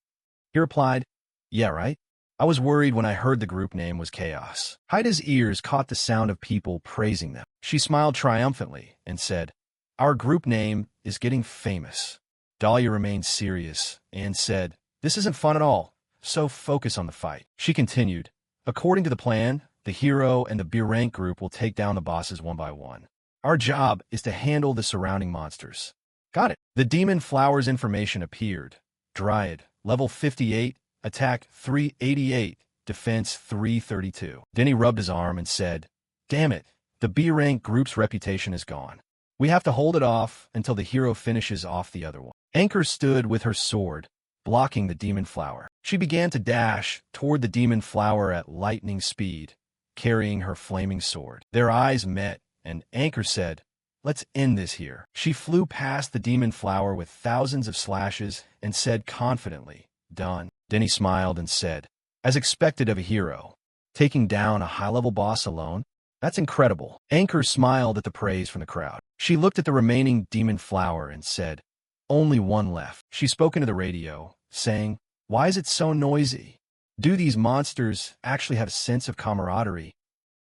Speaker 1: He replied, yeah, right? I was worried when I heard the group name was Chaos. Haida's ears caught the sound of people praising them. She smiled triumphantly and said, our group name is getting famous. Dahlia remained serious and said, this isn't fun at all, so focus on the fight. She continued, according to the plan, the hero and the B-rank group will take down the bosses one by one. Our job is to handle the surrounding monsters. Got it. The demon flowers information appeared. Dryad, level 58, attack 388, defense 332. Denny rubbed his arm and said, damn it, the B-rank group's reputation is gone. We have to hold it off until the hero finishes off the other one. Anchor stood with her sword, blocking the demon flower. She began to dash toward the demon flower at lightning speed, carrying her flaming sword. Their eyes met, and Anchor said, let's end this here. She flew past the demon flower with thousands of slashes and said confidently, done. Denny smiled and said, as expected of a hero, taking down a high-level boss alone? That's incredible. Anchor smiled at the praise from the crowd. She looked at the remaining demon flower and said, only one left. She spoke into the radio, saying, why is it so noisy? Do these monsters actually have a sense of camaraderie?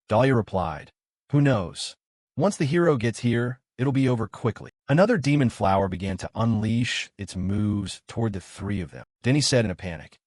Speaker 1: Dahlia replied, who knows? Once the hero gets here, it'll be over quickly. Another demon flower began to unleash its moves toward the 3 of them. Denny said in a panic,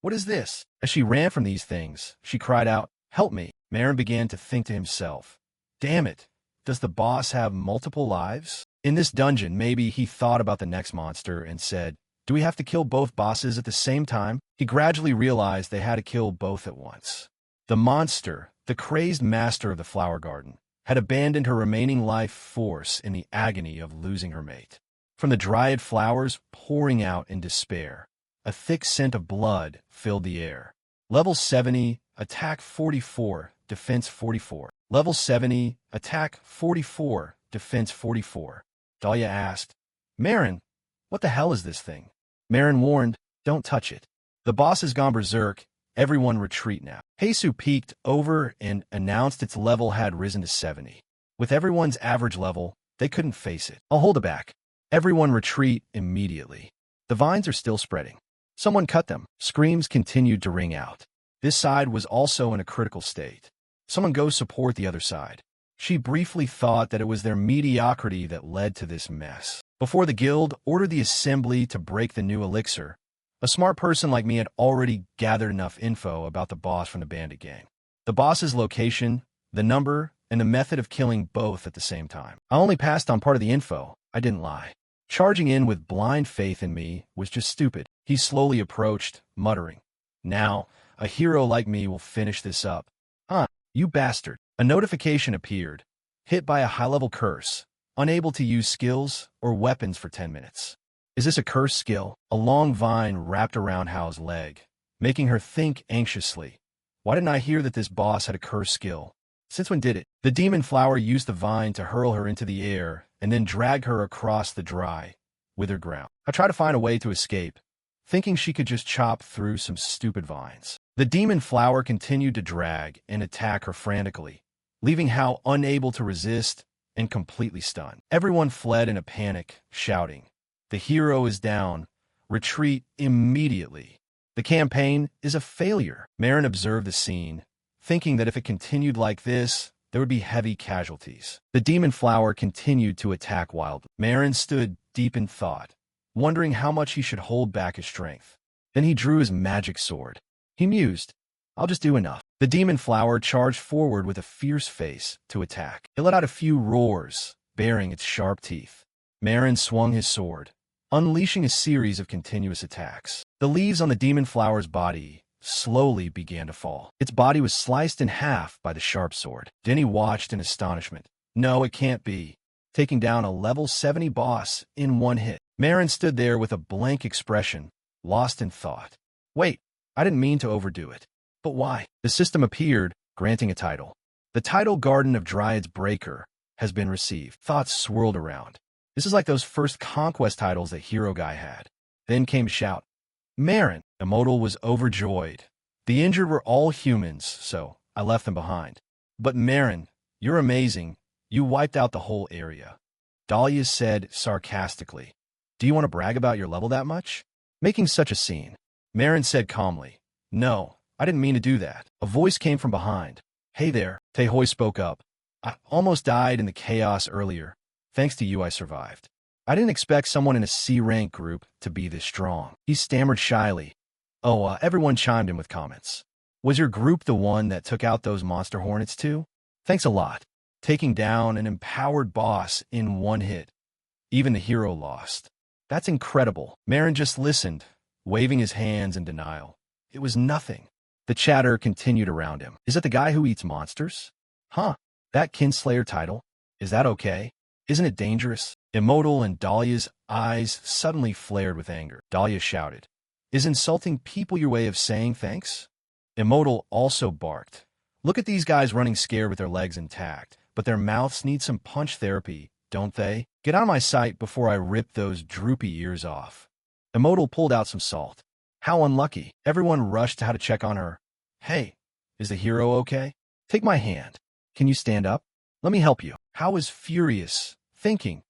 Speaker 1: what is this? As she ran from these things, she cried out, help me. Marin began to think to himself, damn it, does the boss have multiple lives? In this dungeon, maybe he thought about the next monster and said, do we have to kill both bosses at the same time? He gradually realized they had to kill both at once. The monster, the crazed master of the flower garden, had abandoned her remaining life force in the agony of losing her mate. From the dryad flowers pouring out in despair, a thick scent of blood filled the air. Level 70, attack 44, defense 44. Level 70, attack 44, defense 44. Dahlia asked, Marin, what the hell is this thing? Marin warned, don't touch it. The boss has gone berserk. Everyone retreat now. Heisu peeked over and announced its level had risen to 70. With everyone's average level, they couldn't face it. I'll hold it back. Everyone retreat immediately. The vines are still spreading. Someone cut them. Screams continued to ring out. This side was also in a critical state. Someone go support the other side. She briefly thought that it was their mediocrity that led to this mess. Before the guild ordered the assembly to break the new elixir, a smart person like me had already gathered enough info about the boss from the bandit gang. The boss's location, the number, and the method of killing both at the same time. I only passed on part of the info. I didn't lie. Charging in with blind faith in me was just stupid. He slowly approached, muttering, "Now, a hero like me will finish this up." "Huh, you bastard." A notification appeared. Hit by a high-level curse. Unable to use skills or weapons for 10 minutes. Is this a curse skill? A long vine wrapped around Hao's leg, making her think anxiously. Why didn't I hear that this boss had a curse skill? Since when did it? The demon flower used the vine to hurl her into the air and then drag her across the dry, withered ground. I tried to find a way to escape, thinking she could just chop through some stupid vines. The demon flower continued to drag and attack her frantically, leaving Hao unable to resist and completely stunned. Everyone fled in a panic, shouting, "The hero is down. Retreat immediately. The campaign is a failure." Marin observed the scene, thinking that if it continued like this, there would be heavy casualties. The demon flower continued to attack wildly. Marin stood deep in thought, wondering how much he should hold back his strength. Then he drew his magic sword. He mused, "I'll just do enough." The demon flower charged forward with a fierce face to attack. It let out a few roars, baring its sharp teeth. Marin swung his sword, unleashing a series of continuous attacks. The leaves on the demon flower's body slowly began to fall. Its body was sliced in half by the sharp sword. Denny watched in astonishment. No, it can't be. Taking down a level 70 boss in one hit. Marin stood there with a blank expression, lost in thought. Wait, I didn't mean to overdo it. But why? The system appeared, granting a title. The title Garden of Dryads Breaker has been received. Thoughts swirled around. This is like those first conquest titles that Hero Guy had. Then came a shout. Marin! Immortal was overjoyed. The injured were all humans, so I left them behind. But Marin, you're amazing. You wiped out the whole area. Dahlia said sarcastically. Do you want to brag about your level that much? Making such a scene. Marin said calmly. No, I didn't mean to do that. A voice came from behind. Hey there, Taehoy spoke up. I almost died in the chaos earlier. Thanks to you, I survived. I didn't expect someone in a C-rank group to be this strong. He stammered shyly. Everyone chimed in with comments. Was your group the one that took out those monster hornets too? Thanks a lot. Taking down an empowered boss in one hit. Even the hero lost. That's incredible. Marin just listened, waving his hands in denial. It was nothing. The chatter continued around him. Is it the guy who eats monsters? Huh, that kinslayer title? Is that okay? Isn't it dangerous? Immortal and Dahlia's eyes suddenly flared with anger. Dahlia shouted. Is insulting people your way of saying thanks? Immortal also barked. Look at these guys running scared with their legs intact, but their mouths need some punch therapy, don't they? Get out of my sight before I rip those droopy ears off. Immortal pulled out some salt. How unlucky. Everyone rushed to how to check on her. Hey, is the hero okay? Take my hand. Can you stand up? Let me help you. Hao was furious, thinking,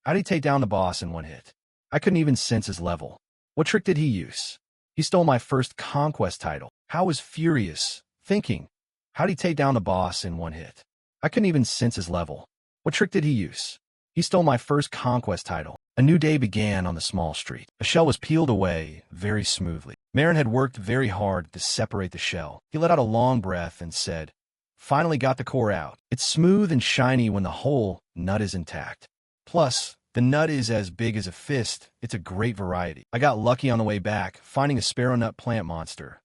Speaker 1: how'd he take down the boss in one hit? I couldn't even sense his level. What trick did he use? He stole my first conquest title. Hao was furious, thinking, how'd he take down the boss in one hit? I couldn't even sense his level. What trick did he use? He stole my first conquest title. A new day began on the small street. A shell was peeled away very smoothly. Marin had worked very hard to separate the shell. He let out a long breath and said, finally got the core out. It's smooth and shiny when the whole nut is intact. Plus, the nut is as big as a fist. It's a great variety. I got lucky on the way back, finding a sparrow nut plant monster.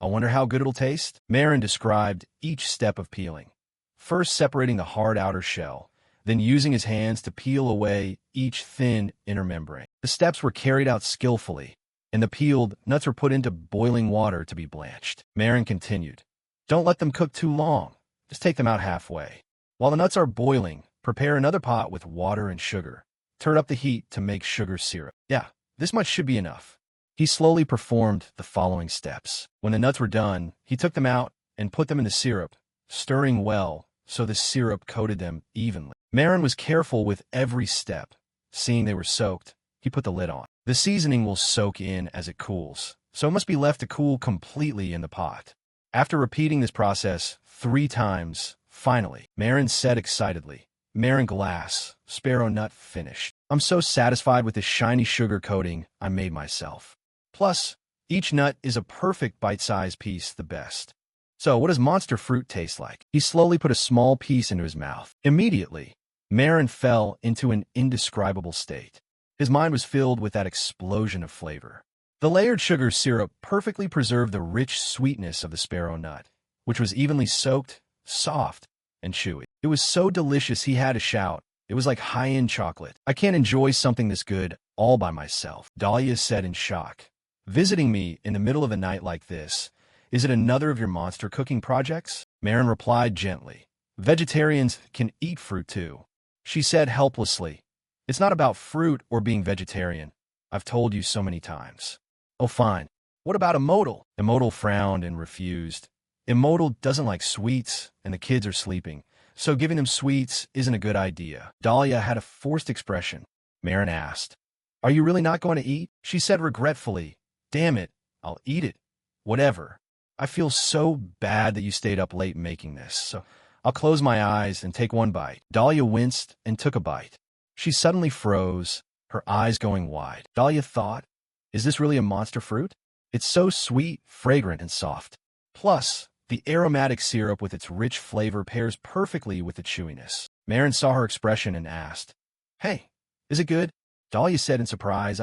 Speaker 1: I wonder how good it'll taste? Marin described each step of peeling. First separating the hard outer shell, then using his hands to peel away each thin inner membrane. The steps were carried out skillfully, and the peeled nuts were put into boiling water to be blanched. Marin continued. Don't let them cook too long. Just take them out halfway. While the nuts are boiling, prepare another pot with water and sugar. Turn up the heat to make sugar syrup. Yeah, this much should be enough. He slowly performed the following steps. When the nuts were done, he took them out and put them in the syrup, stirring well so the syrup coated them evenly. Marin was careful with every step. Seeing they were soaked, he put the lid on. The seasoning will soak in as it cools, so it must be left to cool completely in the pot. After repeating this process 3 times, finally, Marin said excitedly, Marin glass, sparrow nut finished. I'm so satisfied with this shiny sugar coating I made myself. Plus, each nut is a perfect bite-sized piece, the best. So, what does monster fruit taste like? He slowly put a small piece into his mouth. Immediately, Marin fell into an indescribable state. His mind was filled with that explosion of flavor. The layered sugar syrup perfectly preserved the rich sweetness of the sparrow nut, which was evenly soaked, soft, and chewy. It was so delicious he had to shout. It was like high-end chocolate. I can't enjoy something this good all by myself, Dahlia said in shock. Visiting me in the middle of a night like this, is it another of your monster cooking projects? Marin replied gently. Vegetarians can eat fruit too. She said helplessly. It's not about fruit or being vegetarian. I've told you so many times. Oh, fine. What about Immortal? Immortal frowned and refused. Immortal doesn't like sweets, and the kids are sleeping, so giving them sweets isn't a good idea. Dahlia had a forced expression. Marin asked, Are you really not going to eat? She said regretfully, Damn it, I'll eat it. Whatever. I feel so bad that you stayed up late making this, so I'll close my eyes and take one bite. Dahlia winced and took a bite. She suddenly froze, her eyes going wide. Dahlia thought, Is this really a monster fruit? It's so sweet, fragrant, and soft. Plus, the aromatic syrup with its rich flavor pairs perfectly with the chewiness. Marin saw her expression and asked, Hey, is it good? Dahlia said in surprise,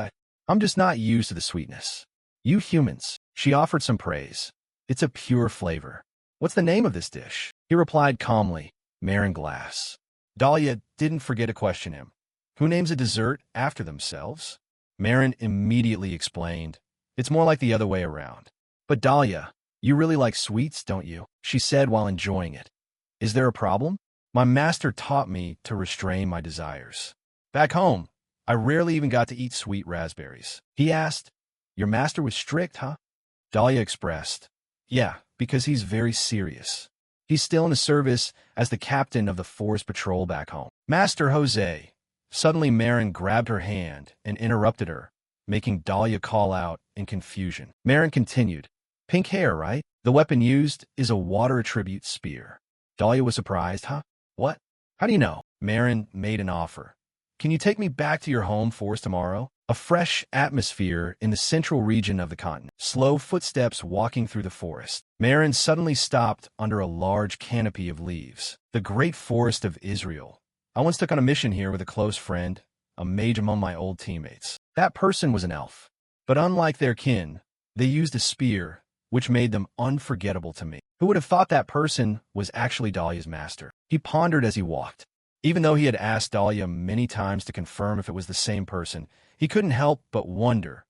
Speaker 1: I'm just not used to the sweetness. You humans. She offered some praise. It's a pure flavor. What's the name of this dish? He replied calmly, Marin glass. Dahlia didn't forget to question him. Who names a dessert after themselves? Marin immediately explained. It's more like the other way around. But Dahlia, you really like sweets, don't you? She said while enjoying it. Is there a problem? My master taught me to restrain my desires. Back home, I rarely even got to eat sweet raspberries. He asked, Your master was strict, huh? Dahlia expressed, Yeah, because he's very serious. He's still in the service as the captain of the forest patrol back home. Master Jose. Suddenly Marin grabbed her hand and interrupted her, making Dahlia call out in confusion. Marin continued, Pink hair, right? The weapon used is a water attribute spear. Dahlia was surprised, huh? What? How do you know? Marin made an offer. Can you take me back to your home forest tomorrow? A fresh atmosphere in the central region of the continent. Slow footsteps walking through the forest. Marin suddenly stopped under a large canopy of leaves. The great forest of Israel. I once took on a mission here with a close friend, a mage among my old teammates. That person was an elf. But unlike their kin, they used a spear, which made them unforgettable to me. Who would have thought that person was actually Dahlia's master? He pondered as he walked. Even though he had asked Dahlia many times to confirm if it was the same person, he couldn't help but wonder,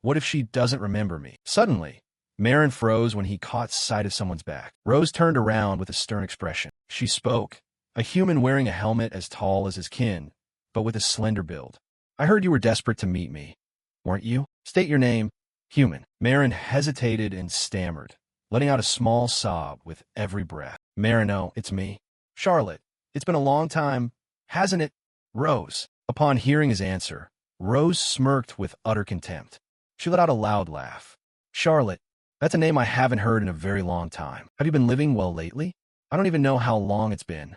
Speaker 1: what if she doesn't remember me? Suddenly, Marin froze when he caught sight of someone's back. Rose turned around with a stern expression. She spoke, a human wearing a helmet as tall as his kin, but with a slender build. I heard you were desperate to meet me, weren't you? State your name. Human. Marin hesitated and stammered, letting out a small sob with every breath. Marin, no, it's me. Charlotte. It's been a long time, hasn't it? Rose. Upon hearing his answer, Rose smirked with utter contempt. She let out a loud laugh. Charlotte, that's a name I haven't heard in a very long time. Have you been living well lately? I don't even know how long it's been.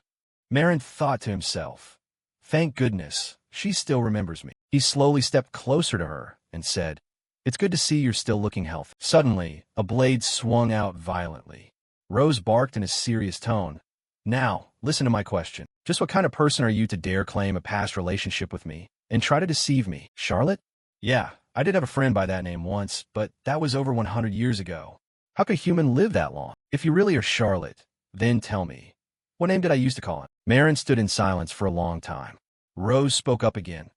Speaker 1: Marin thought to himself. Thank goodness, she still remembers me. He slowly stepped closer to her and said, It's good to see you're still looking healthy. Suddenly, a blade swung out violently. Rose barked in a serious tone. Now, listen to my question. Just what kind of person are you to dare claim a past relationship with me and try to deceive me? Charlotte? Yeah, I did have a friend by that name once, but that was over 100 years ago. How could a human live that long? If you really are Charlotte, then tell me. What name did I used to call him? Marin stood in silence for a long time. Rose spoke up again.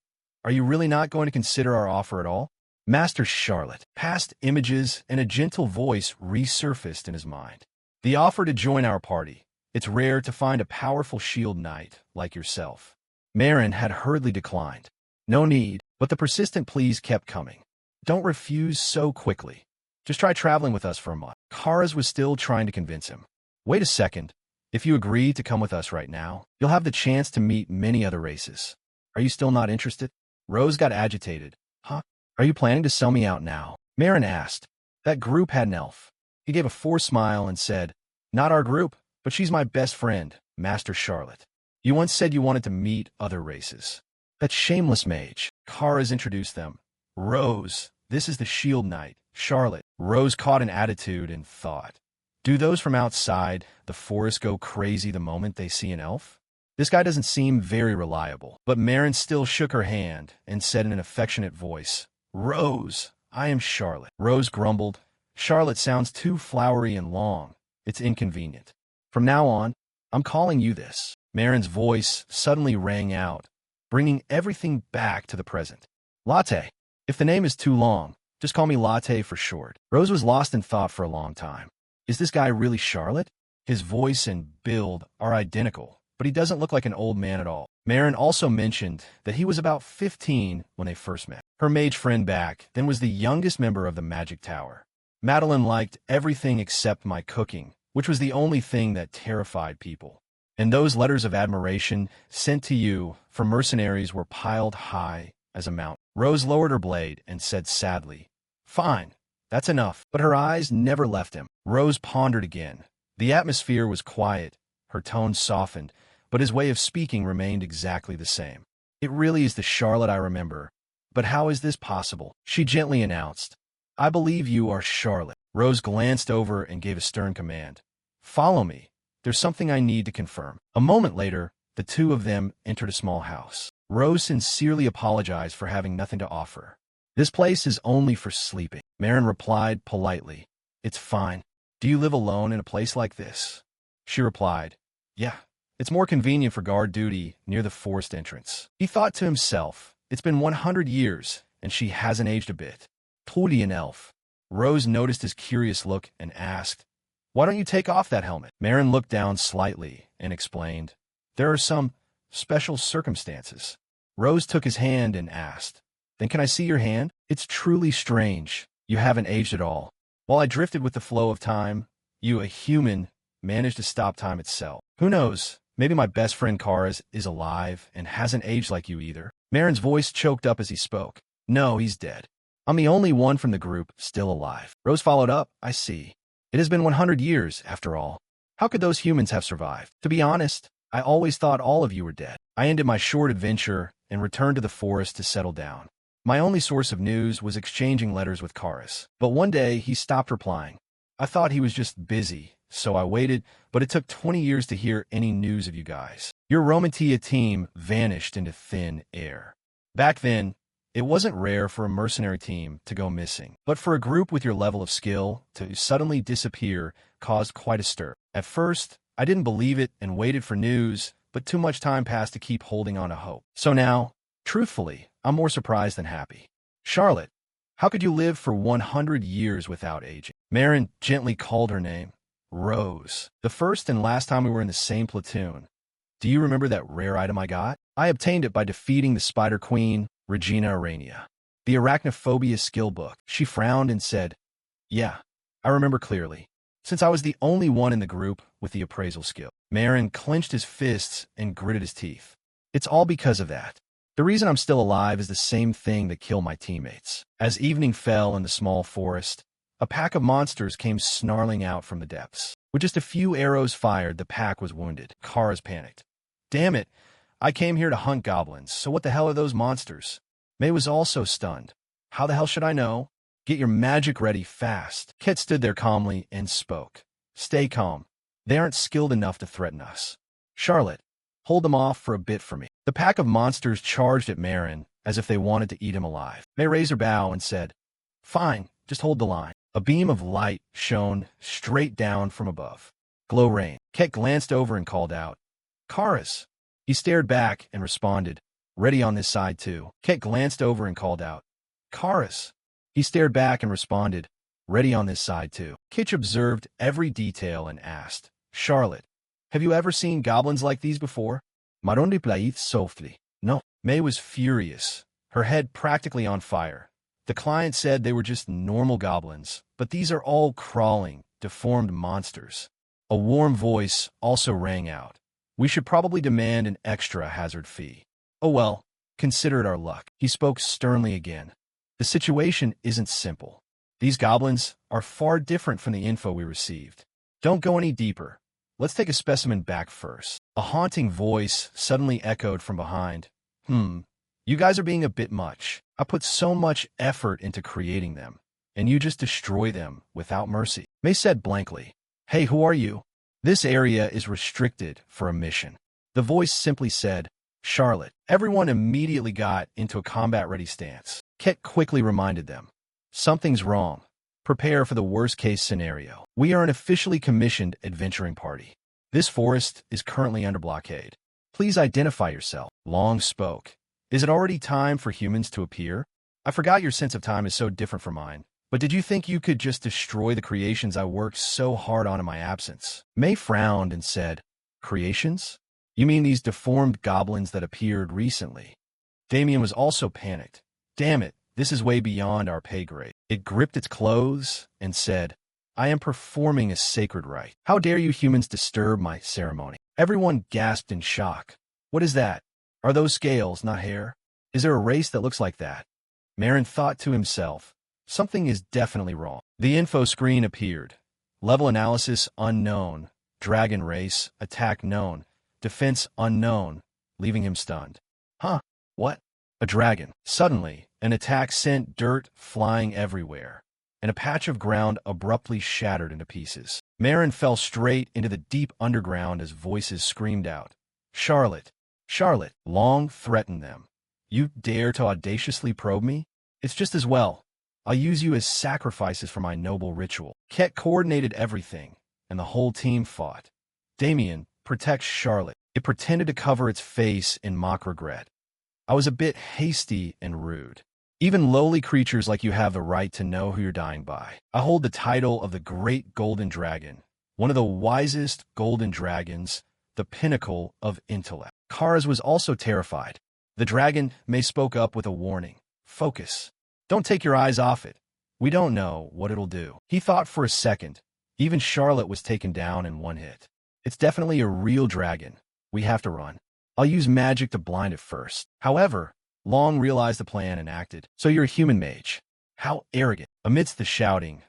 Speaker 1: Are you really not going to consider our offer at all? Master Charlotte. Past images and a gentle voice resurfaced in his mind. The offer to join our party. It's rare to find a powerful shield knight like yourself. Marin had hurriedly declined. No need, but the persistent pleas kept coming. Don't refuse so quickly. Just try traveling with us for a month. Kara's was still trying to convince him. Wait a second. If you agree to come with us right now, you'll have the chance to meet many other races. Are you still not interested? Rose got agitated. Huh? Are you planning to sell me out now? Marin asked. That group had an elf. He gave a forced smile and said, "Not our group, but she's my best friend, Master Charlotte. You once said you wanted to meet other races." That shameless mage. Kara's introduced them. "Rose, this is the Shield Knight, Charlotte." Rose caught an attitude and thought, do those from outside the forest go crazy the moment they see an elf? This guy doesn't seem very reliable. But Marin still shook her hand and said in an affectionate voice, "Rose, I am Charlotte." Rose grumbled, "Charlotte sounds too flowery and long. It's inconvenient. From now on, I'm calling you this." Marin's voice suddenly rang out, bringing everything back to the present. "Latte. If the name is too long, just call me Latte for short." Rose was lost in thought for a long time. Is this guy really Charlotte? His voice and build are identical, but he doesn't look like an old man at all. Marin also mentioned that he was about 15 when they first met. Her mage friend back then was the youngest member of the Magic Tower. Madeline liked everything except my cooking, which was the only thing that terrified people. And those letters of admiration sent to you for mercenaries were piled high as a mountain. Rose lowered her blade and said sadly, "Fine, that's enough." But her eyes never left him. Rose pondered again. The atmosphere was quiet, her tone softened, but his way of speaking remained exactly the same. "It really is the Charlotte I remember. But how is this possible?" She gently announced, "I believe you are Charlotte." Rose glanced over and gave a stern command. "Follow me. There's something I need to confirm." A moment later, the two of them entered a small house. Rose sincerely apologized for having nothing to offer. "This place is only for sleeping." Marin replied politely, "It's fine. Do you live alone in a place like this?" She replied, "Yeah. It's more convenient for guard duty near the forest entrance." He thought to himself, it's been 100 years, and she hasn't aged a bit. Truly an elf. Rose noticed his curious look and asked, "Why don't you take off that helmet?" Marin looked down slightly and explained, "There are some special circumstances." Rose took his hand and asked, "Then can I see your hand? It's truly strange. You haven't aged at all. While I drifted with the flow of time, you, a human, managed to stop time itself. Who knows? Maybe my best friend Kara is alive and hasn't aged like you either." Marin's voice choked up as he spoke. "No, he's dead. I'm the only one from the group still alive." Rose followed up, "I see. It has been 100 years, after all. How could those humans have survived? To be honest, I always thought all of you were dead." I ended my short adventure and returned to the forest to settle down. My only source of news was exchanging letters with Karis. But one day, he stopped replying. I thought he was just busy, so I waited, but it took 20 years to hear any news of you guys. Your Romantia team vanished into thin air. Back then, it wasn't rare for a mercenary team to go missing, but for a group with your level of skill to suddenly disappear caused quite a stir. At first, I didn't believe it and waited for news, but too much time passed to keep holding on to hope. So now, truthfully, I'm more surprised than happy. Charlotte, how could you live for 100 years without aging? Marin gently called her name. Rose. The first and last time we were in the same platoon. Do you remember that rare item I got? I obtained it by defeating the Spider Queen, Regina Arania. The Arachnophobia skill book. She frowned and said, "Yeah, I remember clearly. Since I was the only one in the group with the appraisal skill." Marin clenched his fists and gritted his teeth. "It's all because of that. The reason I'm still alive is the same thing that killed my teammates." As evening fell in the small forest, a pack of monsters came snarling out from the depths. With just a few arrows fired, the pack was wounded. Kara's panicked. "Damn it, I came here to hunt goblins, so what the hell are those monsters?" May was also stunned. "How the hell should I know? Get your magic ready fast." Ket stood there calmly and spoke. "Stay calm. They aren't skilled enough to threaten us. Charlotte, hold them off for a bit for me." The pack of monsters charged at Marin as if they wanted to eat him alive. May raised her bow and said, "Fine, just hold the line." A beam of light shone straight down from above. "Glow rain." Ket glanced over and called out, "Karas." He stared back and responded, "Ready on this side too." Ket glanced over and called out, "Karas." He stared back and responded, "Ready on this side too." Kitch observed every detail and asked, "Charlotte, have you ever seen goblins like these before?" Marondi plaith softly. "No." May was furious, her head practically on fire. The client said they were just normal goblins, but these are all crawling, deformed monsters. A warm voice also rang out. "We should probably demand an extra hazard fee." "Oh well, consider it our luck." He spoke sternly again. "The situation isn't simple. These goblins are far different from the info we received. Don't go any deeper. Let's take a specimen back first. A haunting voice suddenly echoed from behind. You guys are being a bit much. I put so much effort into creating them, and you just destroy them without mercy. May said blankly, Hey, who are you? This area is restricted for a mission. The voice simply said, Charlotte. Everyone immediately got into a combat-ready stance. Ket quickly reminded them, Something's wrong. Prepare for the worst-case scenario. We are an officially commissioned adventuring party. This forest is currently under blockade. Please identify yourself. Long spoke. Is it already time for humans to appear? I forgot your sense of time is so different from mine. But did you think you could just destroy the creations I worked so hard on in my absence? May frowned and said, Creations? You mean these deformed goblins that appeared recently? Damien was also panicked. Damn it, this is way beyond our pay grade. It gripped its clothes and said, I am performing a sacred rite. How dare you humans disturb my ceremony? Everyone gasped in shock. What is that? Are those scales, not hair? Is there a race that looks like that? Marin thought to himself, something is definitely wrong. The info screen appeared. Level analysis unknown. Dragon race, attack known. Defense unknown, leaving him stunned. Huh? What? A dragon. Suddenly, an attack sent dirt flying everywhere, and a patch of ground abruptly shattered into pieces. Marin fell straight into the deep underground as voices screamed out. Charlotte! Charlotte! Long threatened them. You dare to audaciously probe me? It's just as well. I'll use you as sacrifices for my noble ritual. Ket coordinated everything, and the whole team fought. Damien protects Charlotte. It pretended to cover its face in mock regret. I was a bit hasty and rude. Even lowly creatures like you have the right to know who you're dying by. I hold the title of the Great Golden Dragon, one of the wisest golden dragons, the pinnacle of intellect. Kars was also terrified. The dragon May spoke up with a warning. Focus. Don't take your eyes off it. We don't know what it'll do. He thought for a second. Even Charlotte was taken down in one hit. It's definitely a real dragon. We have to run. I'll use magic to blind it first. However, Long realized the plan and acted. So you're a human mage. How arrogant. Amidst the shouting,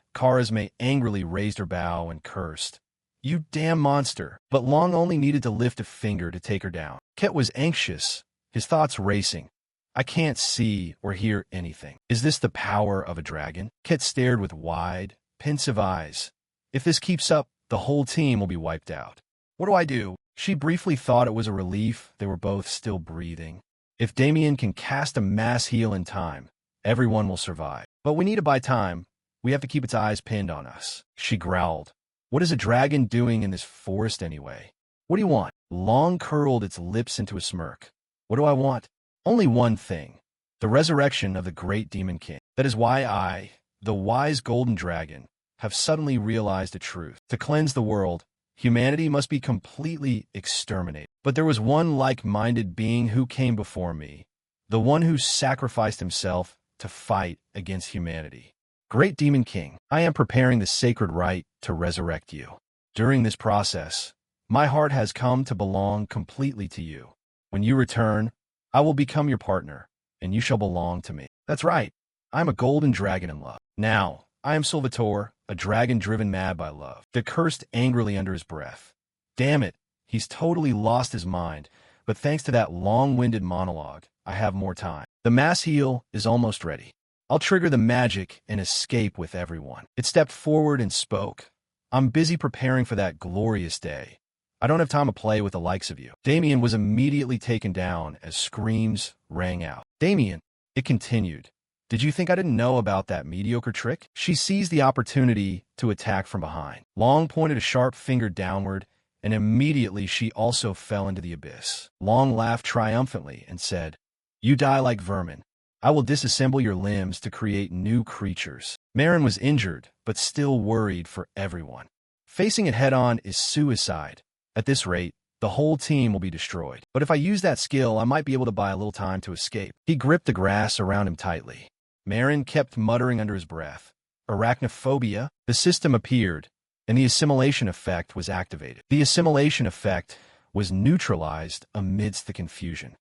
Speaker 1: May angrily raised her bow and cursed. You damn monster. But Long only needed to lift a finger to take her down. Ket was anxious, his thoughts racing. I can't see or hear anything. Is this the power of a dragon? Ket stared with wide, pensive eyes. If this keeps up, the whole team will be wiped out. What do I do? She briefly thought it was a relief they were both still breathing. If Damien can cast a mass heal in time, everyone will survive. But we need to buy time. We have to keep its eyes pinned on us. She growled. What is a dragon doing in this forest anyway? What do you want? Long curled its lips into a smirk. What do I want? Only one thing. The resurrection of the great demon king. That is why I, the wise golden dragon, have suddenly realized a truth. To cleanse the world, humanity must be completely exterminated. But there was one like-minded being who came before me, the one who sacrificed himself to fight against humanity. Great Demon King, I am preparing the sacred rite to resurrect you. During this process, my heart has come to belong completely to you. When you return, I will become your partner, and you shall belong to me. That's right, I am a golden dragon in love. Now, I am Salvatore, a dragon driven mad by love. Dick cursed angrily under his breath. Damn it, he's totally lost his mind, but thanks to that long-winded monologue, I have more time. The mass heal is almost ready. I'll trigger the magic and escape with everyone. It stepped forward and spoke. I'm busy preparing for that glorious day. I don't have time to play with the likes of you. Damien was immediately taken down as screams rang out. Damien, it continued. Did you think I didn't know about that mediocre trick? She seized the opportunity to attack from behind. Long pointed a sharp finger downward, and immediately she also fell into the abyss. Long laughed triumphantly and said, You die like vermin. I will disassemble your limbs to create new creatures. Marin was injured, but still worried for everyone. Facing it head-on is suicide. At this rate, the whole team will be destroyed. But if I use that skill, I might be able to buy a little time to escape. He gripped the grass around him tightly. Marin kept muttering under his breath. Arachnophobia? The system appeared, and the assimilation effect was activated. The assimilation effect was neutralized amidst the confusion.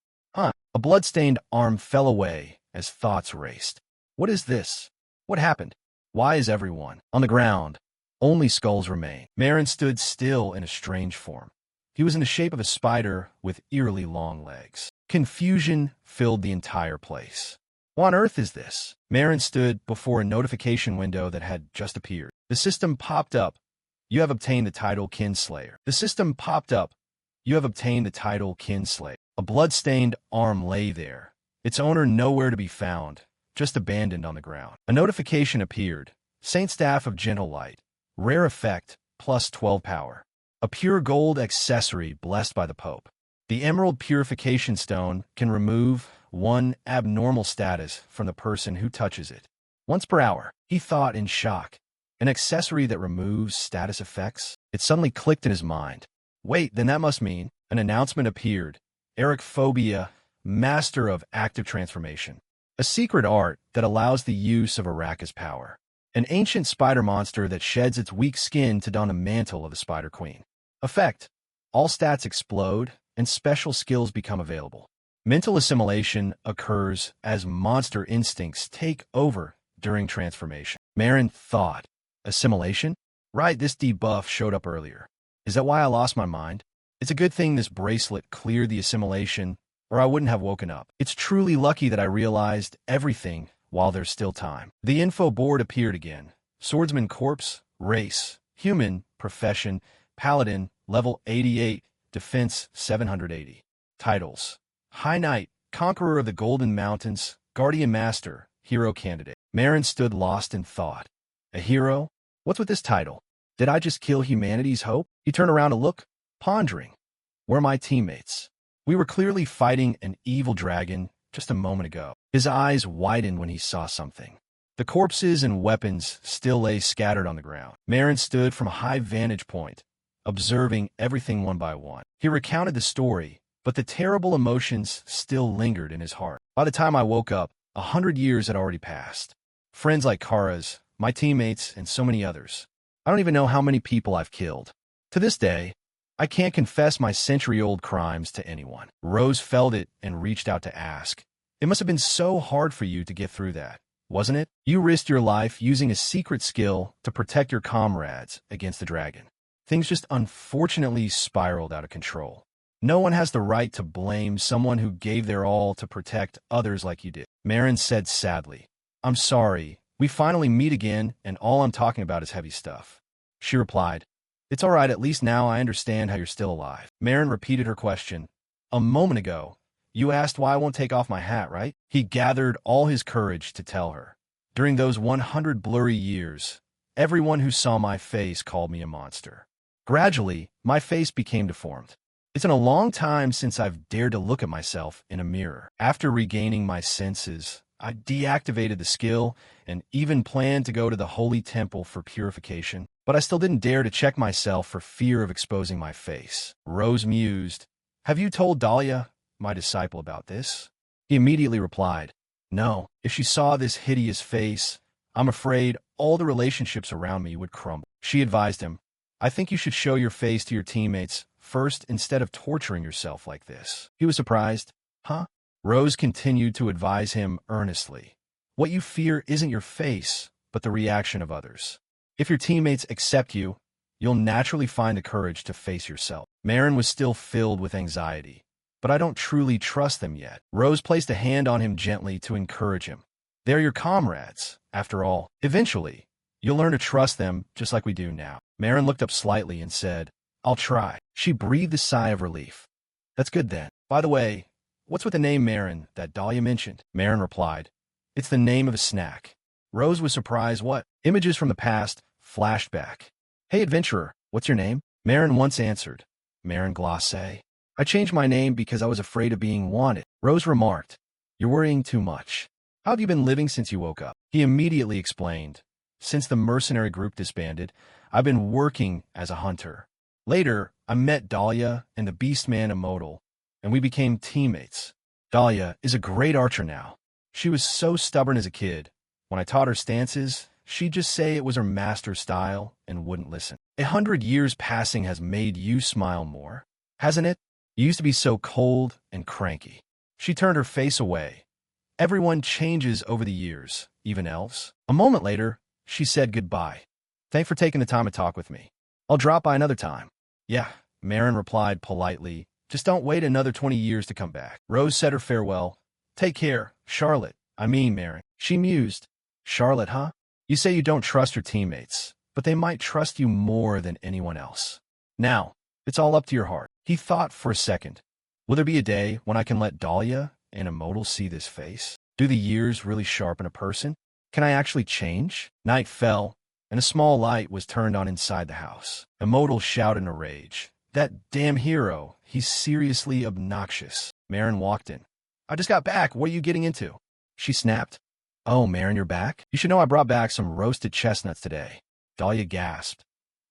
Speaker 1: A blood-stained arm fell away as thoughts raced. What is this? What happened? Why is everyone on the ground? Only skulls remain. Marin stood still in a strange form. He was in the shape of a spider with eerily long legs. Confusion filled the entire place. What on earth is this? Marin stood before a notification window that had just appeared. The system popped up. You have obtained the title Kinslayer. The system popped up. You have obtained the title Kinslayer. A blood-stained arm lay there, its owner nowhere to be found, just abandoned on the ground. A notification appeared. Saint Staff of Gentle Light. Rare effect, plus 12 power. A pure gold accessory blessed by the Pope. The Emerald Purification Stone can remove 1 abnormal status from the person who touches it. Once per hour, he thought in shock. An accessory that removes status effects? It suddenly clicked in his mind. Wait, then that must mean an announcement appeared. Eric Phobia, Master of Active Transformation. A secret art that allows the use of Araka's power. An ancient spider monster that sheds its weak skin to don a mantle of the Spider Queen. Effect. All stats explode, and special skills become available. Mental assimilation occurs as monster instincts take over during transformation. Marin thought. Assimilation? Right, this debuff showed up earlier. Is that why I lost my mind? It's a good thing this bracelet cleared the assimilation, or I wouldn't have woken up. It's truly lucky that I realized everything while there's still time. The info board appeared again. Swordsman corpse, race, human, profession, paladin, level 88, defense 780. Titles. High Knight, Conqueror of the Golden Mountains, Guardian Master, Hero Candidate. Marin stood lost in thought. A hero? What's with this title? Did I just kill humanity's hope? He turned around to look, pondering. Where are my teammates? We were clearly fighting an evil dragon just a moment ago. His eyes widened when he saw something. The corpses and weapons still lay scattered on the ground. Marin stood from a high vantage point, observing everything one by one. He recounted the story, but the terrible emotions still lingered in his heart. By the time I woke up, 100 years had already passed. Friends like Kara's, my teammates, and so many others. I don't even know how many people I've killed. To this day, I can't confess my century-old crimes to anyone. Rose felt it and reached out to ask. It must have been so hard for you to get through that, wasn't it? You risked your life using a secret skill to protect your comrades against the dragon. Things just unfortunately spiraled out of control. No one has the right to blame someone who gave their all to protect others like you did. Marin said sadly, I'm sorry. We finally meet again, and all I'm talking about is heavy stuff. She replied, It's all right, at least now I understand how you're still alive. Marin repeated her question. A moment ago, you asked why I won't take off my hat, right? He gathered all his courage to tell her. During those 100 blurry years, everyone who saw my face called me a monster. Gradually, my face became deformed. It's been a long time since I've dared to look at myself in a mirror. After regaining my senses, I deactivated the skill and even planned to go to the holy temple for purification, but I still didn't dare to check myself for fear of exposing my face. Rose mused, Have you told Dahlia, my disciple, about this? He immediately replied, No. If she saw this hideous face, I'm afraid all the relationships around me would crumble. She advised him, I think you should show your face to your teammates first instead of torturing yourself like this. He was surprised. Huh? Rose continued to advise him earnestly. What you fear isn't your face, but the reaction of others. If your teammates accept you, you'll naturally find the courage to face yourself. Marin was still filled with anxiety, but I don't truly trust them yet. Rose placed a hand on him gently to encourage him. They're your comrades, after all. Eventually, you'll learn to trust them just like we do now. Marin looked up slightly and said, I'll try. She breathed a sigh of relief. That's good then. By the way, what's with the name Marin that Dahlia mentioned? Marin replied, It's the name of a snack. Rose was surprised. What? Images from the past flashed back. Hey adventurer, what's your name? Marin once answered. Marin Glacé. I changed my name because I was afraid of being wanted. Rose remarked, You're worrying too much. How have you been living since you woke up? He immediately explained, Since the mercenary group disbanded, I've been working as a hunter. Later, I met Dahlia and the Beastman Immortal, and we became teammates. Dahlia is a great archer now. She was so stubborn as a kid. When I taught her stances, she'd just say it was her master style and wouldn't listen. 100 years passing has made you smile more, hasn't it? You used to be so cold and cranky. She turned her face away. Everyone changes over the years, even elves. A moment later, she said goodbye. Thanks for taking the time to talk with me. I'll drop by another time. Yeah, Marin replied politely. Just don't wait another 20 years to come back. Rose said her farewell. Take care, Charlotte. I mean, Marin. She mused. Charlotte, huh? You say you don't trust your teammates, but they might trust you more than anyone else. Now, it's all up to your heart. He thought for a second. Will there be a day when I can let Dahlia and Immortal see this face? Do the years really sharpen a person? Can I actually change? Night fell, and a small light was turned on inside the house. Immortal shouted in a rage. That damn hero, he's seriously obnoxious. Marin walked in. I just got back. What are you getting into? She snapped. Oh, Marin, you're back? You should know I brought back some roasted chestnuts today. Dahlia gasped.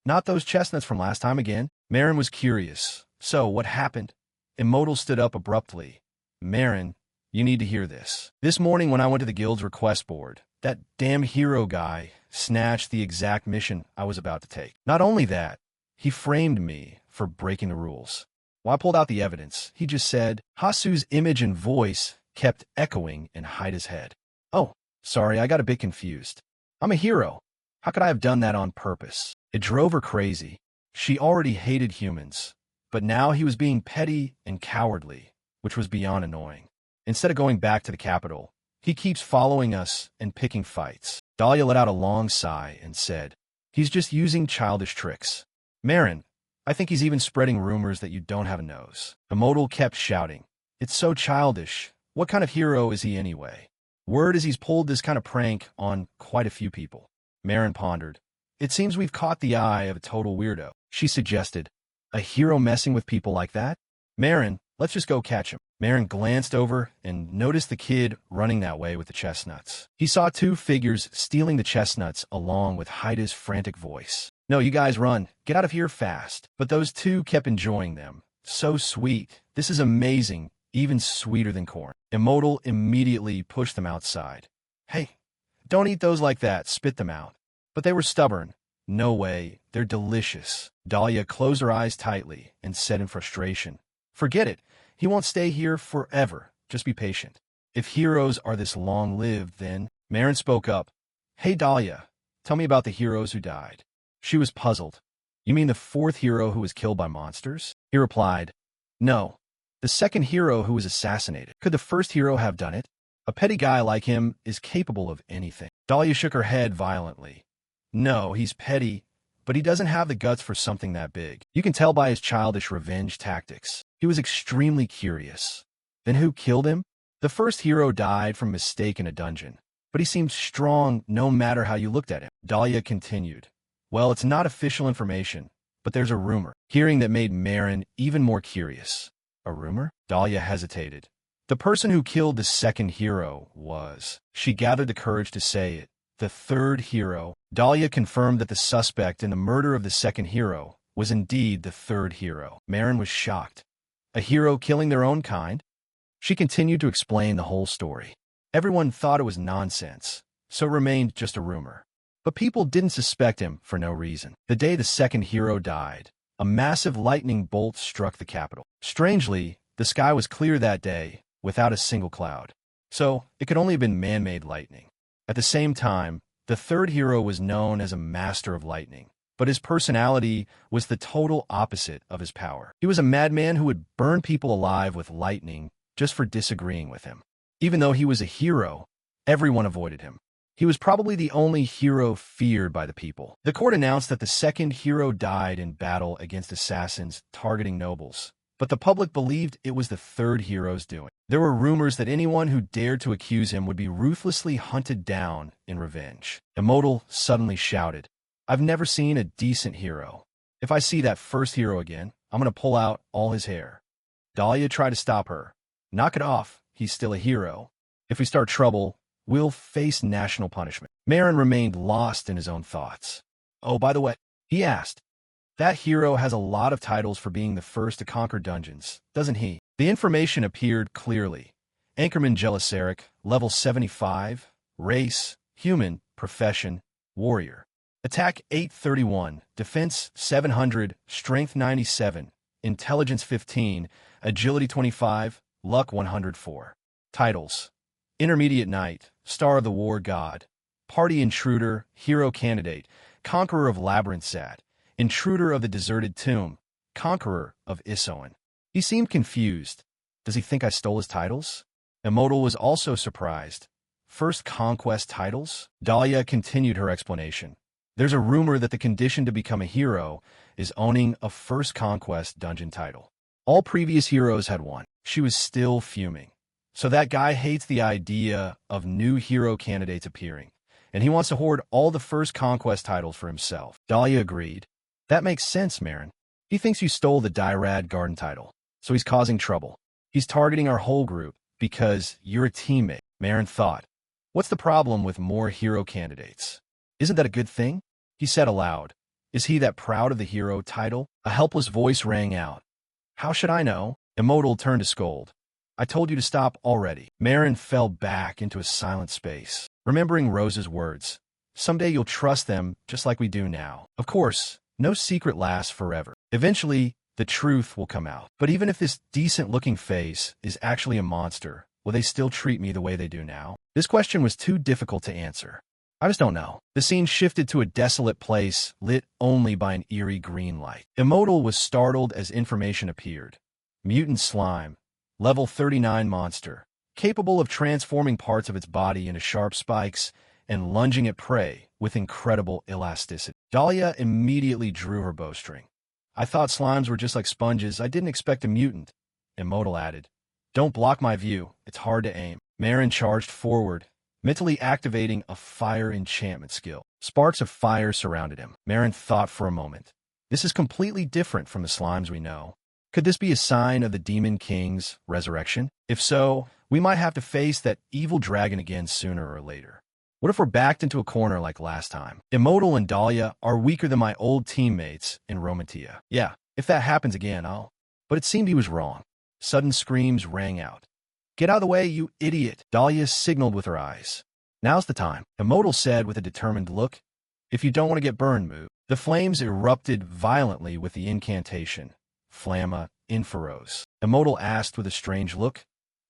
Speaker 1: Not those chestnuts from last time again? Marin was curious. So, what happened? Immortal stood up abruptly. Marin, you need to hear this. This morning when I went to the guild's request board, that damn hero guy snatched the exact mission I was about to take. Not only that, he framed me for breaking the rules. When I pulled out the evidence, he just said, Hasu's image and voice kept echoing in Haida's head. Oh, sorry, I got a bit confused. I'm a hero. How could I have done that on purpose? It drove her crazy. She already hated humans, but now he was being petty and cowardly, which was beyond annoying. Instead of going back to the capital, he keeps following us and picking fights. Dahlia let out a long sigh and said, He's just using childish tricks. Marin, I think he's even spreading rumors that you don't have a nose. Immortal kept shouting. It's so childish. What kind of hero is he anyway? Word is he's pulled this kind of prank on quite a few people. Marin pondered. It seems we've caught the eye of a total weirdo. She suggested. A hero messing with people like that? Marin, let's just go catch him. Marin glanced over and noticed the kid running that way with the chestnuts. He saw two figures stealing the chestnuts along with Haida's frantic voice. No, you guys run. Get out of here fast. But those two kept enjoying them. So sweet. This is amazing. Even sweeter than corn. Immortal immediately pushed them outside. Hey, don't eat those like that. Spit them out. But they were stubborn. No way. They're delicious. Dahlia closed her eyes tightly and said in frustration, Forget it. He won't stay here forever. Just be patient. If heroes are this long-lived, then... Marin spoke up. Hey, Dahlia, tell me about the heroes who died. She was puzzled. You mean the fourth hero who was killed by monsters? He replied, No, the second hero who was assassinated. Could the first hero have done it? A petty guy like him is capable of anything. Dahlia shook her head violently. No, he's petty, but he doesn't have the guts for something that big. You can tell by his childish revenge tactics. He was extremely curious. Then who killed him? The first hero died from mistake in a dungeon, but he seemed strong no matter how you looked at him. Dahlia continued. Well, it's not official information, but there's a rumor. Hearing that made Marin even more curious. A rumor? Dahlia hesitated. The person who killed the second hero was... She gathered the courage to say it. The third hero. Dahlia confirmed that the suspect in the murder of the second hero was indeed the third hero. Marin was shocked. A hero killing their own kind? She continued to explain the whole story. Everyone thought it was nonsense, so it remained just a rumor. But people didn't suspect him for no reason. The day the second hero died, a massive lightning bolt struck the capital. Strangely, the sky was clear that day, without a single cloud. So, it could only have been man-made lightning. At the same time, the third hero was known as a master of lightning, but his personality was the total opposite of his power. He was a madman who would burn people alive with lightning just for disagreeing with him. Even though he was a hero, everyone avoided him. He was probably the only hero feared by the people. The court announced that the second hero died in battle against assassins targeting nobles, but the public believed it was the third hero's doing. There were rumors that anyone who dared to accuse him would be ruthlessly hunted down in revenge. Immortal suddenly shouted, I've never seen a decent hero. If I see that first hero again, I'm going to pull out all his hair. Dahlia tried to stop her. Knock it off. He's still a hero. If we start trouble, we'll face national punishment. Marin remained lost in his own thoughts. Oh, by the way, he asked, that hero has a lot of titles for being the first to conquer dungeons, doesn't he? The information appeared clearly. Anchorman Jelisaric, level 75, race, human, profession, warrior. Attack 831, defense 700, strength 97, intelligence 15, agility 25, luck 104. Titles: Intermediate Knight, Star of the War God, Party intruder, hero candidate, conqueror of Labyrinth Sat, intruder of the deserted tomb, conqueror of Isoan. He seemed confused. Does he think I stole his titles? Immortal was also surprised. First conquest titles? Dahlia continued her explanation. There's a rumor that the condition to become a hero is owning a first conquest dungeon title. All previous heroes had one. She was still fuming. So that guy hates the idea of new hero candidates appearing, and he wants to hoard all the first conquest titles for himself. Dahlia agreed. That makes sense, Marin. He thinks you stole the Dyrad Garden title, so he's causing trouble. He's targeting our whole group because you're a teammate, Marin thought. What's the problem with more hero candidates? Isn't that a good thing? He said aloud. Is he that proud of the hero title? A helpless voice rang out. How should I know? Immortal turned to scold. I told you to stop already. Marin fell back into a silent space, remembering Rose's words. Someday you'll trust them just like we do now. Of course, no secret lasts forever. Eventually, the truth will come out. But even if this decent-looking face is actually a monster, will they still treat me the way they do now? This question was too difficult to answer. I just don't know. The scene shifted to a desolate place, lit only by an eerie green light. Immortal was startled as information appeared. Mutant slime. Level 39 monster. Capable of transforming parts of its body into sharp spikes and lunging at prey with incredible elasticity. Dahlia immediately drew her bowstring. I thought slimes were just like sponges. I didn't expect a mutant. Immortal added. Don't block my view. It's hard to aim. Marin charged forward, mentally activating a fire enchantment skill. Sparks of fire surrounded him. Marin thought for a moment. This is completely different from the slimes we know. Could this be a sign of the Demon King's resurrection? If so, we might have to face that evil dragon again sooner or later. What if we're backed into a corner like last time? Immortal and Dahlia are weaker than my old teammates in Romantia. Yeah, if that happens again, I'll... But it seemed he was wrong. Sudden screams rang out. Get out of the way, you idiot! Dahlia signaled with her eyes. Now's the time, Immortal said with a determined look. If you don't want to get burned, move. The flames erupted violently with the incantation. Flamma Inferos. Immortal asked with a strange look.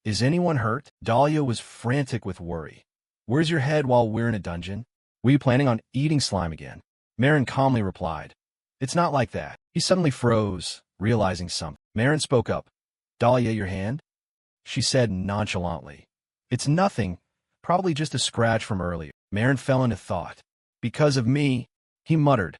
Speaker 1: Is anyone hurt? Dahlia was frantic with worry. Where's your head while we're in a dungeon? Were you planning on eating slime again? Marin calmly replied. It's not like that. He suddenly froze, realizing something. Marin spoke up. Dahlia, your hand? She said nonchalantly. It's nothing. Probably just a scratch from earlier. Marin fell into thought. Because of me, he muttered.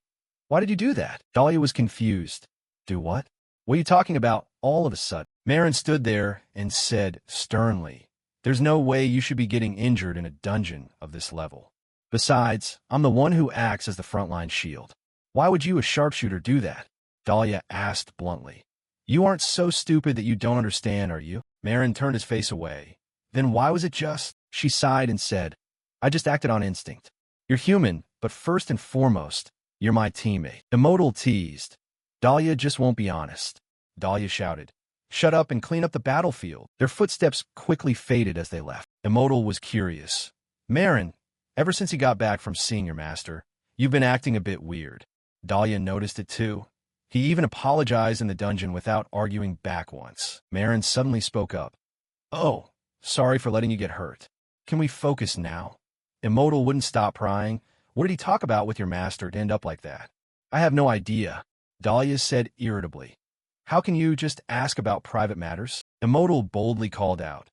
Speaker 1: Why did you do that? Dahlia was confused. Do what? What are you talking about all of a sudden? Marin stood there and said sternly, There's no way you should be getting injured in a dungeon of this level. Besides, I'm the one who acts as the frontline shield. Why would you, a sharpshooter, do that? Dahlia asked bluntly. You aren't so stupid that you don't understand, are you? Marin turned his face away. Then why was it just? She sighed and said, I just acted on instinct. You're human, but first and foremost, you're my teammate. Immortal teased. Dahlia just won't be honest. Dahlia shouted. Shut up and clean up the battlefield. Their footsteps quickly faded as they left. Immortal was curious. Marin, ever since you got back from seeing your master, you've been acting a bit weird. Dahlia noticed it too. He even apologized in the dungeon without arguing back once. Marin suddenly spoke up. Oh, sorry for letting you get hurt. Can we focus now? Immortal wouldn't stop prying. What did he talk about with your master to end up like that? I have no idea. Dahlia said irritably. How can you just ask about private matters? Immortal boldly called out.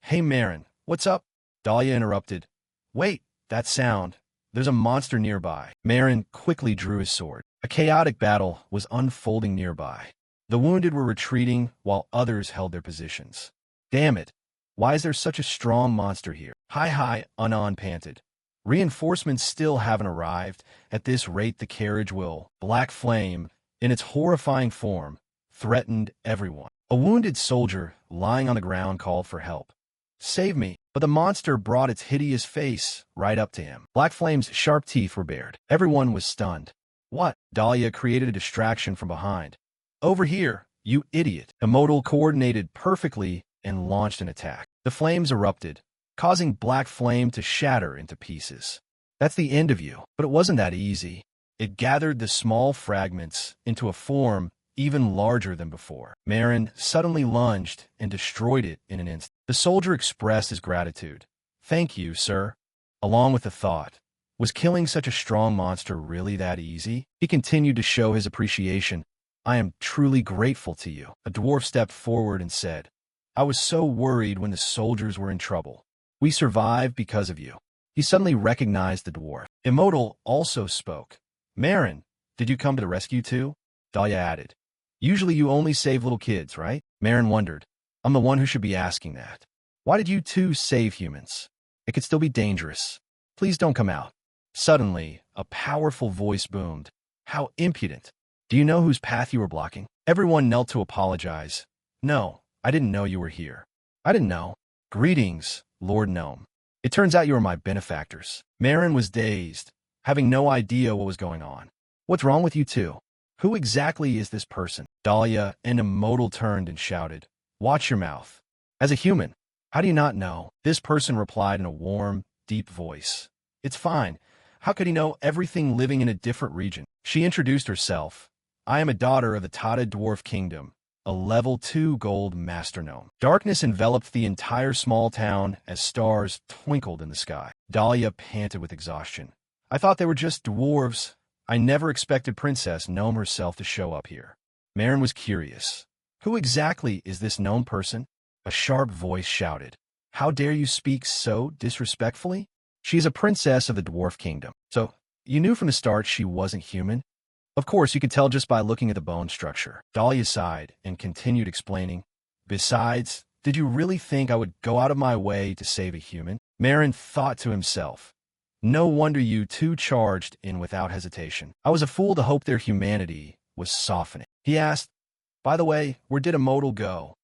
Speaker 1: Hey Marin, what's up? Dahlia interrupted. Wait, that sound. There's a monster nearby. Marin quickly drew his sword. A chaotic battle was unfolding nearby. The wounded were retreating while others held their positions. Damn it. Why is there such a strong monster here? Hi, Anon panted. Reinforcements still haven't arrived. At this rate the carriage will. Black flame, in its horrifying form, threatened everyone. A wounded soldier, lying on the ground, called for help. Save me. But the monster brought its hideous face right up to him. Black Flame's sharp teeth were bared. Everyone was stunned. What? Dahlia created a distraction from behind. Over here, you idiot. Immortal coordinated perfectly and launched an attack. The flames erupted, causing Black Flame to shatter into pieces. That's the end of you. But it wasn't that easy. It gathered the small fragments into a form even larger than before. Marin suddenly lunged and destroyed it in an instant. The soldier expressed his gratitude. Thank you, sir. Along with the thought, Was killing such a strong monster really that easy? He continued to show his appreciation. I am truly grateful to you. A dwarf stepped forward and said, I was so worried when the soldiers were in trouble. We survived because of you. He suddenly recognized the dwarf. Immortal also spoke. Marin, did you come to the rescue too? Dahlia added. Usually you only save little kids, right? Marin wondered. I'm the one who should be asking that. Why did you two save humans? It could still be dangerous. Please don't come out. Suddenly, a powerful voice boomed. How impudent. Do you know whose path you were blocking? Everyone knelt to apologize. No, I didn't know you were here. I didn't know. Greetings, Lord Gnome. It turns out you are my benefactors. Marin was dazed, having no idea what was going on. What's wrong with you two? Who exactly is this person? Dahlia and Immortal turned and shouted. Watch your mouth. As a human, how do you not know? This person replied in a warm, deep voice. It's fine. How could he know everything living in a different region? She introduced herself. I am a daughter of the Tata Dwarf Kingdom, a level 2 gold master gnome. Darkness enveloped the entire small town as stars twinkled in the sky. Dahlia panted with exhaustion. I thought they were just dwarves. I never expected Princess Gnome herself to show up here. Marin was curious. Who exactly is this gnome person? A sharp voice shouted. How dare you speak so disrespectfully? She's a princess of the Dwarf Kingdom. So, you knew from the start she wasn't human? Of course, you could tell just by looking at the bone structure. Dahlia sighed and continued explaining. Besides, did you really think I would go out of my way to save a human? Marin thought to himself. No wonder you two charged in without hesitation. I was a fool to hope their humanity was softening. He asked, by the way, where did Immortal go?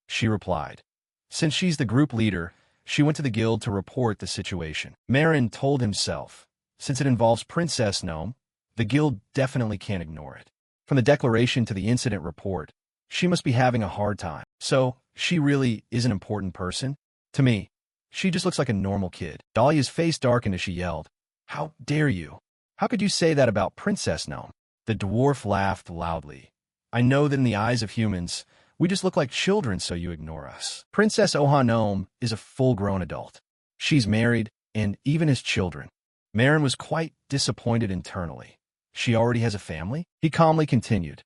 Speaker 1: She replied. Since she's the group leader, she went to the guild to report the situation. Marin told himself, since it involves Princess Gnome, the guild definitely can't ignore it. From the declaration to the incident report, she must be having a hard time. So, she really is an important person? To me, she just looks like a normal kid. Dahlia's face darkened as she yelled, How dare you? How could you say that about Princess Gnome? The dwarf laughed loudly. I know that in the eyes of humans, we just look like children, so you ignore us. Princess Oha Gnome is a full-grown adult. She's married, and even has children. Marin was quite disappointed internally. She already has a family? He calmly continued.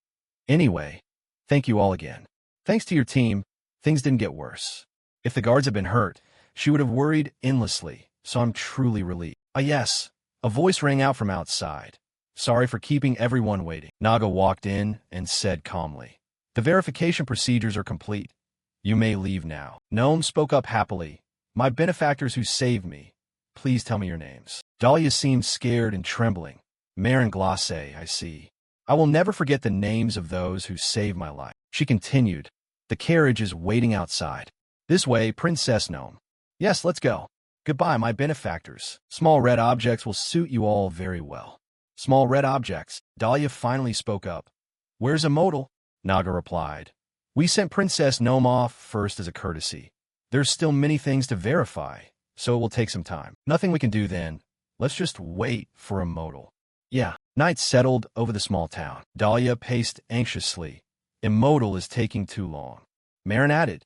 Speaker 1: Anyway, thank you all again. Thanks to your team, things didn't get worse. If the guards had been hurt, she would have worried endlessly, so I'm truly relieved. Ah yes, a voice rang out from outside. Sorry for keeping everyone waiting. Naga walked in and said calmly. The verification procedures are complete. You may leave now. Gnome spoke up happily. My benefactors who saved me. Please tell me your names. Dahlia seemed scared and trembling. Marin Glace, I see. I will never forget the names of those who saved my life. She continued. The carriage is waiting outside. This way, Princess Gnome. Yes, let's go. Goodbye, my benefactors. Small red objects will suit you all very well. Small red objects. Dahlia finally spoke up. Where's Immortal? Naga replied. We sent Princess Gnome off first as a courtesy. There's still many things to verify, so it will take some time. Nothing we can do then. Let's just wait for Immortal. Yeah. Night settled over the small town. Dahlia paced anxiously. Immortal is taking too long. Marin added.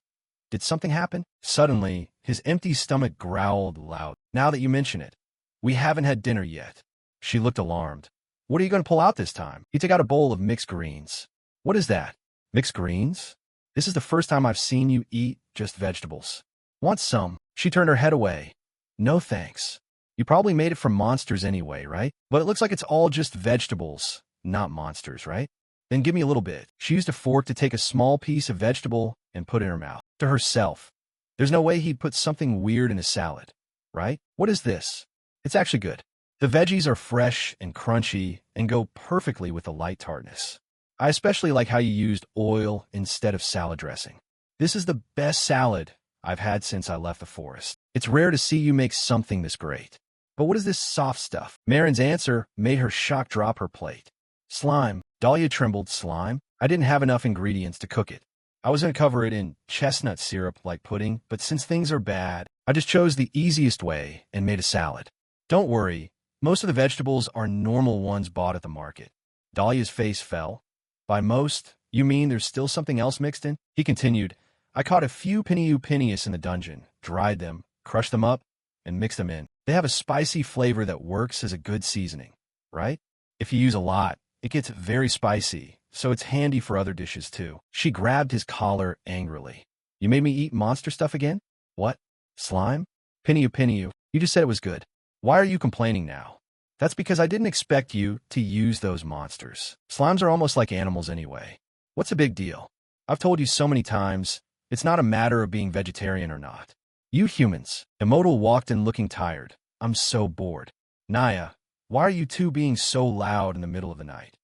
Speaker 1: Did something happen? Suddenly, his empty stomach growled loud. Now that you mention it, we haven't had dinner yet. She looked alarmed. What are you going to pull out this time? He took out a bowl of mixed greens. What is that? Mixed greens? This is the first time I've seen you eat just vegetables. Want some? She turned her head away. No thanks. You probably made it from monsters anyway, right? But it looks like it's all just vegetables, not monsters, right? Then give me a little bit. She used a fork to take a small piece of vegetable and put it in her mouth. To herself. There's no way he'd put something weird in a salad, right? What is this? It's actually good. The veggies are fresh and crunchy and go perfectly with the light tartness. I especially like how you used oil instead of salad dressing. This is the best salad I've had since I left the forest. It's rare to see you make something this great. But what is this soft stuff? Marin's answer made her shock drop her plate. Slime. Dahlia trembled. Slime? I didn't have enough ingredients to cook it. I was going to cover it in chestnut syrup like pudding, but since things are bad, I just chose the easiest way and made a salad. Don't worry, most of the vegetables are normal ones bought at the market. Dahlia's face fell. By most, you mean there's still something else mixed in? He continued, I caught a few Piniu Pinius in the dungeon, dried them, crushed them up, and mixed them in. They have a spicy flavor that works as a good seasoning, right? If you use a lot, it gets very spicy, so it's handy for other dishes too. She grabbed his collar angrily. You made me eat monster stuff again? What? Slime? Pinyu. You just said it was good. Why are you complaining now? That's because I didn't expect you to use those monsters. Slimes are almost like animals anyway. What's a big deal? I've told you so many times, it's not a matter of being vegetarian or not. You humans. Immortal walked in looking tired. I'm so bored. Naya, why are you two being so loud in the middle of the night?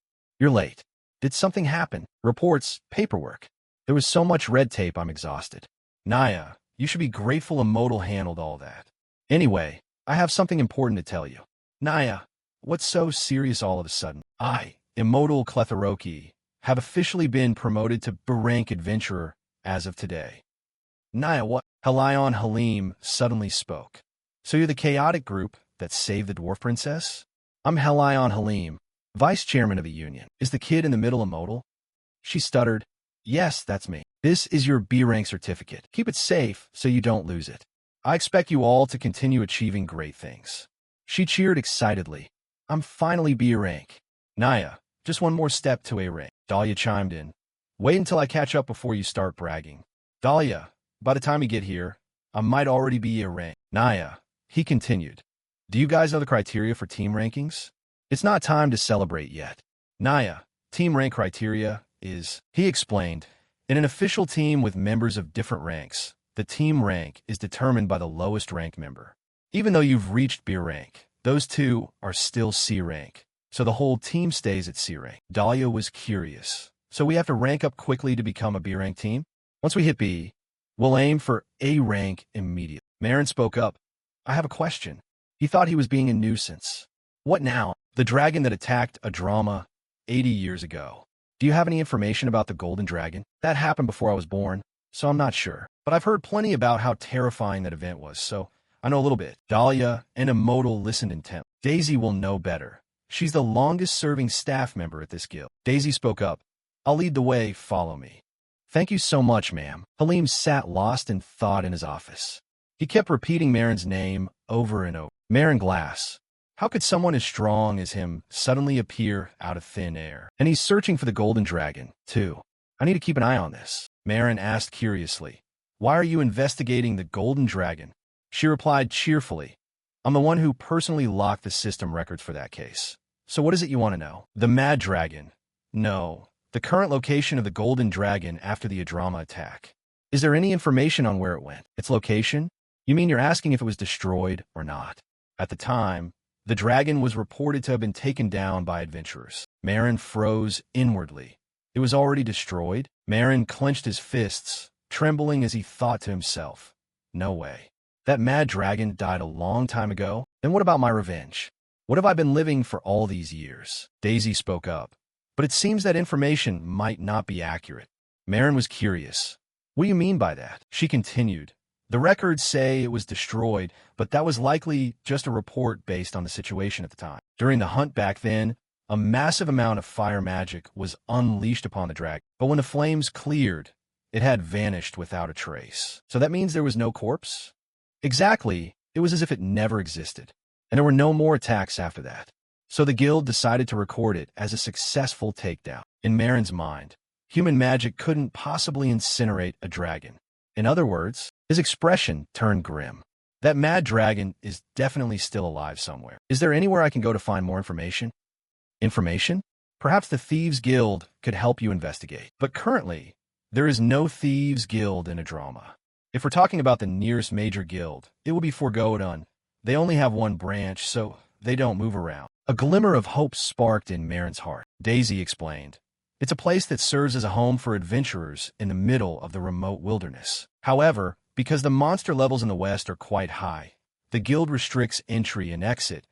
Speaker 1: You're late. Did something happen? Reports, paperwork. There was so much red tape I'm exhausted. Naya, you should be grateful Immortal handled all that. Anyway, I have something important to tell you. Naya, what's so serious all of a sudden? I, Immortal Cletharoki, have officially been promoted to B-rank adventurer as of today. Naya, what? Helion Halim suddenly spoke. So you're the chaotic group that saved the dwarf princess? I'm Helion Halim, vice chairman of the union. Is the kid in the middle immortal? She stuttered. Yes, that's me. This is your B-rank certificate. Keep it safe so you don't lose it. I expect you all to continue achieving great things. She cheered excitedly. I'm finally B-rank. Naya, just one more step to A-rank. Dahlia chimed in. Wait until I catch up before you start bragging. Dahlia, by the time you get here, I might already be A-rank. Naya, he continued. Do you guys know the criteria for team rankings? It's not time to celebrate yet. Naya, team rank criteria is, he explained, in an official team with members of different ranks, the team rank is determined by the lowest rank member. Even though you've reached B rank, those two are still C rank, so the whole team stays at C rank. Dahlia was curious. So we have to rank up quickly to become a B rank team? Once we hit B, we'll aim for A rank immediately. Marin spoke up. I have a question. He thought he was being a nuisance. What now? The dragon that attacked a drama 80 years ago. Do you have any information about the golden dragon? That happened before I was born, so I'm not sure. But I've heard plenty about how terrifying that event was, so I know a little bit. Dahlia and Immortal listened intently. Daisy will know better. She's the longest-serving staff member at this guild. Daisy spoke up. I'll lead the way, follow me. Thank you so much, ma'am. Halim sat lost in thought in his office. He kept repeating Marin's name over and over. Marin Glass. How could someone as strong as him suddenly appear out of thin air? And he's searching for the golden dragon, too. I need to keep an eye on this. Marin asked curiously. Why are you investigating the golden dragon? She replied cheerfully. I'm the one who personally locked the system records for that case. So what is it you want to know? The mad dragon. No. The current location of the golden dragon after the Adrama attack. Is there any information on where it went? Its location? You mean you're asking if it was destroyed or not? At the time, the dragon was reported to have been taken down by adventurers. Marin froze inwardly. It was already destroyed? Marin clenched his fists, trembling as he thought to himself. No way. That mad dragon died a long time ago? Then what about my revenge? What have I been living for all these years? Daisy spoke up. But it seems that information might not be accurate. Marin was curious. What do you mean by that? She continued. The records say it was destroyed, but that was likely just a report based on the situation at the time. During the hunt back then, a massive amount of fire magic was unleashed upon the dragon. But when the flames cleared, it had vanished without a trace. So that means there was no corpse? Exactly. It was as if it never existed. And there were no more attacks after that. So the guild decided to record it as a successful takedown. In Marin's mind, human magic couldn't possibly incinerate a dragon. In other words, his expression turned grim. That mad dragon is definitely still alive somewhere. Is there anywhere I can go to find more information? Information? Perhaps the Thieves Guild could help you investigate. But currently, there is no Thieves Guild in Adrama. If we're talking about the nearest major guild, it will be Forgotten. They only have one branch, so they don't move around. A glimmer of hope sparked in Marin's heart. Daisy explained. It's a place that serves as a home for adventurers in the middle of the remote wilderness. However, because the monster levels in the West are quite high, the guild restricts entry and exit.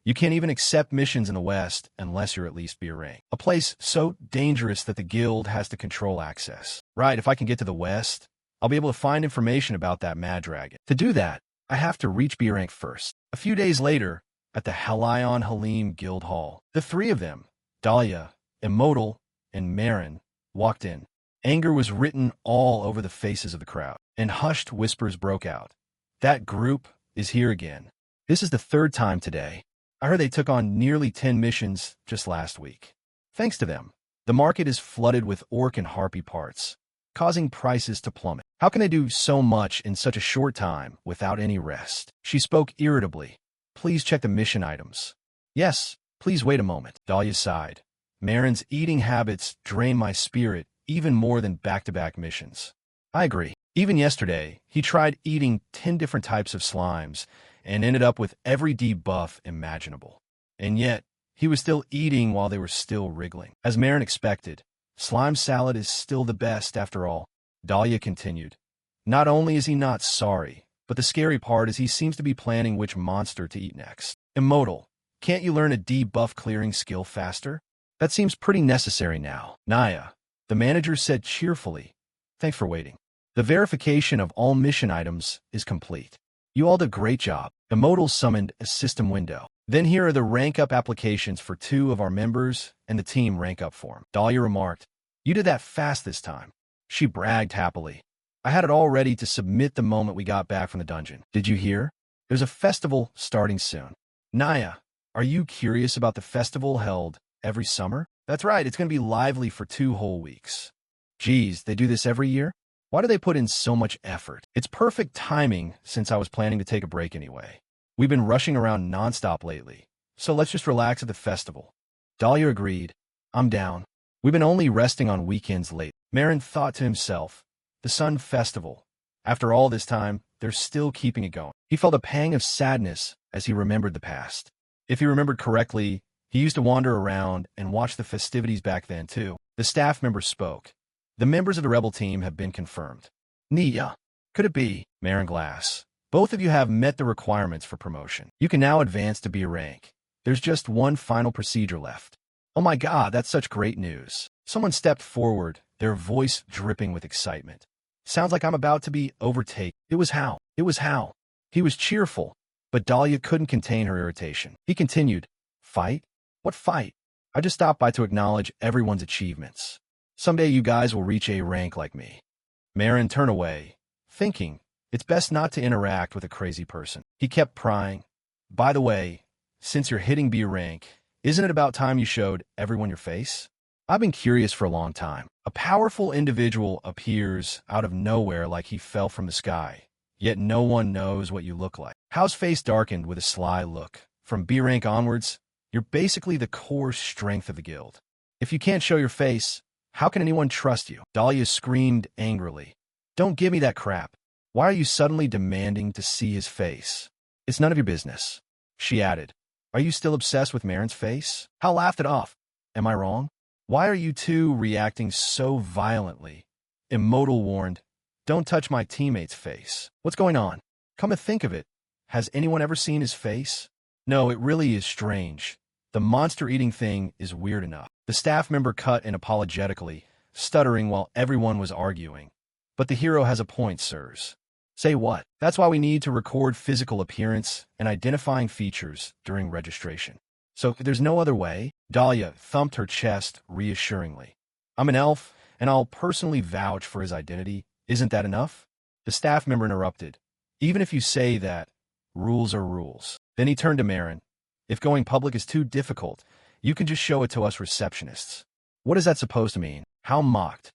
Speaker 1: You can't even accept missions in the West unless you're at least B rank. A place so dangerous that the guild has to control access. Right, if I can get to the West, I'll be able to find information about that mad dragon. To do that, I have to reach B rank first. A few days later, at the Helion Halim Guild Hall, the three of them, Dahlia, Immortal, and Marin, walked in. Anger was written all over the faces of the crowd, and hushed whispers broke out. That group is here again. This is the third time today. I heard they took on nearly 10 missions just last week. Thanks to them, the market is flooded with orc and harpy parts, causing prices to plummet. How can they do so much in such a short time without any rest? She spoke irritably. Please check the mission items. Yes, please wait a moment. Dahlia sighed. Marin's eating habits drain my spirit even more than back-to-back missions. I agree. Even yesterday, he tried eating 10 different types of slimes and ended up with every debuff imaginable. And yet, he was still eating while they were still wriggling. As Marin expected, slime salad is still the best after all. Dahlia continued. Not only is he not sorry, but the scary part is he seems to be planning which monster to eat next. Immortal, can't you learn a debuff clearing skill faster? That seems pretty necessary now. Naya, the manager said cheerfully. Thanks for waiting. The verification of all mission items is complete. You all did a great job. Immortal summoned a system window. Then here are the rank-up applications for 2 of our members and the team rank-up form. Dahlia remarked, You did that fast this time. She bragged happily. I had it all ready to submit the moment we got back from the dungeon. Did you hear? There's a festival starting soon. Naya, are you curious about the festival held every summer? That's right, it's going to be lively for 2 whole weeks. Geez, they do this every year? Why do they put in so much effort? It's perfect timing since I was planning to take a break anyway. We've been rushing around nonstop lately, so let's just relax at the festival. Dahlia agreed. I'm down. We've been only resting on weekends late. Marin thought to himself, the Sun Festival. After all this time, they're still keeping it going. He felt a pang of sadness as he remembered the past. If he remembered correctly, he used to wander around and watch the festivities back then too. The staff member spoke. The members of the rebel team have been confirmed. Nia, could it be? Marin Glass. Both of you have met the requirements for promotion. You can now advance to B rank. There's just one final procedure left. Oh my god, that's such great news. Someone stepped forward, their voice dripping with excitement. Sounds like I'm about to be overtaken. It was Hal. He was cheerful, but Dahlia couldn't contain her irritation. He continued, Fight? What fight? I just stopped by to acknowledge everyone's achievements. Someday you guys will reach A rank like me. Marin turned away, thinking, it's best not to interact with a crazy person. He kept prying. By the way, since you're hitting B rank, isn't it about time you showed everyone your face? I've been curious for a long time. A powerful individual appears out of nowhere like he fell from the sky, yet no one knows what you look like. Hal's face darkened with a sly look. From B rank onwards, you're basically the core strength of the guild. If you can't show your face, how can anyone trust you? Dahlia screamed angrily. Don't give me that crap. Why are you suddenly demanding to see his face? It's none of your business. She added. Are you still obsessed with Marin's face? Hal laughed it off. Am I wrong? Why are you two reacting so violently? Immortal warned. Don't touch my teammate's face. What's going on? Come to think of it, has anyone ever seen his face? No, it really is strange. The monster-eating thing is weird enough. The staff member cut in apologetically, stuttering while everyone was arguing. But the hero has a point, sirs. Say what? That's why we need to record physical appearance and identifying features during registration. So there's no other way? Dahlia thumped her chest reassuringly. I'm an elf, and I'll personally vouch for his identity. Isn't that enough? The staff member interrupted. Even if you say that, rules are rules. Then he turned to Marin. If going public is too difficult, you can just show it to us receptionists. What is that supposed to mean? How mocked?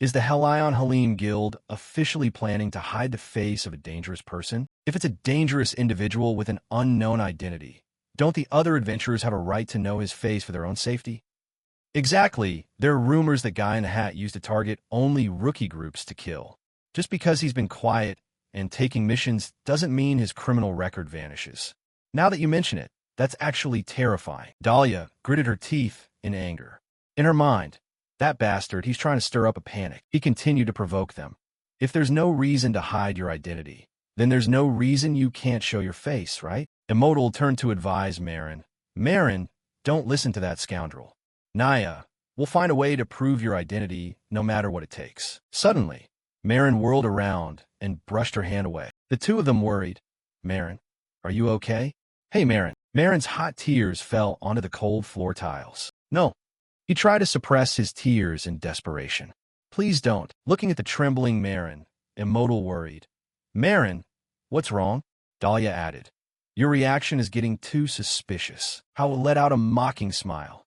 Speaker 1: Is the Helion Halim Guild officially planning to hide the face of a dangerous person? If it's a dangerous individual with an unknown identity, don't the other adventurers have a right to know his face for their own safety? Exactly. There are rumors that Guy in the Hat used to target only rookie groups to kill. Just because he's been quiet and taking missions doesn't mean his criminal record vanishes. Now that you mention it, that's actually terrifying. Dahlia gritted her teeth in anger. In her mind, that bastard, he's trying to stir up a panic. He continued to provoke them. If there's no reason to hide your identity, then there's no reason you can't show your face, right? Immortal turned to advise Marin. Marin, don't listen to that scoundrel. Naya, we'll find a way to prove your identity no matter what it takes. Suddenly, Marin whirled around and brushed her hand away. The two of them worried. Marin, are you okay? Hey, Marin. Marin's hot tears fell onto the cold floor tiles. No. He tried to suppress his tears in desperation. Please don't. Looking at the trembling Marin, Immortal worried. Marin, what's wrong? Dahlia added. Your reaction is getting too suspicious. Hao let out a mocking smile.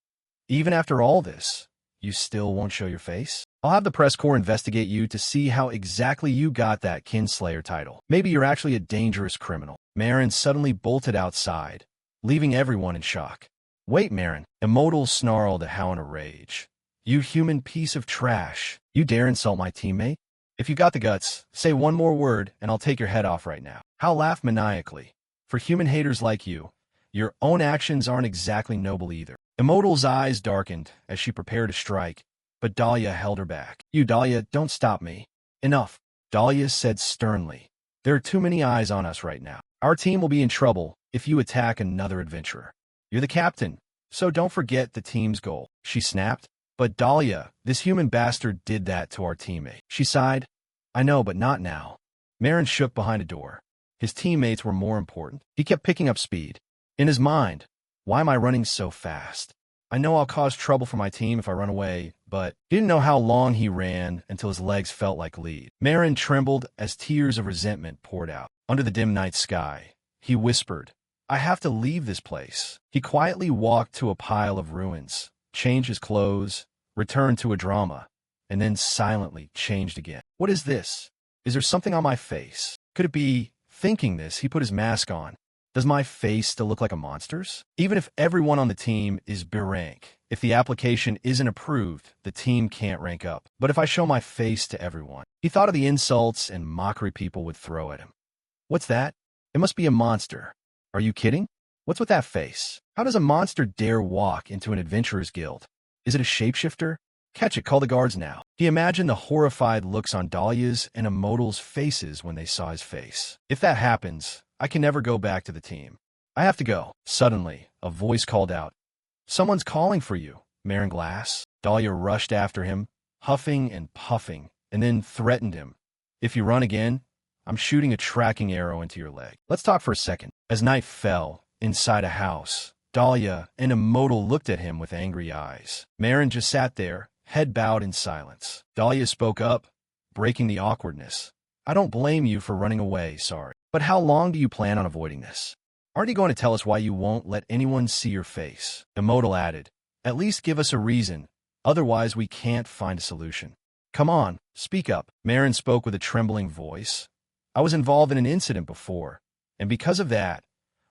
Speaker 1: Even after all this, you still won't show your face? I'll have the press corps investigate you to see how exactly you got that kinslayer title. Maybe you're actually a dangerous criminal. Marin suddenly bolted outside, leaving everyone in shock. Wait, Marin. Immortal snarled at Hao in a rage. You human piece of trash. You dare insult my teammate? If you got the guts, say one more word and I'll take your head off right now. Hao laughed maniacally. For human haters like you, your own actions aren't exactly noble either. Immortal's eyes darkened as she prepared to strike, but Dahlia held her back. You, Dahlia, don't stop me. Enough, Dahlia said sternly. There are too many eyes on us right now. Our team will be in trouble if you attack another adventurer. You're the captain, so don't forget the team's goal. She snapped. But Dahlia, this human bastard did that to our teammate. She sighed. I know, but not now. Marin shook behind a door. His teammates were more important. He kept picking up speed. In his mind, why am I running so fast? I know I'll cause trouble for my team if I run away, but he didn't know how long he ran until his legs felt like lead. Marin trembled as tears of resentment poured out. Under the dim night sky, he whispered, I have to leave this place. He quietly walked to a pile of ruins, changed his clothes, returned to a drama, and then silently changed again. What is this? Is there something on my face? Could it be? Thinking this, he put his mask on. Does my face still look like a monster's? Even if everyone on the team is B rank, if the application isn't approved, the team can't rank up. But if I show my face to everyone, he thought of the insults and mockery people would throw at him. What's that? It must be a monster. Are you kidding? What's with that face? How does a monster dare walk into an adventurer's guild? Is it a shapeshifter? Catch it, call the guards now. He imagined the horrified looks on Dahlia's and Immortal's faces when they saw his face. If that happens, I can never go back to the team. I have to go. Suddenly, a voice called out. Someone's calling for you, Marin Glass. Dahlia rushed after him, huffing and puffing, and then threatened him. If you run again, I'm shooting a tracking arrow into your leg. Let's talk for a second. As night fell, inside a house, Dahlia and Immortal looked at him with angry eyes. Marin just sat there, head bowed in silence. Dahlia spoke up, breaking the awkwardness. I don't blame you for running away, sorry. But how long do you plan on avoiding this? Aren't you going to tell us why you won't let anyone see your face? Immortal added, at least give us a reason, otherwise we can't find a solution. Come on, speak up. Marin spoke with a trembling voice. I was involved in an incident before, and because of that,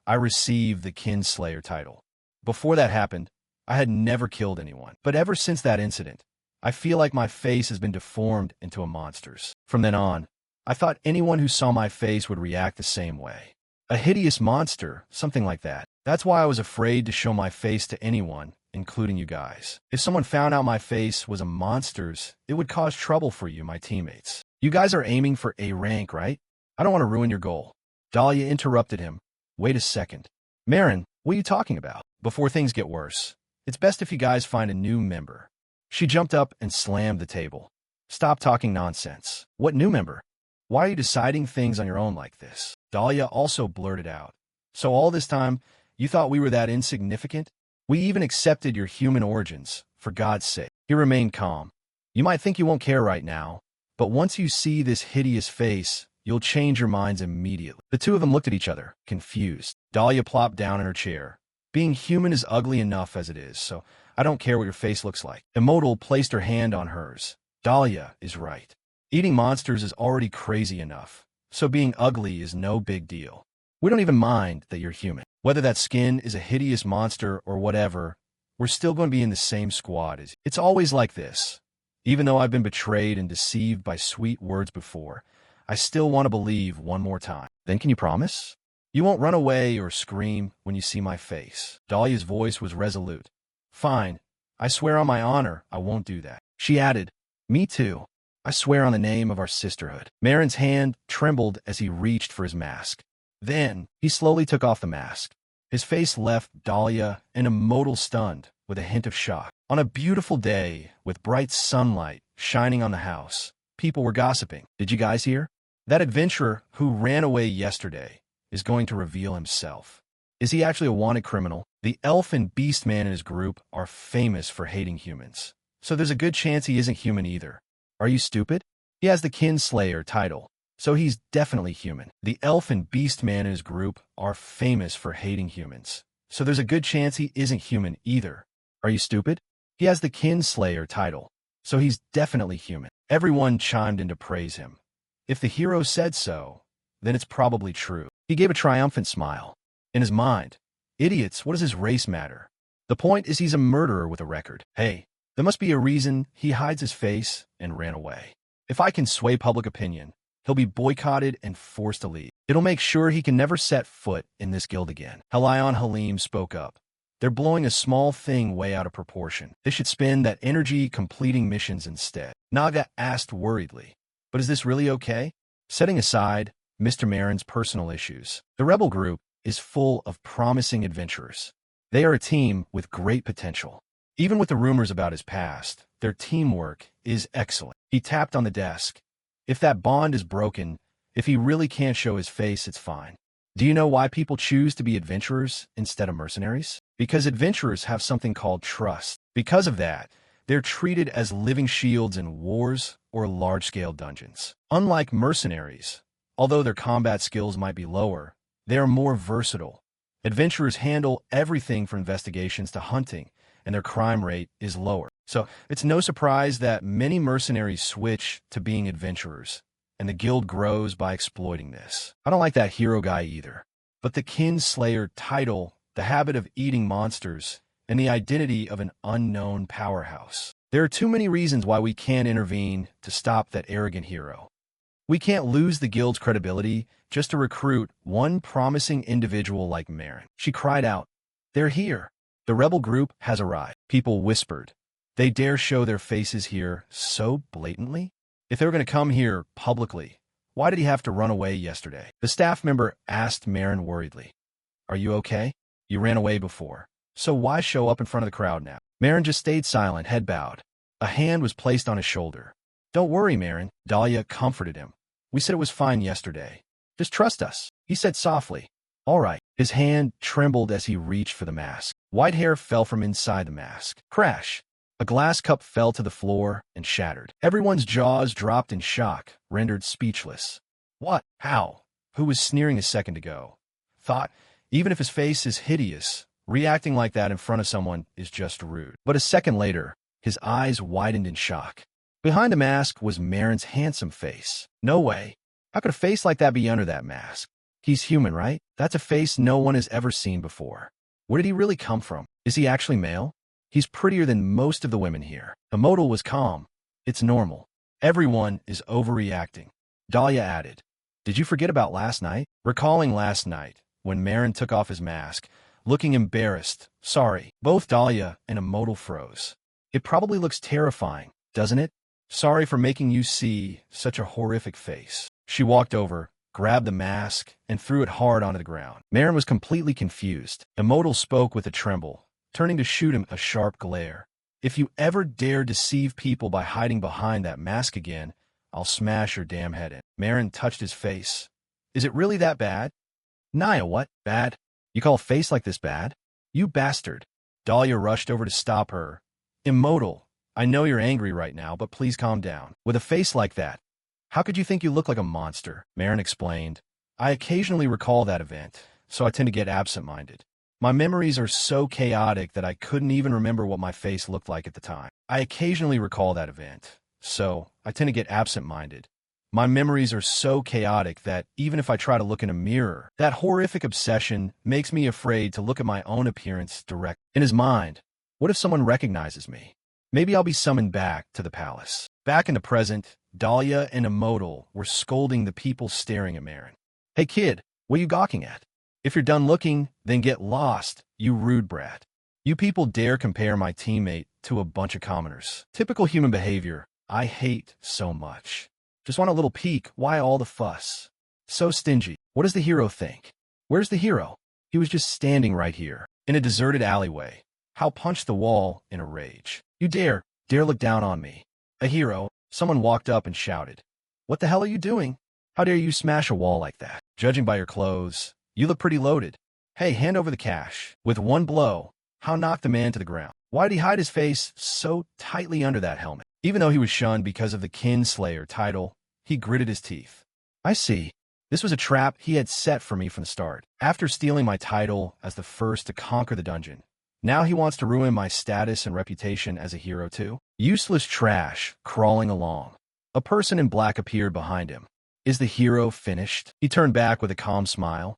Speaker 1: I received the kinslayer title. Before that happened, I had never killed anyone. But ever since that incident, I feel like my face has been deformed into a monster's. From then on, I thought anyone who saw my face would react the same way. A hideous monster, something like that. That's why I was afraid to show my face to anyone, including you guys. If someone found out my face was a monster's, it would cause trouble for you, my teammates. You guys are aiming for A rank, right? I don't want to ruin your goal. Dahlia interrupted him. Wait a second. Marin, what are you talking about? Before things get worse, it's best if you guys find a new member. She jumped up and slammed the table. Stop talking nonsense. What new member? Why are you deciding things on your own like this? Dahlia also blurted out. So all this time, you thought we were that insignificant? We even accepted your human origins, for God's sake. He remained calm. You might think you won't care right now, but once you see this hideous face, you'll change your minds immediately. The two of them looked at each other, confused. Dahlia plopped down in her chair. Being human is ugly enough as it is, so I don't care what your face looks like. Immortal placed her hand on hers. Dahlia is right. Eating monsters is already crazy enough, so being ugly is no big deal. We don't even mind that you're human. Whether that skin is a hideous monster or whatever, we're still going to be in the same squad as you. It's always like this. Even though I've been betrayed and deceived by sweet words before, I still want to believe one more time. Then can you promise? You won't run away or scream when you see my face. Dahlia's voice was resolute. Fine. I swear on my honor, I won't do that. She added, me too. I swear on the name of our sisterhood. Marin's hand trembled as he reached for his mask. Then, he slowly took off the mask. His face left Dahlia and Immortal stunned, with a hint of shock. On a beautiful day, with bright sunlight shining on the house, people were gossiping. Did you guys hear? That adventurer who ran away yesterday is going to reveal himself. Is he actually a wanted criminal? The elf and beast man in his group are famous for hating humans, so there's a good chance he isn't human either. Are you stupid? He has the kinslayer title. so he's definitely human. The elf and beast man in his group are famous for hating humans, so there's a good chance he isn't human either. Are you stupid? He has the kinslayer title, so he's definitely human. Everyone chimed in to praise him. If the hero said so, then it's probably true. He gave a triumphant smile. In his mind, idiots, what does his race matter? The point is he's a murderer with a record. Hey, there must be a reason he hides his face and ran away. If I can sway public opinion, he'll be boycotted and forced to leave. It'll make sure he can never set foot in this guild again. Halion Halim spoke up. They're blowing a small thing way out of proportion. They should spend that energy completing missions instead. Naga asked worriedly, but is this really okay? Setting aside Mr. Marin's personal issues, the rebel group is full of promising adventurers. They are a team with great potential. Even with the rumors about his past, their teamwork is excellent. He tapped on the desk. If that bond is broken, if he really can't show his face, it's fine. Do you know why people choose to be adventurers instead of mercenaries? Because adventurers have something called trust. Because of that, they're treated as living shields in wars or large-scale dungeons. Unlike mercenaries, although their combat skills might be lower, they are more versatile. Adventurers handle everything from investigations to hunting, and their crime rate is lower. So it's no surprise that many mercenaries switch to being adventurers, and the guild grows by exploiting this. I don't like that hero guy either. But the kinslayer title, the habit of eating monsters, and the identity of an unknown powerhouse. There are too many reasons why we can't intervene to stop that arrogant hero. We can't lose the guild's credibility just to recruit one promising individual like Marin. She cried out, "They're here. The rebel group has arrived." People whispered, "They dare show their faces here so blatantly? If they were going to come here publicly, why did he have to run away yesterday?" The staff member asked Marin worriedly, "Are you okay? You ran away before, so why show up in front of the crowd now?" Marin just stayed silent, head bowed. A hand was placed on his shoulder. "Don't worry, Marin," Dahlia comforted him. "We said it was fine yesterday. Just trust us," he said softly. "All right." His hand trembled as he reached for the mask. White hair fell from inside the mask. Crash! A glass cup fell to the floor and shattered. Everyone's jaws dropped in shock, rendered speechless. What? How? Who was sneering a second ago? Thought, even if his face is hideous, reacting like that in front of someone is just rude. But a second later, his eyes widened in shock. Behind the mask was Marin's handsome face. No way. How could a face like that be under that mask? He's human, right? That's a face no one has ever seen before. Where did he really come from? Is he actually male? He's prettier than most of the women here. The modal was calm. It's normal. Everyone is overreacting. Dahlia added, "Did you forget about last night?" Recalling last night, when Marin took off his mask, looking embarrassed. Sorry. Both Dahlia and Immortal froze. It probably looks terrifying, doesn't it? Sorry for making you see such a horrific face. She walked over, grabbed the mask, and threw it hard onto the ground. Marin was completely confused. Immortal spoke with a tremble, turning to shoot him a sharp glare. "If you ever dare deceive people by hiding behind that mask again, I'll smash your damn head in." Marin touched his face. "Is it really that bad?" "Naya, what? Bad? You call a face like this bad? You bastard." Dahlia rushed over to stop her. "Immortal, I know you're angry right now, but please calm down. With a face like that, how could you think you look like a monster?" Marin explained. "I occasionally recall that event, so I tend to get absent-minded. My memories are so chaotic that I couldn't even remember what my face looked like at the time. I occasionally recall that event, so I tend to get absent-minded. My memories are so chaotic that even if I try to look in a mirror, that horrific obsession makes me afraid to look at my own appearance direct." In his mind, what if someone recognizes me? Maybe I'll be summoned back to the palace. Back in the present, Dahlia and Immortal were scolding the people staring at Marin. "Hey kid, what are you gawking at? If you're done looking, then get lost, you rude brat. You people dare compare my teammate to a bunch of commoners. Typical human behavior I hate so much. Just want a little peek, why all the fuss? So stingy. What does the hero think? Where's the hero? He was just standing right here, in a deserted alleyway." Hal punched the wall in a rage. "You dare look down on me. A hero." Someone walked up and shouted, "What the hell are you doing? How dare you smash a wall like that? Judging by your clothes, you look pretty loaded. Hey, hand over the cash." With one blow, Hal knocked the man to the ground. Why did he hide his face so tightly under that helmet? Even though he was shunned because of the kinslayer title, he gritted his teeth. I see. This was a trap he had set for me from the start. After stealing my title as the first to conquer the dungeon, now he wants to ruin my status and reputation as a hero too? Useless trash, crawling along. A person in black appeared behind him. Is the hero finished? He turned back with a calm smile.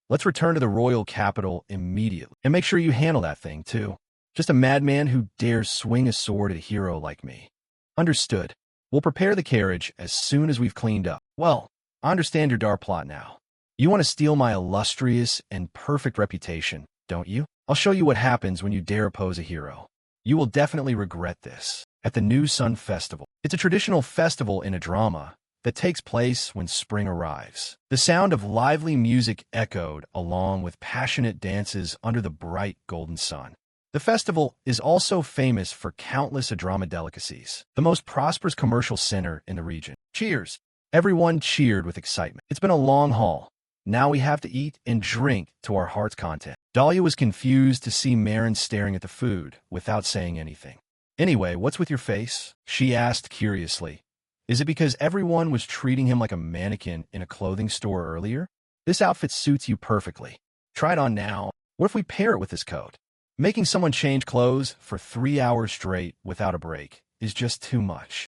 Speaker 1: Let's return to the royal capital immediately. And make sure you handle that thing too. Just a madman who dares swing a sword at a hero like me. Understood. We'll prepare the carriage as soon as we've cleaned up. Well, I understand your dark plot now. You want to steal my illustrious and perfect reputation, don't you? I'll show you what happens when you dare oppose a hero. You will definitely regret this. At the New Sun Festival. It's a traditional festival in a drama that takes place when spring arrives. The sound of lively music echoed along with passionate dances under the bright golden sun. The festival is also famous for countless drama delicacies, the most prosperous commercial center in the region. Cheers! Everyone cheered with excitement. It's been a long haul. Now we have to eat and drink to our heart's content. Dahlia was confused to see Marin staring at the food without saying anything. Anyway, what's with your face? She asked curiously. Is it because everyone was treating him like a mannequin in a clothing store earlier? This outfit suits you perfectly. Try it on now. What if we pair it with this coat? Making someone change clothes for 3 hours straight without a break is just too much.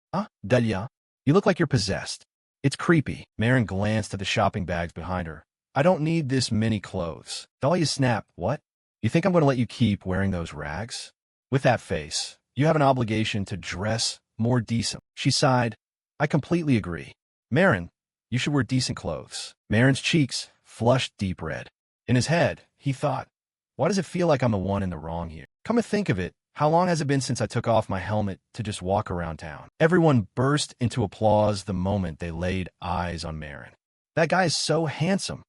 Speaker 1: Dahlia, you look like you're possessed. It's creepy. Marin glanced at the shopping bags behind her. I don't need this many clothes. Dahlia snapped. What? You think I'm going to let you keep wearing those rags? With that face, you have an obligation to dress more decent. She sighed. I completely agree. Marin, you should wear decent clothes. Marin's cheeks flushed deep red. In his head, he thought, why does it feel like I'm the one in the wrong here? Come to think of it, how long has it been since I took off my helmet to just walk around town? Everyone burst into applause the moment they laid eyes on Marin. That guy is so handsome.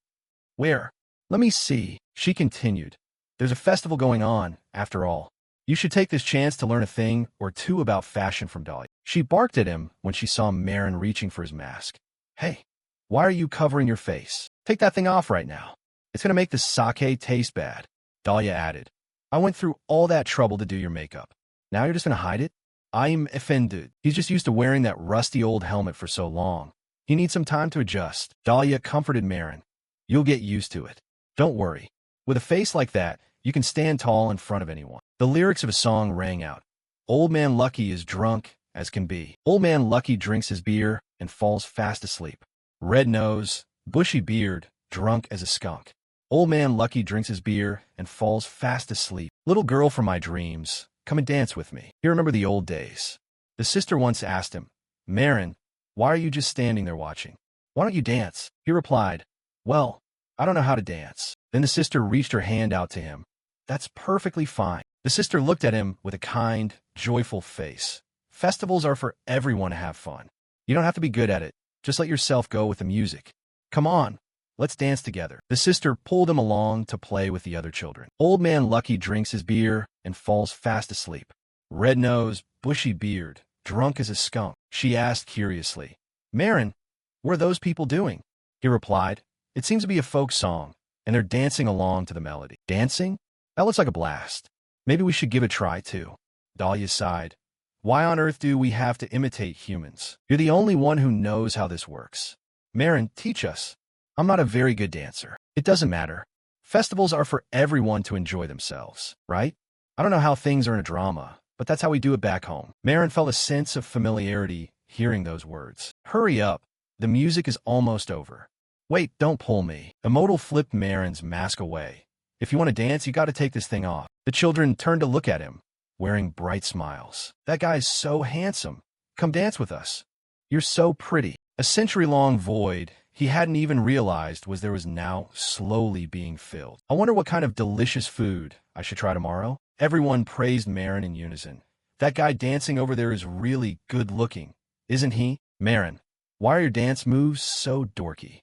Speaker 1: Where? Let me see, she continued. There's a festival going on, after all. You should take this chance to learn a thing or two about fashion from Dahlia. She barked at him when she saw Marin reaching for his mask. Hey, why are you covering your face? Take that thing off right now. It's going to make the sake taste bad. Dahlia added. I went through all that trouble to do your makeup. Now you're just going to hide it? I'm offended. He's just used to wearing that rusty old helmet for so long. He needs some time to adjust. Dahlia comforted Marin. You'll get used to it. Don't worry. With a face like that, you can stand tall in front of anyone. The lyrics of a song rang out. Old Man Lucky is drunk as can be. Old Man Lucky drinks his beer and falls fast asleep. Red nose, bushy beard, drunk as a skunk. Old Man Lucky drinks his beer and falls fast asleep. Little girl from my dreams, come and dance with me. You remember the old days. The sister once asked him, Marin, why are you just standing there watching? Why don't you dance? He replied, well, I don't know how to dance. Then the sister reached her hand out to him. That's perfectly fine. The sister looked at him with a kind, joyful face. Festivals are for everyone to have fun. You don't have to be good at it. Just let yourself go with the music. Come on, let's dance together. The sister pulled him along to play with the other children. Old Man Lucky drinks his beer and falls fast asleep. Red nose, bushy beard, drunk as a skunk. She asked curiously, Marin, what are those people doing? He replied, it seems to be a folk song, and they're dancing along to the melody. Dancing? That looks like a blast. Maybe we should give it a try, too. Dahlia sighed. Why on earth do we have to imitate humans? You're the only one who knows how this works. Marin, teach us. I'm not a very good dancer. It doesn't matter. Festivals are for everyone to enjoy themselves, right? I don't know how things are in a drama, but that's how we do it back home. Marin felt a sense of familiarity hearing those words. Hurry up. The music is almost over. Wait, don't pull me. Emodal flipped Marin's mask away. If you want to dance, you got to take this thing off. The children turned to look at him, wearing bright smiles. That guy's so handsome. Come dance with us. You're so pretty. A century-long void he hadn't even realized was now slowly being filled. I wonder what kind of delicious food I should try tomorrow. Everyone praised Marin in unison. That guy dancing over there is really good looking, isn't he? Marin, why are your dance moves so dorky?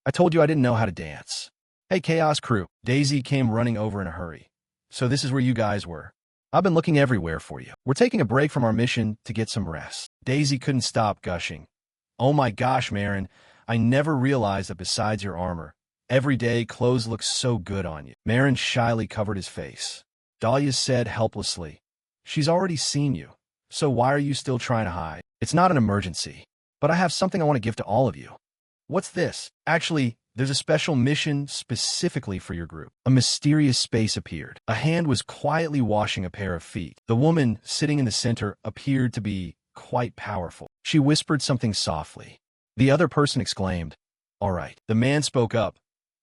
Speaker 1: I told you I didn't know how to dance. Hey, Chaos Crew. Daisy came running over in a hurry. So this is where you guys were. I've been looking everywhere for you. We're taking a break from our mission to get some rest. Daisy couldn't stop gushing. Oh my gosh, Marin, I never realized that besides your armor, everyday clothes look so good on you. Marin shyly covered his face. Dahlia said helplessly, she's already seen you, so why are you still trying to hide? It's not an emergency, but I have something I want to give to all of you. What's this? Actually, there's a special mission specifically for your group. A mysterious space appeared. A hand was quietly washing a pair of feet. The woman sitting in the center appeared to be quite powerful. She whispered something softly. The other person exclaimed, "All right." The man spoke up.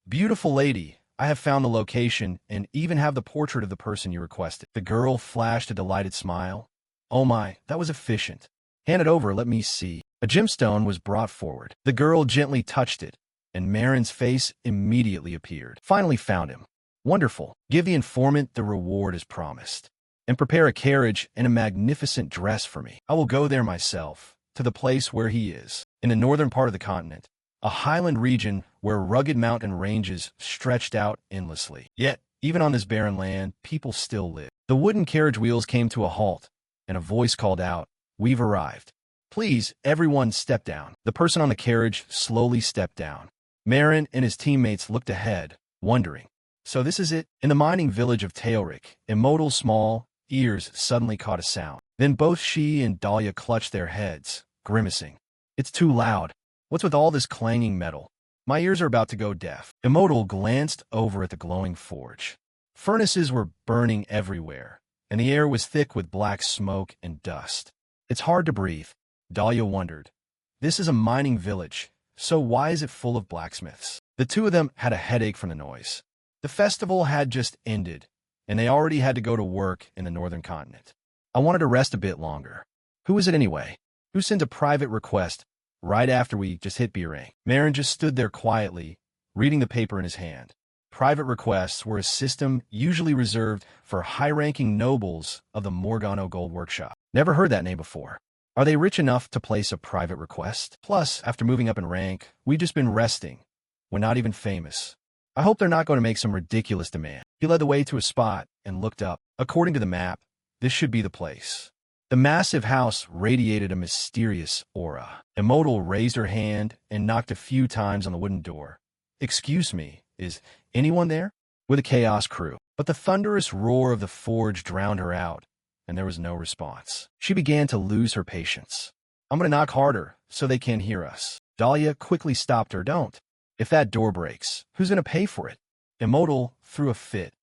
Speaker 1: "Beautiful lady, I have found the location and even have the portrait of the person you requested." The girl flashed a delighted smile. "Oh my, that was efficient. Hand it over, let me see." A gemstone was brought forward. The girl gently touched it, and Marin's face immediately appeared. "Finally found him. Wonderful. Give the informant the reward as promised. And prepare a carriage and a magnificent dress for me. I will go there myself, to the place where he is, in the northern part of the continent, a highland region where rugged mountain ranges stretched out endlessly. Yet, even on this barren land, people still live." The wooden carriage wheels came to a halt, and a voice called out, "We've arrived. Please, everyone step down." The person on the carriage slowly stepped down. Marin and his teammates looked ahead, wondering. So this is it? In the mining village of Teorik, Immortal's small ears suddenly caught a sound. Then both she and Dahlia clutched their heads, grimacing. "It's too loud. What's with all this clanging metal? My ears are about to go deaf." Immortal glanced over at the glowing forge. Furnaces were burning everywhere, and the air was thick with black smoke and dust. "It's hard to breathe," Dahlia wondered. "This is a mining village, so why is it full of blacksmiths?" The two of them had a headache from the noise. The festival had just ended, and they already had to go to work in the northern continent. "I wanted to rest a bit longer." "Who is it anyway? Who sent a private request right after we just hit B-rank?" Marin just stood there quietly, reading the paper in his hand. Private requests were a system usually reserved for high-ranking nobles of the Morgano Gold Workshop. Never heard that name before. Are they rich enough to place a private request? Plus, after moving up in rank, we've just been resting. We're not even famous. I hope they're not going to make some ridiculous demand. He led the way to a spot and looked up. According to the map, this should be the place. The massive house radiated a mysterious aura. Immortal raised her hand and knocked a few times on the wooden door. "Excuse me, is anyone there?" "With a chaos crew." But the thunderous roar of the forge drowned her out, and there was no response. She began to lose her patience. "I'm going to knock harder so they can't hear us." Dahlia quickly stopped her. "Don't. If that door breaks, who's going to pay for it?" Immortal threw a fit.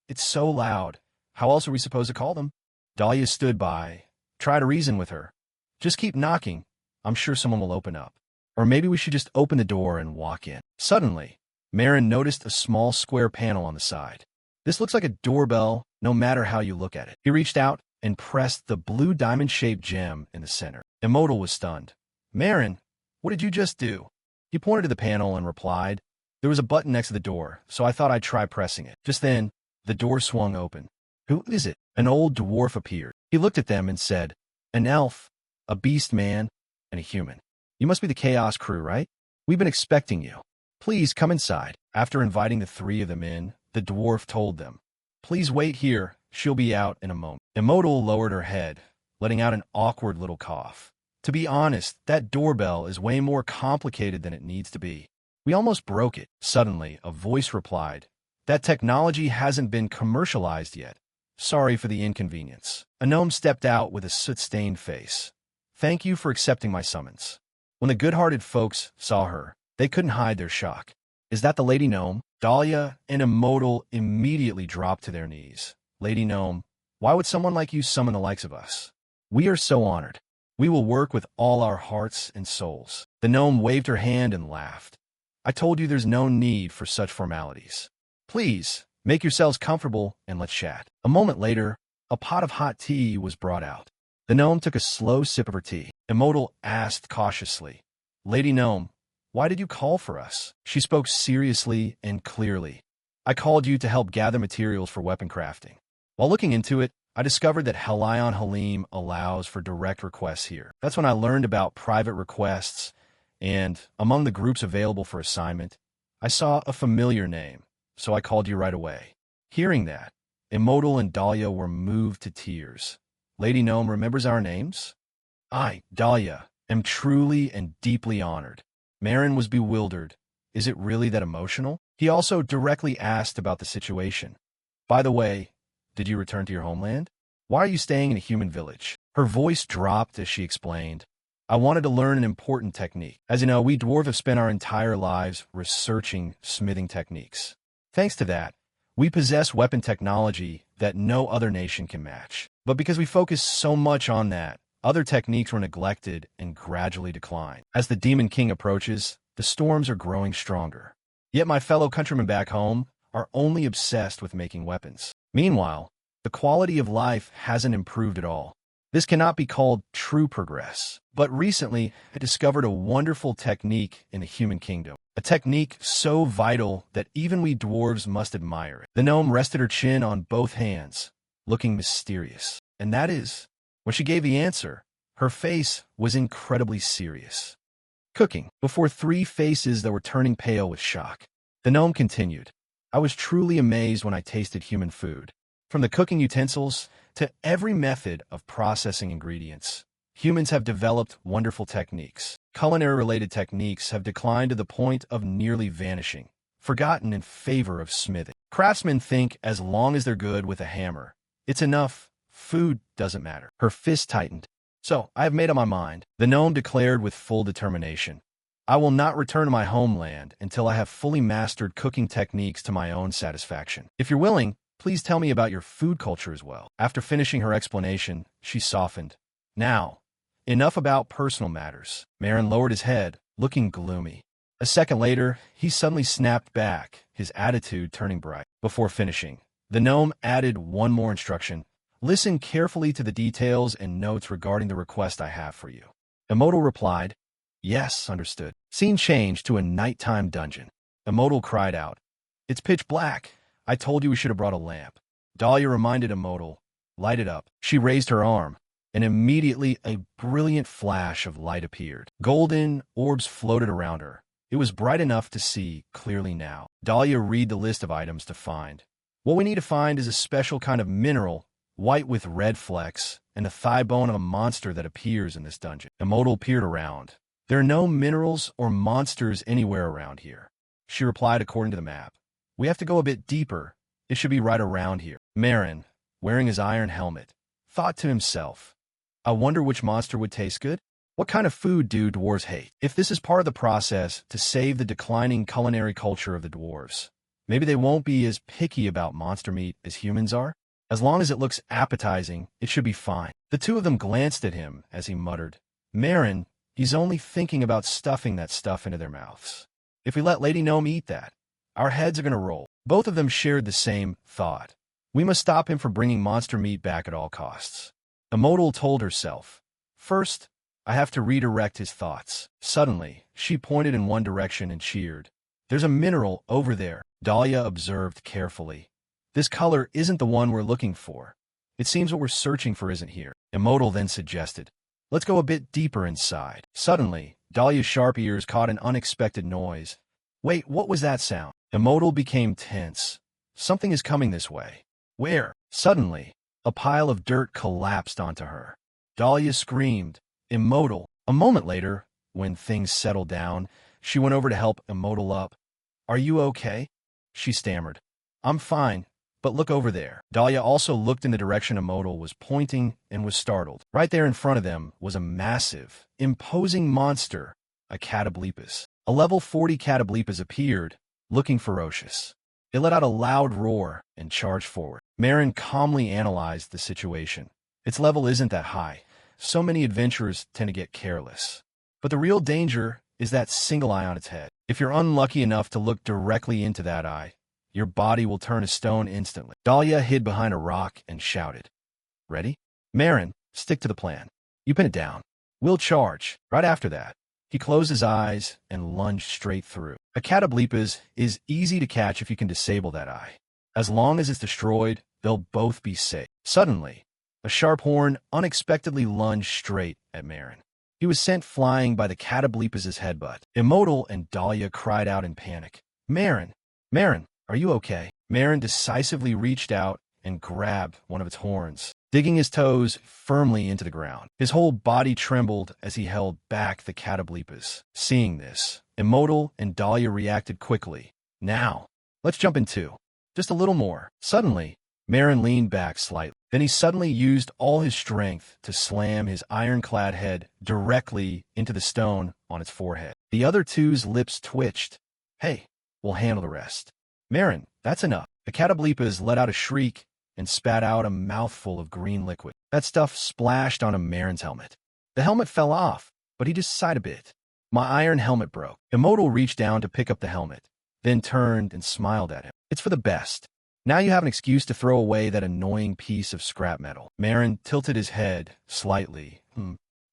Speaker 1: "It's so loud. How else are we supposed to call them?" Dahlia stood by. "Try to reason with her. Just keep knocking. I'm sure someone will open up. Or maybe we should just open the door and walk in." Suddenly, Marin noticed a small square panel on the side. "This looks like a doorbell, no matter how you look at it." He reached out and pressed the blue diamond-shaped gem in the center. Immortal was stunned. "Marin, what did you just do?" He pointed to the panel and replied, "There was a button next to the door, so I thought I'd try pressing it." Just then, the door swung open. "Who is it?" An old dwarf appeared. He looked at them and said, "An elf, a beast man, and a human. You must be the Chaos crew, right? We've been expecting you. Please come inside." After inviting the three of them in, the dwarf told them, "Please wait here. She'll be out in a moment." Immortal lowered her head, letting out an awkward little cough. "To be honest, that doorbell is way more complicated than it needs to be. We almost broke it." Suddenly, a voice replied, "That technology hasn't been commercialized yet. Sorry for the inconvenience." A gnome stepped out with a soot-stained face. "Thank you for accepting my summons." When the good-hearted folks saw her, they couldn't hide their shock. "Is that the Lady Gnome?" Dahlia and Immortal immediately dropped to their knees. "Lady Gnome, why would someone like you summon the likes of us? We are so honored. We will work with all our hearts and souls." The gnome waved her hand and laughed. "I told you there's no need for such formalities. Please, make yourselves comfortable and let's chat." A moment later, a pot of hot tea was brought out. The gnome took a slow sip of her tea. Immortal asked cautiously, "Lady Gnome, why did you call for us?" She spoke seriously and clearly. "I called you to help gather materials for weapon crafting. While looking into it, I discovered that Helion Halim allows for direct requests here. That's when I learned about private requests, and among the groups available for assignment, I saw a familiar name, so I called you right away." Hearing that, Immortal and Dahlia were moved to tears. "Lady Gnome remembers our names?" "I, Dahlia, am truly and deeply honored." Marin was bewildered. Is it really that emotional? He also directly asked about the situation. "By the way, did you return to your homeland? Why are you staying in a human village?" Her voice dropped as she explained, I wanted to learn an important technique. As you know, we dwarves have spent our entire lives researching smithing techniques. Thanks to that, we possess weapon technology that no other nation can match. But because we focus so much on that, other techniques were neglected and gradually declined. As the Demon King approaches, the storms are growing stronger. Yet my fellow countrymen back home are only obsessed with making weapons. Meanwhile, the quality of life hasn't improved at all. This cannot be called true progress. But recently, I discovered a wonderful technique in the human kingdom. A technique so vital that even we dwarves must admire it. The gnome rested her chin on both hands, looking mysterious. And that is, when she gave the answer, her face was incredibly serious. Cooking. Before 3 faces that were turning pale with shock, the gnome continued. I was truly amazed when I tasted human food. From the cooking utensils to every method of processing ingredients, humans have developed wonderful techniques. Culinary-related techniques have declined to the point of nearly vanishing, forgotten in favor of smithing. Craftsmen think as long as they're good with a hammer, it's enough. Food doesn't matter. Her fist tightened. So, I have made up my mind, the gnome declared with full determination. I will not return to my homeland until I have fully mastered cooking techniques to my own satisfaction. If you're willing, please tell me about your food culture as well. After finishing her explanation, she softened. Now, enough about personal matters. Marin lowered his head, looking gloomy. A second later, he suddenly snapped back, his attitude turning bright. Before finishing, the gnome added one more instruction. Listen carefully to the details and notes regarding the request I have for you. Immortal replied, Yes, understood. Scene changed to a nighttime dungeon. Immortal cried out, It's pitch black. I told you we should have brought a lamp. Dahlia reminded Immortal, Light it up. She raised her arm, and immediately a brilliant flash of light appeared. Golden orbs floated around her. It was bright enough to see clearly now. Dahlia read the list of items to find. What we need to find is a special kind of mineral, white with red flecks, and the thigh bone of a monster that appears in this dungeon. Immortal peered around. There are no minerals or monsters anywhere around here. She replied according to the map. We have to go a bit deeper. It should be right around here. Marin, wearing his iron helmet, thought to himself, I wonder which monster would taste good? What kind of food do dwarves hate? If this is part of the process to save the declining culinary culture of the dwarves, maybe they won't be as picky about monster meat as humans are? As long as it looks appetizing, it should be fine. The two of them glanced at him as he muttered, Marin, he's only thinking about stuffing that stuff into their mouths. If we let Lady Gnome eat that, our heads are going to roll. Both of them shared the same thought. We must stop him from bringing monster meat back at all costs. Immortal told herself. First, I have to redirect his thoughts. Suddenly, she pointed in one direction and cheered. There's a mineral over there, Dahlia observed carefully. This color isn't the one we're looking for. It seems what we're searching for isn't here. Immortal then suggested. Let's go a bit deeper inside. Suddenly, Dahlia's sharp ears caught an unexpected noise. Wait, what was that sound? Immortal became tense. Something is coming this way. Where? Suddenly, a pile of dirt collapsed onto her. Dahlia screamed. Immortal. A moment later, when things settled down, she went over to help Immortal up. Are you okay? She stammered. I'm fine. But look over there. Dahlia also looked in the direction Immortal was pointing and was startled. Right there in front of them was a massive, imposing monster, a catoblepus. A level 40 catoblepus appeared, looking ferocious. It let out a loud roar and charged forward. Marin calmly analyzed the situation. Its level isn't that high. So many adventurers tend to get careless. But the real danger is that single eye on its head. If you're unlucky enough to look directly into that eye, your body will turn to stone instantly. Dahlia hid behind a rock and shouted. Ready? Marin, stick to the plan. You pin it down. We'll charge. Right after that, he closed his eyes and lunged straight through. A catoblepus is easy to catch if you can disable that eye. As long as it's destroyed, they'll both be safe. Suddenly, a sharp horn unexpectedly lunged straight at Marin. He was sent flying by the catoblepus's headbutt. Immortal and Dahlia cried out in panic. Marin! Marin! Are you okay? Marin decisively reached out and grabbed one of its horns, digging his toes firmly into the ground. His whole body trembled as he held back the catoblepus. Seeing this, Immortal and Dahlia reacted quickly. Now, let's jump in too. Just a little more. Suddenly, Marin leaned back slightly. Then he suddenly used all his strength to slam his ironclad head directly into the stone on its forehead. The other two's lips twitched. Hey, we'll handle the rest. Marin, that's enough. The Catablipas let out a shriek and spat out a mouthful of green liquid. That stuff splashed onto Marin's helmet. The helmet fell off, but he just sighed a bit. My iron helmet broke. Immortal reached down to pick up the helmet, then turned and smiled at him. It's for the best. Now you have an excuse to throw away that annoying piece of scrap metal. Marin tilted his head slightly.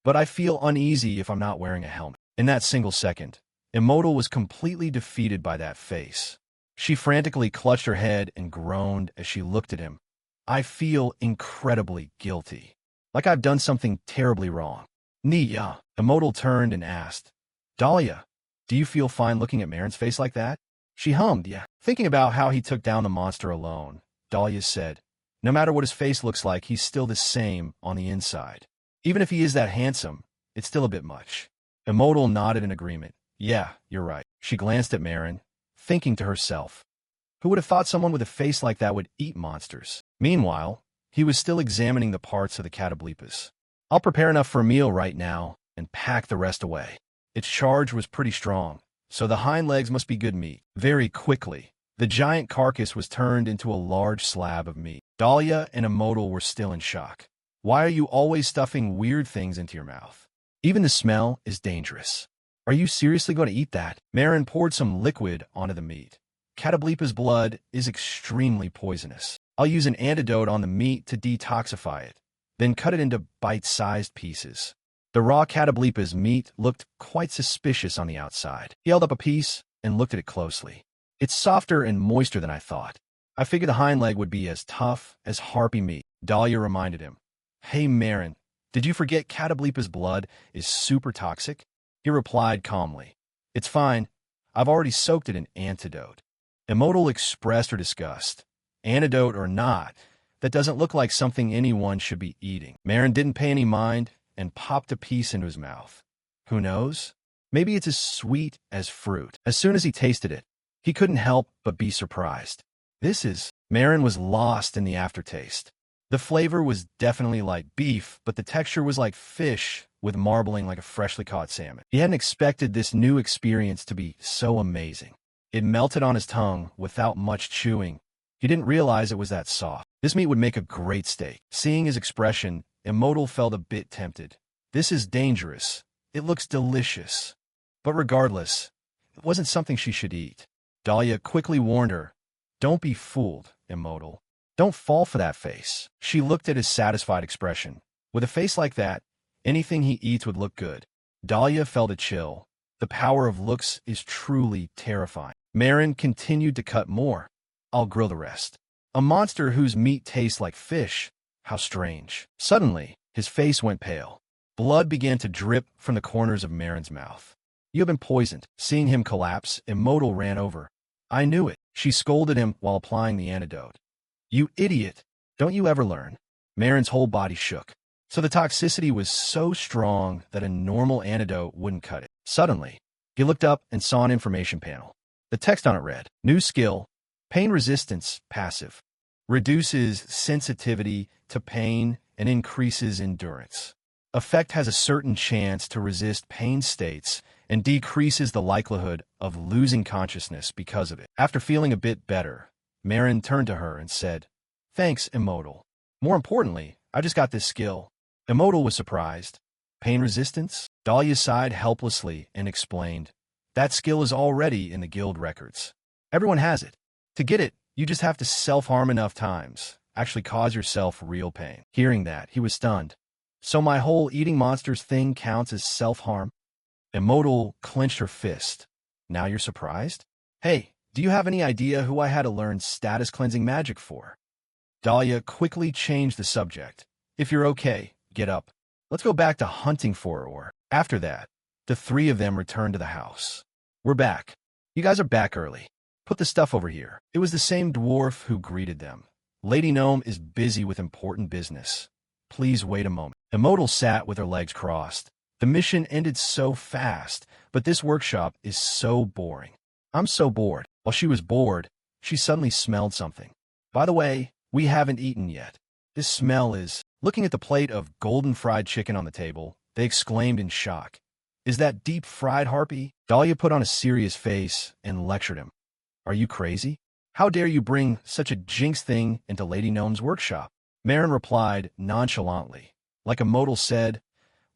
Speaker 1: But I feel uneasy if I'm not wearing a helmet. In that single second, Immortal was completely defeated by that face. She frantically clutched her head and groaned as she looked at him. I feel incredibly guilty. Like I've done something terribly wrong. Nia, Immortal turned and asked, Dahlia, do you feel fine looking at Marin's face like that? She hummed, yeah. Thinking about how he took down the monster alone, Dahlia said, no matter what his face looks like, he's still the same on the inside. Even if he is that handsome, it's still a bit much. Immortal nodded in agreement. Yeah, you're right. She glanced at Marin, thinking to herself, who would have thought someone with a face like that would eat monsters? Meanwhile, he was still examining the parts of the Catablipas. I'll prepare enough for a meal right now and pack the rest away. Its charge was pretty strong, so the hind legs must be good meat. Very quickly, the giant carcass was turned into a large slab of meat. Dahlia and Immortal were still in shock. Why are you always stuffing weird things into your mouth? Even the smell is dangerous. Are you seriously going to eat that? Marin poured some liquid onto the meat. Catablipa's blood is extremely poisonous. I'll use an antidote on the meat to detoxify it, then cut it into bite-sized pieces. The raw Catablipa's meat looked quite suspicious on the outside. He held up a piece and looked at it closely. It's softer and moister than I thought. I figured the hind leg would be as tough as harpy meat. Dahlia reminded him. Hey, Marin, did you forget Catablipa's blood is super toxic? He replied calmly. It's fine. I've already soaked it in antidote. Immortal expressed her disgust. Antidote or not, that doesn't look like something anyone should be eating. Marin didn't pay any mind and popped a piece into his mouth. Who knows? Maybe it's as sweet as fruit. As soon as he tasted it, he couldn't help but be surprised. Marin was lost in the aftertaste. The flavor was definitely like beef, but the texture was like fish with marbling like a freshly caught salmon. He hadn't expected this new experience to be so amazing. It melted on his tongue without much chewing. He didn't realize it was that soft. This meat would make a great steak. Seeing his expression, Immortal felt a bit tempted. This is dangerous. It looks delicious. But regardless, it wasn't something she should eat. Dahlia quickly warned her, Don't be fooled, Immortal. Don't fall for that face. She looked at his satisfied expression. With a face like that, anything he eats would look good. Dahlia felt a chill. The power of looks is truly terrifying. Marin continued to cut more. I'll grill the rest. A monster whose meat tastes like fish. How strange. Suddenly, his face went pale. Blood began to drip from the corners of Marin's mouth. You have been poisoned. Seeing him collapse, Immortal ran over. I knew it. She scolded him while applying the antidote. You idiot. Don't you ever learn? Marin's whole body shook. So the toxicity was so strong that a normal antidote wouldn't cut it. Suddenly, he looked up and saw an information panel. The text on it read, New skill, pain resistance, passive. Reduces sensitivity to pain and increases endurance. Effect has a certain chance to resist pain states and decreases the likelihood of losing consciousness because of it. After feeling a bit better, Marin turned to her and said, Thanks, Immortal. More importantly, I just got this skill. Immortal was surprised. Pain resistance? Dahlia sighed helplessly and explained, That skill is already in the guild records. Everyone has it. To get it, you just have to self-harm enough times, actually cause yourself real pain. Hearing that, he was stunned. So my whole eating monsters thing counts as self-harm? Immortal clenched her fist. Now you're surprised? Hey, do you have any idea who I had to learn status cleansing magic for? Dahlia quickly changed the subject. If you're okay, get up. Let's go back to hunting for her. Or after that, the three of them returned to the house. We're back. You guys are back early. Put the stuff over here. It was the same dwarf who greeted them. Lady Gnome is busy with important business. Please wait a moment. Immortal sat with her legs crossed. The mission ended so fast, but this workshop is so boring. I'm so bored. While she was bored, she suddenly smelled something. By the way, We haven't eaten yet. This smell is... Looking at the plate of golden fried chicken on the table, they exclaimed in shock. Is that deep-fried harpy? Dahlia put on a serious face and lectured him. Are you crazy? How dare you bring such a jinx thing into Lady Gnome's workshop? Marin replied nonchalantly. Like a modal said,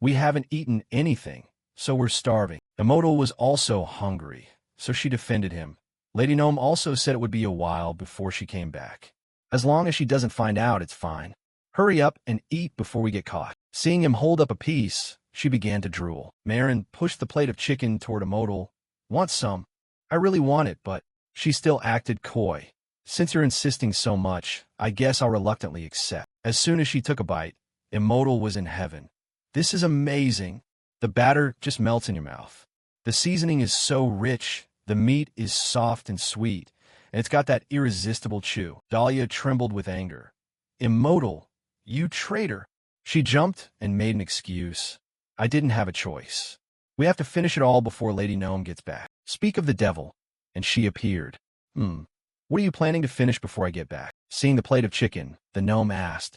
Speaker 1: we haven't eaten anything, so we're starving. The modal was also hungry, so she defended him. Lady Gnome also said it would be a while before she came back. As long as she doesn't find out, it's fine. Hurry up and eat before we get caught. Seeing him hold up a piece, she began to drool. Marin pushed the plate of chicken toward a modal. Want some? I really want it, but... She still acted coy. Since you're insisting so much, I guess I'll reluctantly accept. As soon as she took a bite, Immortal was in heaven. This is amazing. The batter just melts in your mouth. The seasoning is so rich, the meat is soft and sweet, and it's got that irresistible chew. Dahlia trembled with anger. Immortal, you traitor. She jumped and made an excuse. I didn't have a choice. We have to finish it all before Lady Gnome gets back. Speak of the devil. And she appeared. What are you planning to finish before I get back? Seeing the plate of chicken, the gnome asked.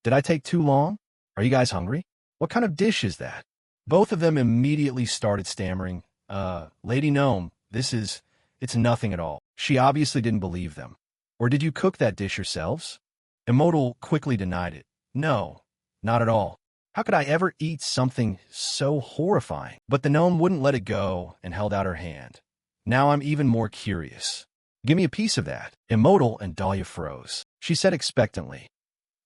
Speaker 1: Did I take too long? Are you guys hungry? What kind of dish is that? Both of them immediately started stammering. Lady Gnome, it's nothing at all. She obviously didn't believe them. Or did you cook that dish yourselves? Immortal quickly denied it. No, not at all. How could I ever eat something so horrifying? But the gnome wouldn't let it go and held out her hand. Now I'm even more curious. Give me a piece of that. Immortal and Dahlia froze. She said expectantly.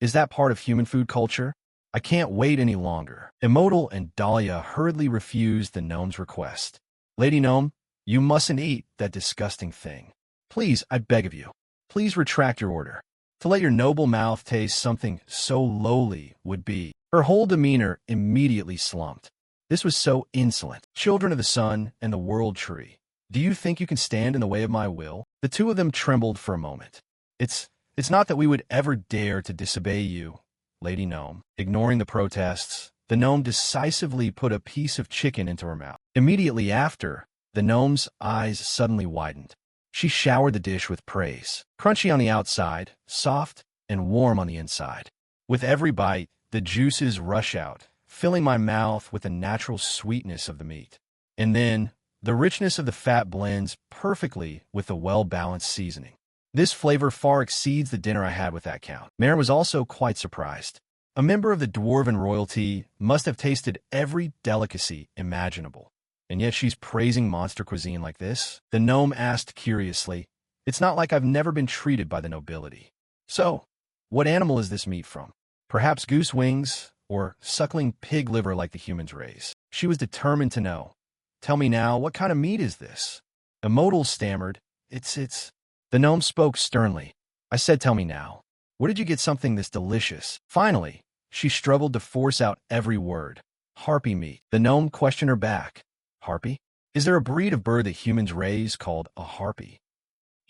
Speaker 1: Is that part of human food culture? I can't wait any longer. Immortal and Dahlia hurriedly refused the gnome's request. Lady Gnome, you mustn't eat that disgusting thing. Please, I beg of you. Please retract your order. To let your noble mouth taste something so lowly would be... Her whole demeanor immediately slumped. This was so insolent. Children of the sun and the world tree. Do you think you can stand in the way of my will? The two of them trembled for a moment. It's not that we would ever dare to disobey you, Lady Gnome. Ignoring the protests, the gnome decisively put a piece of chicken into her mouth. Immediately after, the gnome's eyes suddenly widened. She showered the dish with praise. Crunchy on the outside, soft and warm on the inside. With every bite, the juices rush out, filling my mouth with the natural sweetness of the meat. And then, the richness of the fat blends perfectly with the well-balanced seasoning. This flavor far exceeds the dinner I had with that count. Marin was also quite surprised. A member of the dwarven royalty must have tasted every delicacy imaginable. And yet she's praising monster cuisine like this? The gnome asked curiously. It's not like I've never been treated by the nobility. So, what animal is this meat from? Perhaps goose wings, or suckling pig liver like the humans raise. She was determined to know. Tell me now, what kind of meat is this? Immortal stammered. It's... The gnome spoke sternly. I said, tell me now. Where did you get something this delicious? Finally, she struggled to force out every word. Harpy meat. The gnome questioned her back. Harpy? Is there a breed of bird that humans raise called a harpy?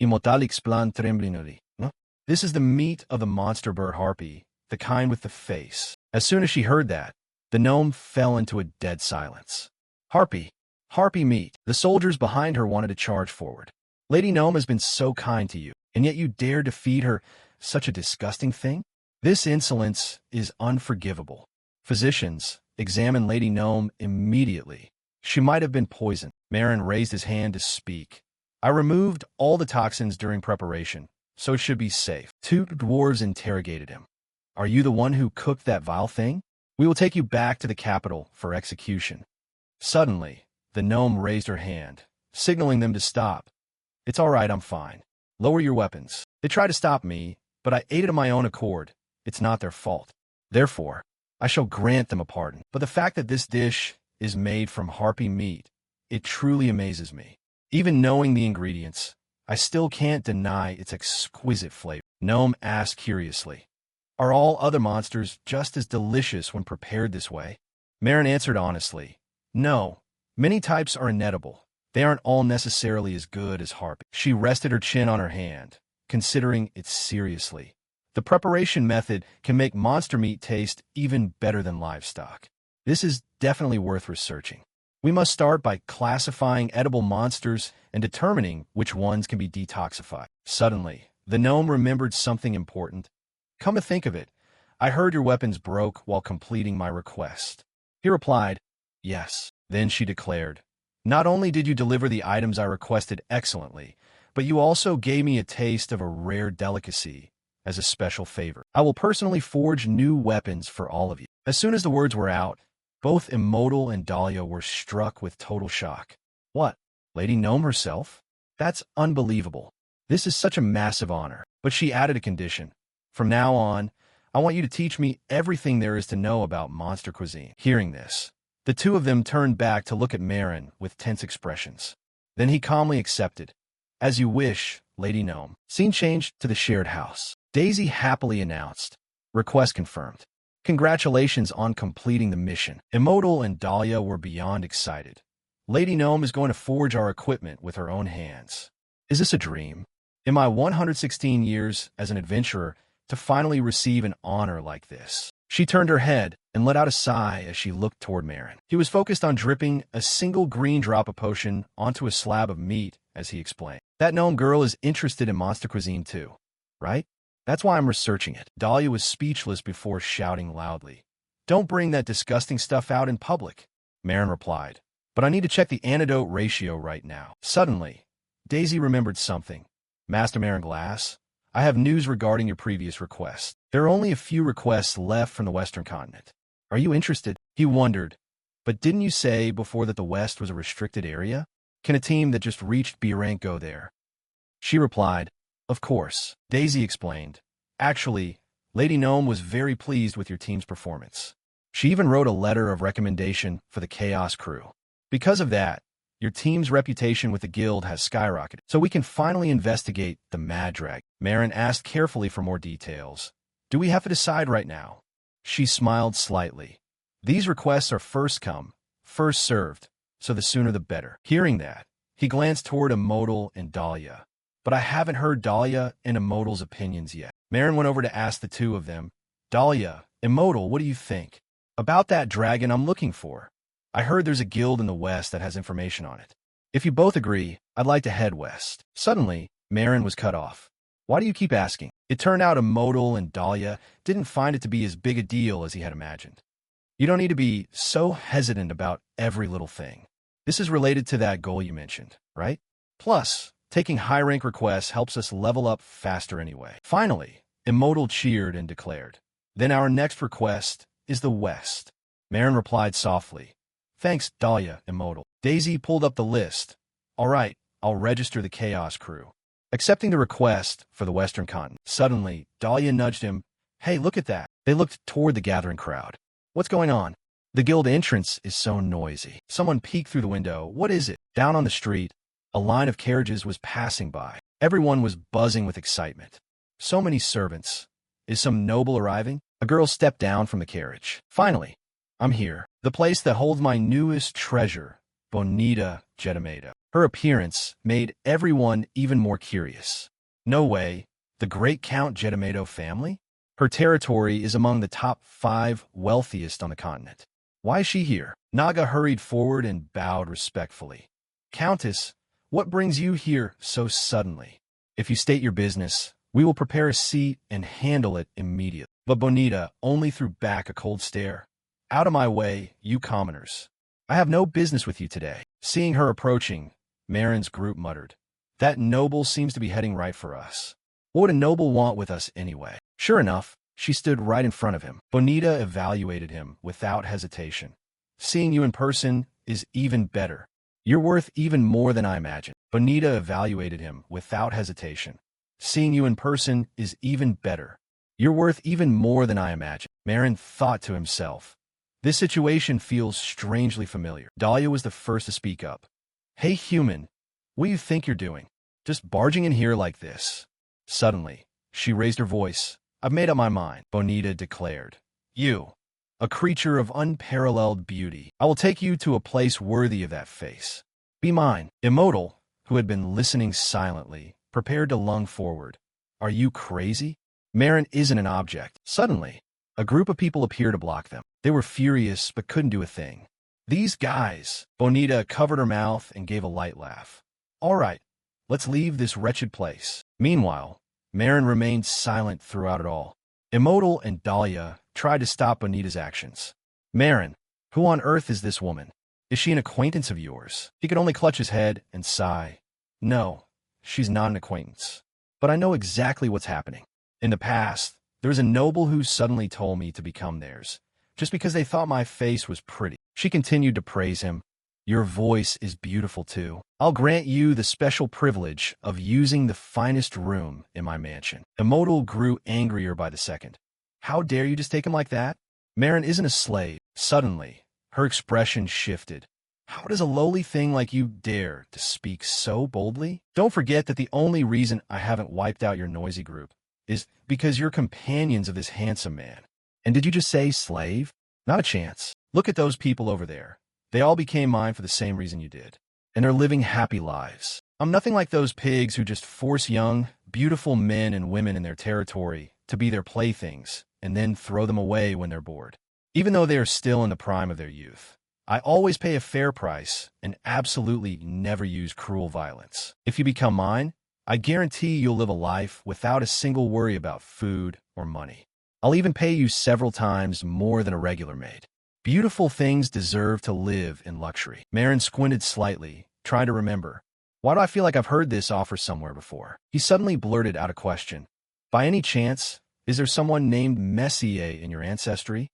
Speaker 1: Immortalix plan tremblinori. No? This is the meat of the monster bird harpy, the kind with the face. As soon as she heard that, the gnome fell into a dead silence. Harpy. Harpy meat. The soldiers behind her wanted to charge forward. Lady Gnome has been so kind to you, and yet you dare to feed her such a disgusting thing? This insolence is unforgivable. Physicians, examine Lady Gnome immediately. She might have been poisoned. Marin raised his hand to speak. I removed all the toxins during preparation, so it should be safe. Two dwarves interrogated him. Are you the one who cooked that vile thing? We will take you back to the capital for execution. Suddenly, the gnome raised her hand, signaling them to stop. It's all right, I'm fine. Lower your weapons. They tried to stop me, but I ate it of my own accord. It's not their fault. Therefore, I shall grant them a pardon. But the fact that this dish is made from harpy meat, it truly amazes me. Even knowing the ingredients, I still can't deny its exquisite flavor. Gnome asked curiously, are all other monsters just as delicious when prepared this way? Marin answered honestly, no, many types are inedible. They aren't all necessarily as good as harpy. She rested her chin on her hand, considering it seriously. The preparation method can make monster meat taste even better than livestock. This is definitely worth researching. We must start by classifying edible monsters and determining which ones can be detoxified. Suddenly, the gnome remembered something important. Come to think of it, I heard your weapons broke while completing my request. He replied, yes. Then she declared, not only did you deliver the items I requested excellently, but you also gave me a taste of a rare delicacy as a special favor. I will personally forge new weapons for all of you. As soon as the words were out, both Immortal and Dahlia were struck with total shock. What? Lady Gnome herself? That's unbelievable. This is such a massive honor. But she added a condition. From now on, I want you to teach me everything there is to know about monster cuisine. Hearing this, the two of them turned back to look at Marin with tense expressions. Then he calmly accepted. As you wish, Lady Gnome. Scene changed to the shared house. Daisy happily announced. Request confirmed. Congratulations on completing the mission. Immortal and Dahlia were beyond excited. Lady Gnome is going to forge our equipment with her own hands. Is this a dream? In my 116 years as an adventurer, to finally receive an honor like this. She turned her head and let out a sigh as she looked toward Marin. He was focused on dripping a single green drop of potion onto a slab of meat as he explained. That gnome girl is interested in monster cuisine too, right? That's why I'm researching it. Dahlia was speechless before shouting loudly. Don't bring that disgusting stuff out in public, Marin replied. But I need to check the antidote ratio right now. Suddenly, Daisy remembered something. Master Marin Glass, I have news regarding your previous request. There are only a few requests left from the Western continent. Are you interested? He wondered. But didn't you say before that the West was a restricted area? Can a team that just reached B rank go there? She replied, of course. Daisy explained. Actually, Lady Gnome was very pleased with your team's performance. She even wrote a letter of recommendation for the Chaos crew. Because of that, your team's reputation with the guild has skyrocketed, so we can finally investigate the Mad Dragon. Marin asked carefully for more details. Do we have to decide right now? She smiled slightly. These requests are first come, first served, so the sooner the better. Hearing that, he glanced toward Immortal and Dahlia. But I haven't heard Dahlia and Immortal's opinions yet. Marin went over to ask the two of them, Dahlia, Immortal, what do you think? About that dragon I'm looking for. I heard there's a guild in the west that has information on it. If you both agree, I'd like to head west. Suddenly, Marin was cut off. Why do you keep asking? It turned out Immortal and Dahlia didn't find it to be as big a deal as he had imagined. You don't need to be so hesitant about every little thing. This is related to that goal you mentioned, right? Plus, taking high-rank requests helps us level up faster anyway. Finally, Immortal cheered and declared, then our next request is the west. Marin replied softly. Thanks, Dahlia, Immortal. Daisy pulled up the list. All right, I'll register the Chaos crew. Accepting the request for the Western continent. Suddenly, Dahlia nudged him. Hey, look at that. They looked toward the gathering crowd. What's going on? The guild entrance is so noisy. Someone peeked through the window. What is it? Down on the street, a line of carriages was passing by. Everyone was buzzing with excitement. So many servants. Is some noble arriving? A girl stepped down from the carriage. Finally, I'm here. The place that holds my newest treasure, Bonita Gedimado. Her appearance made everyone even more curious. No way, the great Count Gedimado family? Her territory is among the top 5 wealthiest on the continent. Why is she here? Naga hurried forward and bowed respectfully. Countess, what brings you here so suddenly? If you state your business, we will prepare a seat and handle it immediately. But Bonita only threw back a cold stare. Out of my way, you commoners. I have no business with you today. Seeing her approaching, Marin's group muttered. That noble seems to be heading right for us. What would a noble want with us anyway? Sure enough, she stood right in front of him. Bonita evaluated him without hesitation. Seeing you in person is even better. You're worth even more than I imagined. Bonita evaluated him without hesitation. Seeing you in person is even better. You're worth even more than I imagined. Marin thought to himself. This situation feels strangely familiar. Dahlia was the first to speak up. Hey human, what do you think you're doing? Just barging in here like this. Suddenly, she raised her voice. I've made up my mind, Bonita declared. You, a creature of unparalleled beauty. I will take you to a place worthy of that face. Be mine. Immortal, who had been listening silently, prepared to lung forward. Are you crazy? Marin isn't an object. Suddenly, a group of people appeared to block them. They were furious but couldn't do a thing. These guys. Bonita covered her mouth and gave a light laugh. All right, let's leave this wretched place. Meanwhile, Marin remained silent throughout it all. Immortal and Dahlia tried to stop Bonita's actions. Marin, who on earth is this woman? Is she an acquaintance of yours? He could only clutch his head and sigh. No, she's not an acquaintance. But I know exactly what's happening. In the past, there was a noble who suddenly told me to become theirs, just because they thought my face was pretty. She continued to praise him. Your voice is beautiful too. I'll grant you the special privilege of using the finest room in my mansion. Immortal grew angrier by the second. How dare you just take him like that? Marin isn't a slave. Suddenly, her expression shifted. How does a lowly thing like you dare to speak so boldly? Don't forget that the only reason I haven't wiped out your noisy group is because you're companions of this handsome man. And did you just say slave? Not a chance. Look at those people over there. They all became mine for the same reason you did. And they're living happy lives. I'm nothing like those pigs who just force young, beautiful men and women in their territory to be their playthings and then throw them away when they're bored. Even though they are still in the prime of their youth, I always pay a fair price and absolutely never use cruel violence. If you become mine, I guarantee you'll live a life without a single worry about food or money. I'll even pay you several times more than a regular maid. Beautiful things deserve to live in luxury. Marin squinted slightly, trying to remember. Why do I feel like I've heard this offer somewhere before? He suddenly blurted out a question. By any chance, is there someone named Messier in your ancestry?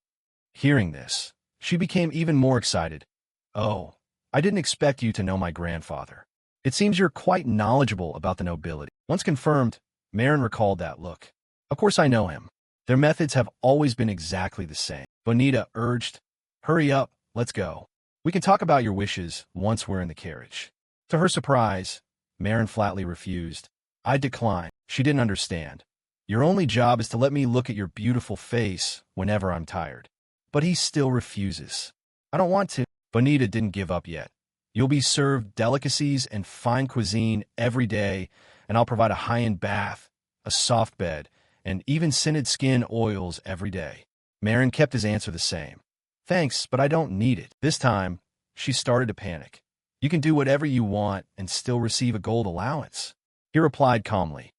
Speaker 1: Hearing this, she became even more excited. Oh, I didn't expect you to know my grandfather. It seems you're quite knowledgeable about the nobility. Once confirmed, Marin recalled that look. Of course I know him. Their methods have always been exactly the same. Bonita urged, hurry up, let's go. We can talk about your wishes once we're in the carriage. To her surprise, Marin flatly refused. I declined. She didn't understand. Your only job is to let me look at your beautiful face whenever I'm tired. But he still refuses. I don't want to. Bonita didn't give up yet. You'll be served delicacies and fine cuisine every day, and I'll provide a high-end bath, a soft bed, and even scented skin oils every day. Marin kept his answer the same. Thanks, but I don't need it. This time, she started to panic. You can do whatever you want and still receive a gold allowance. He replied calmly.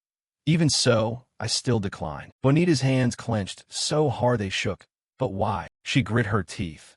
Speaker 1: Even so, I still decline. Bonita's hands clenched so hard they shook. But why? She grit her teeth.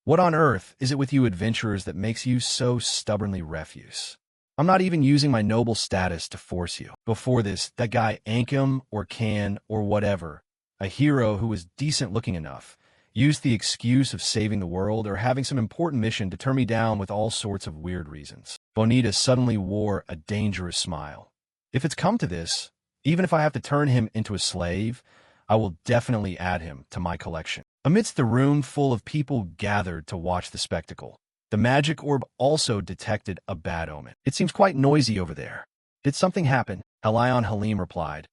Speaker 1: What on earth is it with you adventurers that makes you so stubbornly refuse? I'm not even using my noble status to force you. Before this, that guy Ankem or Can or whatever, a hero who was decent looking enough, used the excuse of saving the world or having some important mission to turn me down with all sorts of weird reasons. Bonita suddenly wore a dangerous smile. If it's come to this, even if I have to turn him into a slave, I will definitely add him to my collection. Amidst the room full of people gathered to watch the spectacle, the magic orb also detected a bad omen. It seems quite noisy over there. Did something happen? Helion Halim replied.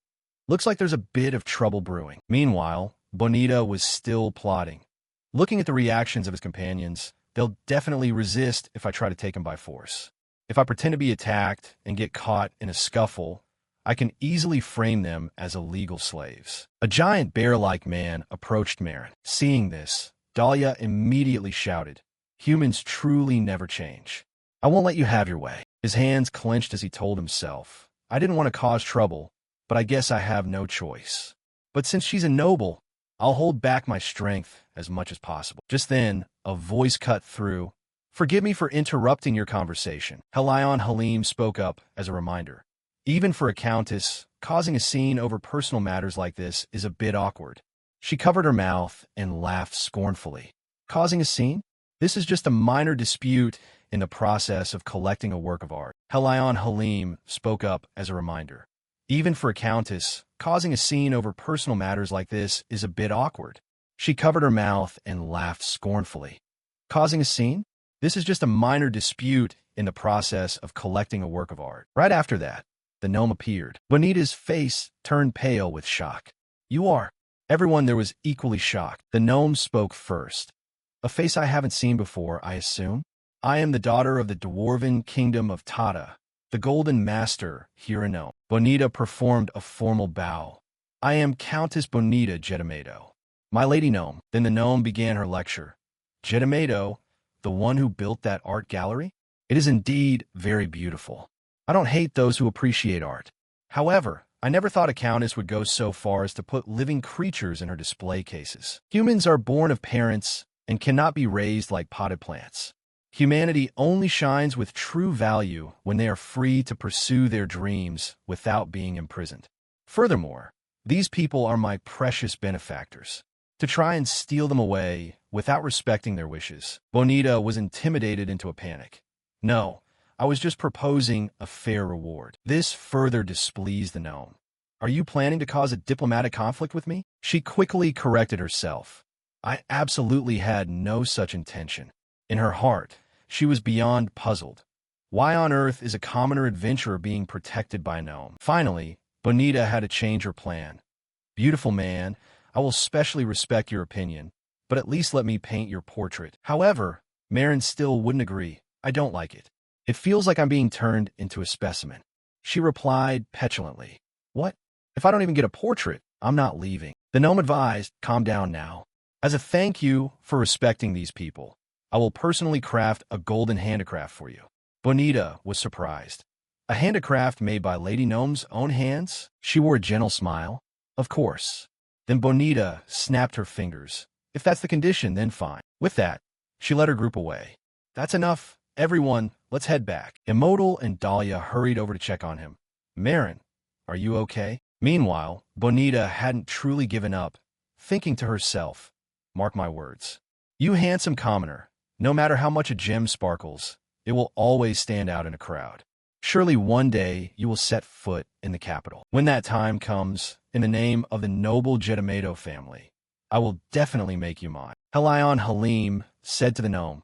Speaker 1: Looks like there's a bit of trouble brewing. Meanwhile, Bonita was still plotting. Looking at the reactions of his companions, they'll definitely resist if I try to take him by force. If I pretend to be attacked and get caught in a scuffle, I can easily frame them as illegal slaves. A giant bear-like man approached Marin. Seeing this, Dahlia immediately shouted, humans truly never change. I won't let you have your way. His hands clenched as he told himself, I didn't want to cause trouble, but I guess I have no choice. But since she's a noble, I'll hold back my strength as much as possible. Just then, a voice cut through. Forgive me for interrupting your conversation. Helion Halim spoke up as a reminder. Even for a countess, causing a scene over personal matters like this is a bit awkward. She covered her mouth and laughed scornfully. Causing a scene? This is just a minor dispute in the process of collecting a work of art. Helion Halim spoke up as a reminder. Even for a countess, causing a scene over personal matters like this is a bit awkward. She covered her mouth and laughed scornfully. Causing a scene? This is just a minor dispute in the process of collecting a work of art. Right after that, the gnome appeared. Bonita's face turned pale with shock. You are. Everyone there was equally shocked. The gnome spoke first. A face I haven't seen before, I assume? I am the daughter of the dwarven kingdom of Tata, the golden master, here a gnome. Bonita performed a formal bow. I am Countess Bonita Gedimato. My lady gnome. Then the gnome began her lecture. Gedimato, the one who built that art gallery? It is indeed very beautiful. I don't hate those who appreciate art. However, I never thought a countess would go so far as to put living creatures in her display cases. Humans are born of parents and cannot be raised like potted plants. Humanity only shines with true value when they are free to pursue their dreams without being imprisoned. Furthermore, these people are my precious benefactors. To try and steal them away without respecting their wishes, Bonita was intimidated into a panic. No, I was just proposing a fair reward. This further displeased the gnome. Are you planning to cause a diplomatic conflict with me? She quickly corrected herself. I absolutely had no such intention. In her heart, she was beyond puzzled. Why on earth is a commoner adventurer being protected by a gnome? Finally, Bonita had to change her plan. Beautiful man, I will specially respect your opinion, but at least let me paint your portrait. However, Marin still wouldn't agree. I don't like it. It feels like I'm being turned into a specimen. She replied petulantly. What? If I don't even get a portrait, I'm not leaving. The gnome advised, calm down now. As a thank you for respecting these people, I will personally craft a golden handicraft for you. Bonita was surprised. A handicraft made by Lady Gnome's own hands? She wore a gentle smile. Of course. Then Bonita snapped her fingers. If that's the condition, then fine. With that, she led her group away. That's enough. Everyone, let's head back. Immortal and Dahlia hurried over to check on him. Marin, are you okay? Meanwhile, Bonita hadn't truly given up, thinking to herself, mark my words. You handsome commoner, no matter how much a gem sparkles, it will always stand out in a crowd. Surely one day you will set foot in the capital. When that time comes, in the name of the noble Gedamato family, I will definitely make you mine. Helion Halim said to the gnome,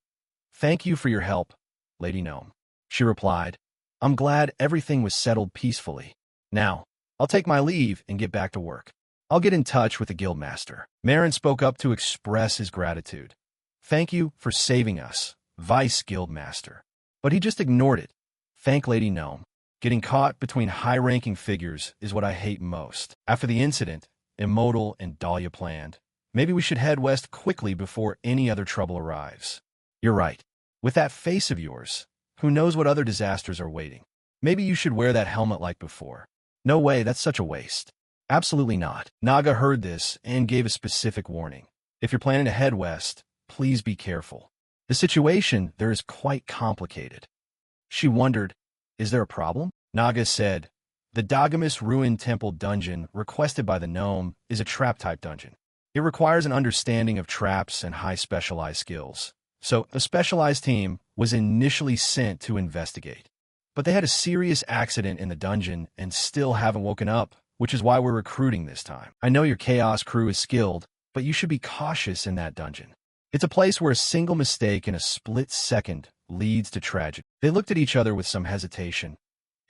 Speaker 1: Thank you for your help, Lady Gnome. She replied, I'm glad everything was settled peacefully. Now, I'll take my leave and get back to work. I'll get in touch with the guildmaster. Marin spoke up to express his gratitude. Thank you for saving us, Vice Guildmaster. But he just ignored it. Thank Lady Gnome. Getting caught between high-ranking figures is what I hate most. After the incident, Immortal and Dahlia planned, maybe we should head west quickly before any other trouble arrives. You're right. With that face of yours, who knows what other disasters are waiting? Maybe you should wear that helmet like before. No way, that's such a waste. Absolutely not. Naga heard this and gave a specific warning. If you're planning to head west, please be careful. The situation there is quite complicated. She wondered, is there a problem? Naga said, the Dagamus Ruin Temple dungeon requested by the gnome is a trap-type dungeon. It requires an understanding of traps and high specialized skills. So, a specialized team was initially sent to investigate. But they had a serious accident in the dungeon and still haven't woken up, which is why we're recruiting this time. I know your Chaos crew is skilled, but you should be cautious in that dungeon. It's a place where a single mistake in a split second leads to tragedy. They looked at each other with some hesitation.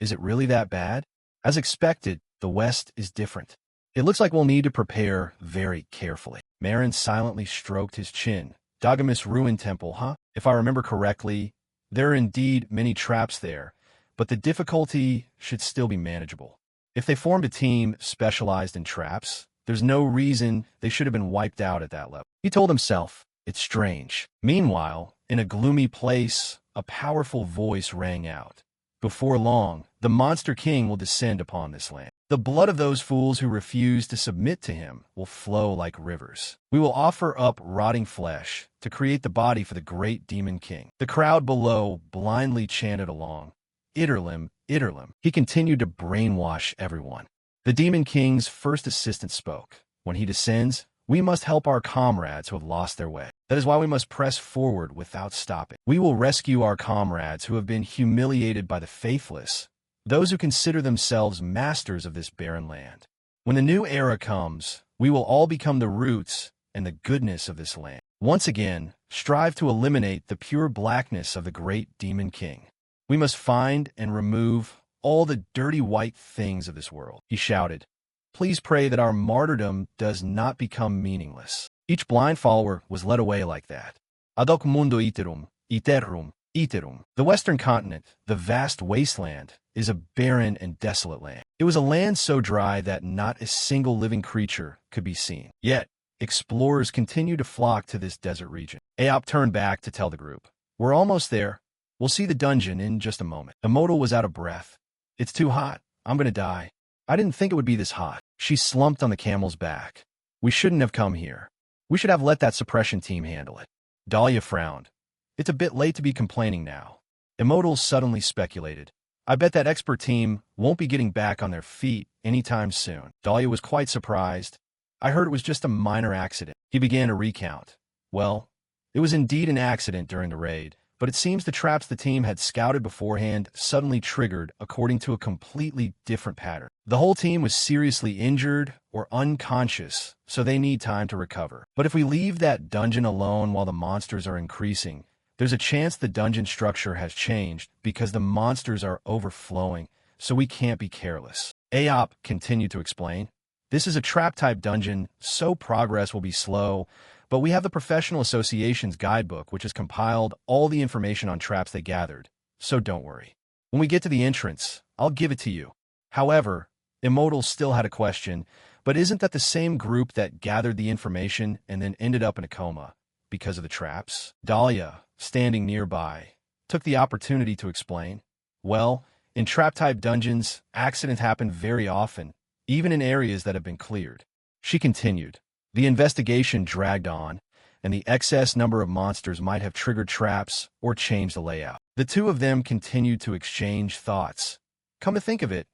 Speaker 1: Is it really that bad? As expected, the West is different. It looks like we'll need to prepare very carefully. Marin silently stroked his chin. Dagamus Ruin Temple, huh? If I remember correctly, there are indeed many traps there, but the difficulty should still be manageable. If they formed a team specialized in traps, there's no reason they should have been wiped out at that level. He told himself, it's strange. Meanwhile, in a gloomy place, a powerful voice rang out. Before long, the Monster King will descend upon this land. The blood of those fools who refuse to submit to him will flow like rivers. We will offer up rotting flesh to create the body for the great Demon King. The crowd below blindly chanted along. Itterlim, Itterlim. He continued to brainwash everyone. The Demon King's first assistant spoke. When he descends, we must help our comrades who have lost their way. That is why we must press forward without stopping. We will rescue our comrades who have been humiliated by the faithless, those who consider themselves masters of this barren land. When the new era comes, we will all become the roots and the goodness of this land. Once again, strive to eliminate the pure blackness of the great Demon King. We must find and remove all the dirty white things of this world. He shouted, please pray that our martyrdom does not become meaningless. Each blind follower was led away like that. Adoc mundo iterum, iterum, iterum. The western continent, the vast wasteland, is a barren and desolate land. It was a land so dry that not a single living creature could be seen. Yet, explorers continued to flock to this desert region. Aop turned back to tell the group, we're almost there. We'll see the dungeon in just a moment. Immortal was out of breath. It's too hot. I'm gonna die. I didn't think it would be this hot. She slumped on the camel's back. We shouldn't have come here. We should have let that suppression team handle it. Dahlia frowned. It's a bit late to be complaining now. Immortal suddenly speculated. I bet that expert team won't be getting back on their feet anytime soon. Dahlia was quite surprised. I heard it was just a minor accident. He began to recount. Well, it was indeed an accident during the raid, but it seems the traps the team had scouted beforehand suddenly triggered according to a completely different pattern. The whole team was seriously injured or unconscious, so they need time to recover. But if we leave that dungeon alone while the monsters are increasing, there's a chance the dungeon structure has changed because the monsters are overflowing, so we can't be careless. Aop continued to explain. This is a trap-type dungeon, so progress will be slow, but we have the Professional Association's guidebook, which has compiled all the information on traps they gathered, so don't worry. When we get to the entrance, I'll give it to you. However, Immortal still had a question, but isn't that the same group that gathered the information and then ended up in a coma because of the traps? Dahlia, standing nearby, took the opportunity to explain. Well, in trap-type dungeons, accidents happen very often, even in areas that have been cleared. She continued. The investigation dragged on, and the excess number of monsters might have triggered traps or changed the layout. The two of them continued to exchange thoughts. Come to think of it,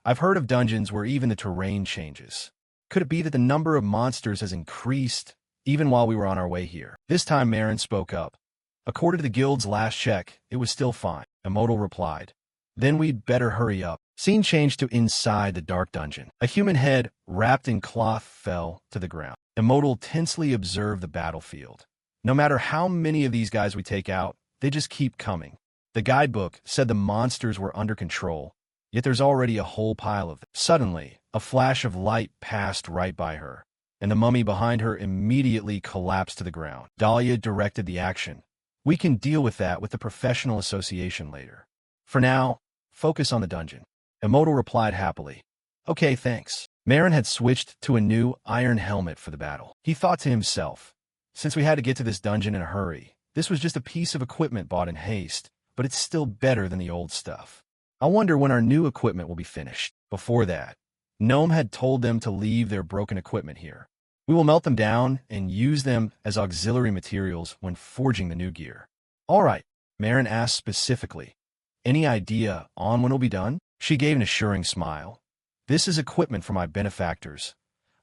Speaker 1: I've heard of dungeons where even the terrain changes. Could it be that the number of monsters has increased even while we were on our way here? This time Marin spoke up. According to the guild's last check, it was still fine. Immortal replied. Then we'd better hurry up. Scene changed to inside the dark dungeon. A human head, wrapped in cloth, fell to the ground. Immortal tensely observed the battlefield. No matter how many of these guys we take out, they just keep coming. The guidebook said the monsters were under control, yet there's already a whole pile of them. Suddenly, a flash of light passed right by her, and the mummy behind her immediately collapsed to the ground. Dahlia directed the action. We can deal with that with the Professional Association later. For now, focus on the dungeon. Immortal replied happily. Okay, thanks. Marin had switched to a new iron helmet for the battle. He thought to himself, since we had to get to this dungeon in a hurry, this was just a piece of equipment bought in haste, but it's still better than the old stuff. I wonder when our new equipment will be finished. Before that, Gnome had told them to leave their broken equipment here. We will melt them down and use them as auxiliary materials when forging the new gear. All right, Marin asked specifically. Any idea on when it'll be done? She gave an assuring smile. This is equipment for my benefactors.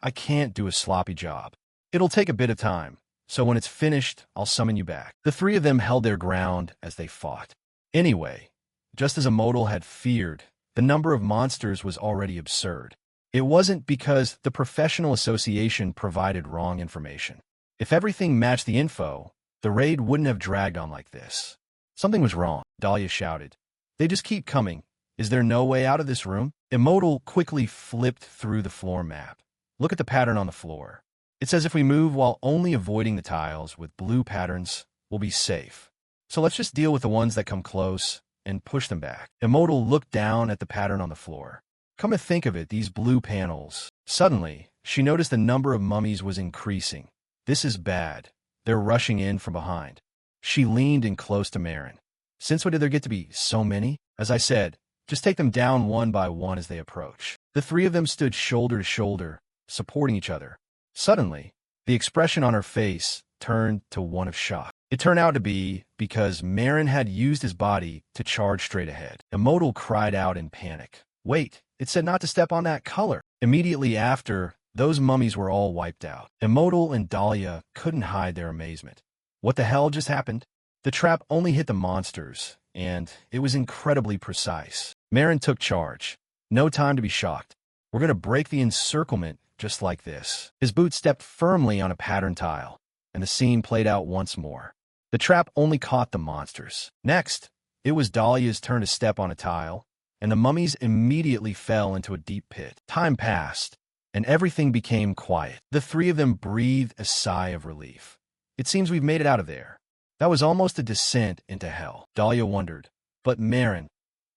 Speaker 1: I can't do a sloppy job. It'll take a bit of time, so when it's finished, I'll summon you back. The three of them held their ground as they fought. Anyway, just as Immortal had feared, the number of monsters was already absurd. It wasn't because the Professional Association provided wrong information. If everything matched the info, the raid wouldn't have dragged on like this. Something was wrong, Dahlia shouted. They just keep coming. Is there no way out of this room? Immortal quickly flipped through the floor map. Look at the pattern on the floor. It says if we move while only avoiding the tiles with blue patterns, we'll be safe. So let's just deal with the ones that come close and push them back. Immortal looked down at the pattern on the floor. Come to think of it, these blue panels. Suddenly, she noticed the number of mummies was increasing. This is bad. They're rushing in from behind. She leaned in close to Marin. Since when did there get to be so many? As I said, just take them down one by one as they approach. The three of them stood shoulder to shoulder, supporting each other. Suddenly, the expression on her face turned to one of shock. It turned out to be because Marin had used his body to charge straight ahead. Immortal cried out in panic. Wait, it said not to step on that color. Immediately after, those mummies were all wiped out. Immortal and Dahlia couldn't hide their amazement. What the hell just happened? The trap only hit the monsters, and it was incredibly precise. Marin took charge. No time to be shocked. We're going to break the encirclement just like this. His boot stepped firmly on a pattern tile, and the scene played out once more. The trap only caught the monsters. Next, it was Dahlia's turn to step on a tile, and the mummies immediately fell into a deep pit. Time passed, and everything became quiet. The three of them breathed a sigh of relief. It seems we've made it out of there. That was almost a descent into hell. Dahlia wondered. But Marin,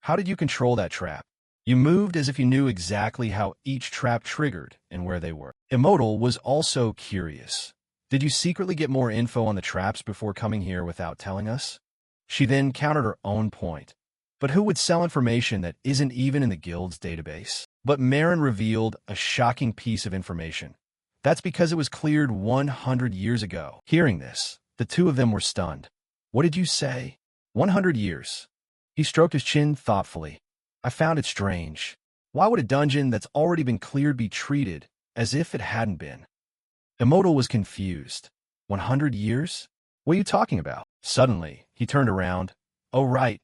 Speaker 1: how did you control that trap? You moved as if you knew exactly how each trap triggered and where they were. Immortal was also curious. Did you secretly get more info on the traps before coming here without telling us? She then countered her own point. But who would sell information that isn't even in the guild's database? But Marin revealed a shocking piece of information. That's because it was cleared 100 years ago. Hearing this, the two of them were stunned. What did you say? 100 years. He stroked his chin thoughtfully. I found it strange. Why would a dungeon that's already been cleared be treated as if it hadn't been? Immortal was confused. 100 years? What are you talking about? Suddenly, he turned around. Oh, right.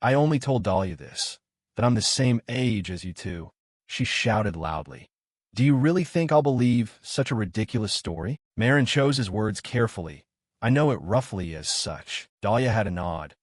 Speaker 1: I only told Dahlia this, that I'm the same age as you two. She shouted loudly. Do you really think I'll believe such a ridiculous story? Marin chose his words carefully. I know it roughly as such. Dahlia had a nod.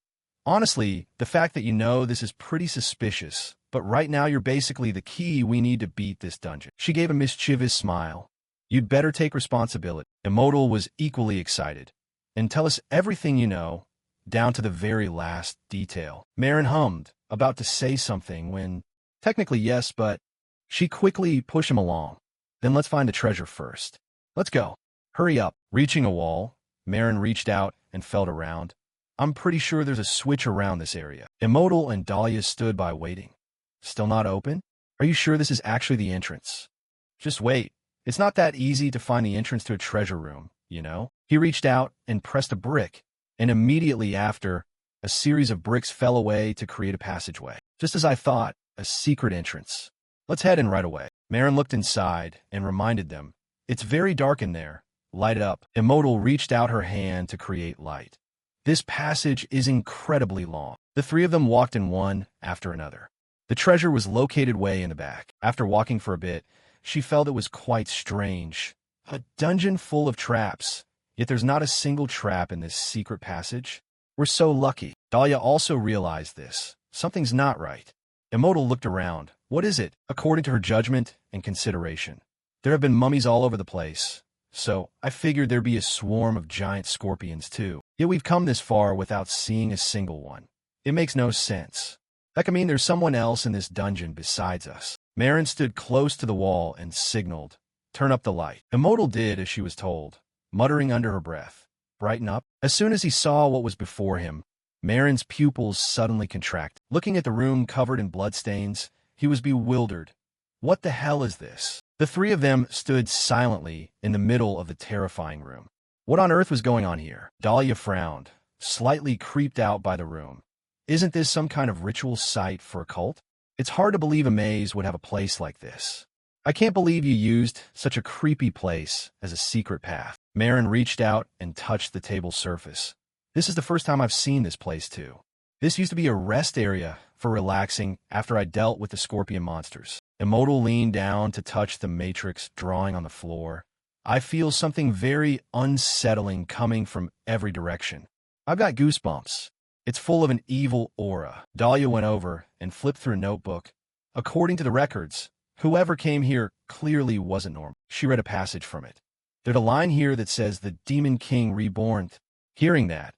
Speaker 1: Honestly, the fact that you know this is pretty suspicious, but right now you're basically the key we need to beat this dungeon. She gave a mischievous smile. You'd better take responsibility. Immortal was equally excited. And tell us everything you know, down to the very last detail. Marin hummed, about to say something when, technically yes, but she quickly pushed him along. Then let's find the treasure first. Let's go. Hurry up. Reaching a wall, Marin reached out and felt around. I'm pretty sure there's a switch around this area. Immortal and Dahlia stood by waiting. Still not open? Are you sure this is actually the entrance? Just wait. It's not that easy to find the entrance to a treasure room, you know? He reached out and pressed a brick, and immediately after, a series of bricks fell away to create a passageway. Just as I thought, a secret entrance. Let's head in right away. Marin looked inside and reminded them. It's very dark in there. Light it up. Immortal reached out her hand to create light. This passage is incredibly long. The three of them walked in one after another. The treasure was located way in the back. After walking for a bit, she felt it was quite strange. A dungeon full of traps, yet there's not a single trap in this secret passage. We're so lucky. Dahlia also realized this. Something's not right. Immortal looked around. What is it? According to her judgment and consideration, there have been mummies all over the place, so I figured there'd be a swarm of giant scorpions too. Yet we've come this far without seeing a single one. It makes no sense. That could mean there's someone else in this dungeon besides us. Marin stood close to the wall and signaled, turn up the light. Immortal did as she was told, muttering under her breath, brighten up. As soon as he saw what was before him, Marin's pupils suddenly contracted. Looking at the room covered in bloodstains, he was bewildered. What the hell is this? The three of them stood silently in the middle of the terrifying room. What on earth was going on here? Dahlia frowned, slightly creeped out by the room. Isn't this some kind of ritual site for a cult? It's hard to believe a maze would have a place like this. I can't believe you used such a creepy place as a secret path. Marin reached out and touched the table's surface. This is the first time I've seen this place too. This used to be a rest area for relaxing after I dealt with the scorpion monsters. Immortal leaned down to touch the matrix drawing on the floor. I feel something very unsettling coming from every direction. I've got goosebumps. It's full of an evil aura. Dahlia went over and flipped through a notebook. According to the records, whoever came here clearly wasn't normal. She read a passage from it. There's a line here that says the Demon King Reborn. Hearing that,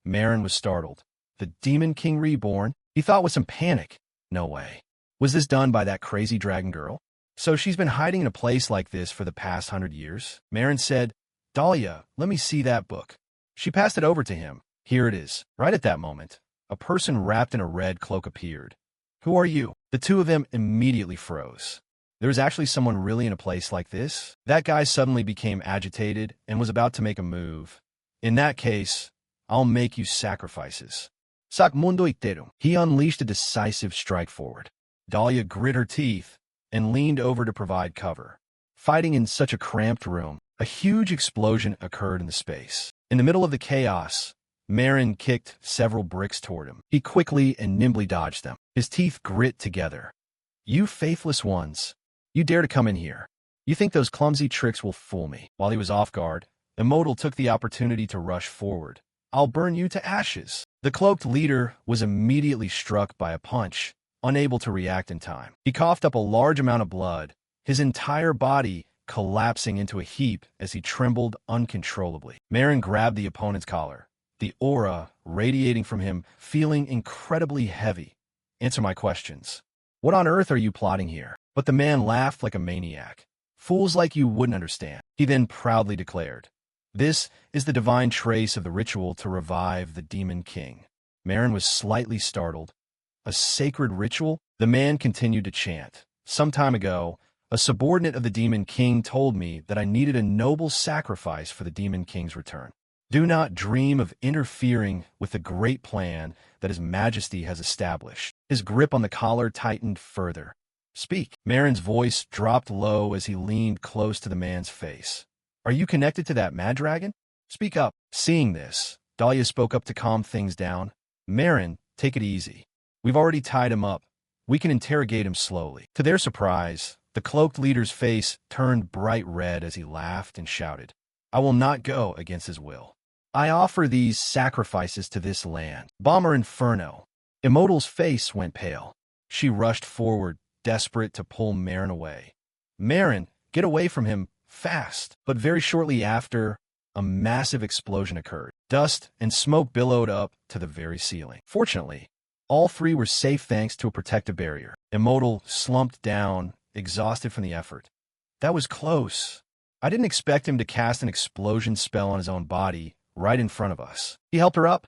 Speaker 1: Marin was startled. The Demon King Reborn? He thought with some panic. No way. Was this done by that crazy dragon girl? So she's been hiding in a place like this for the past 100 years? Marin said, Dahlia, let me see that book. She passed it over to him. Here it is. Right at that moment, a person wrapped in a red cloak appeared. Who are you? The two of them immediately froze. There was actually someone really in a place like this? That guy suddenly became agitated and was about to make a move. In that case, I'll make you sacrifices. Sac mundo iterum. He unleashed a decisive strike forward. Dahlia grit her teeth and leaned over to provide cover. Fighting in such a cramped room, a huge explosion occurred in the space. In the middle of the chaos, Marin kicked several bricks toward him. He quickly and nimbly dodged them. His teeth grit together. You faithless ones. You dare to come in here. You think those clumsy tricks will fool me? While he was off guard, Immortal took the opportunity to rush forward. I'll burn you to ashes. The cloaked leader was immediately struck by a punch, unable to react in time. He coughed up a large amount of blood, his entire body collapsing into a heap as he trembled uncontrollably. Marin grabbed the opponent's collar, the aura radiating from him, feeling incredibly heavy. Answer my questions. What on earth are you plotting here? But the man laughed like a maniac. Fools like you wouldn't understand. He then proudly declared, this is the divine trace of the ritual to revive the Demon King. Marin was slightly startled. A sacred ritual? The man continued to chant, Some time ago, a subordinate of the Demon King told me that I needed a noble sacrifice for the Demon King's return. Do not dream of interfering with the great plan that His Majesty has established. His grip on the collar tightened further. Speak. Marin's voice dropped low as he leaned close to the man's face. Are you connected to that mad dragon? Speak up. Seeing this, Dahlia spoke up to calm things down. Marin, take it easy. We've already tied him up. We can interrogate him slowly. To their surprise, the cloaked leader's face turned bright red as he laughed and shouted, I will not go against his will. I offer these sacrifices to this land. Bomber Inferno. Immortal's face went pale. She rushed forward, desperate to pull Marin away. Marin, get away from him, fast. But very shortly after, a massive explosion occurred. Dust and smoke billowed up to the very ceiling. Fortunately, all three were safe thanks to a protective barrier. Immortal slumped down, exhausted from the effort. That was close. I didn't expect him to cast an explosion spell on his own body right in front of us. He helped her up.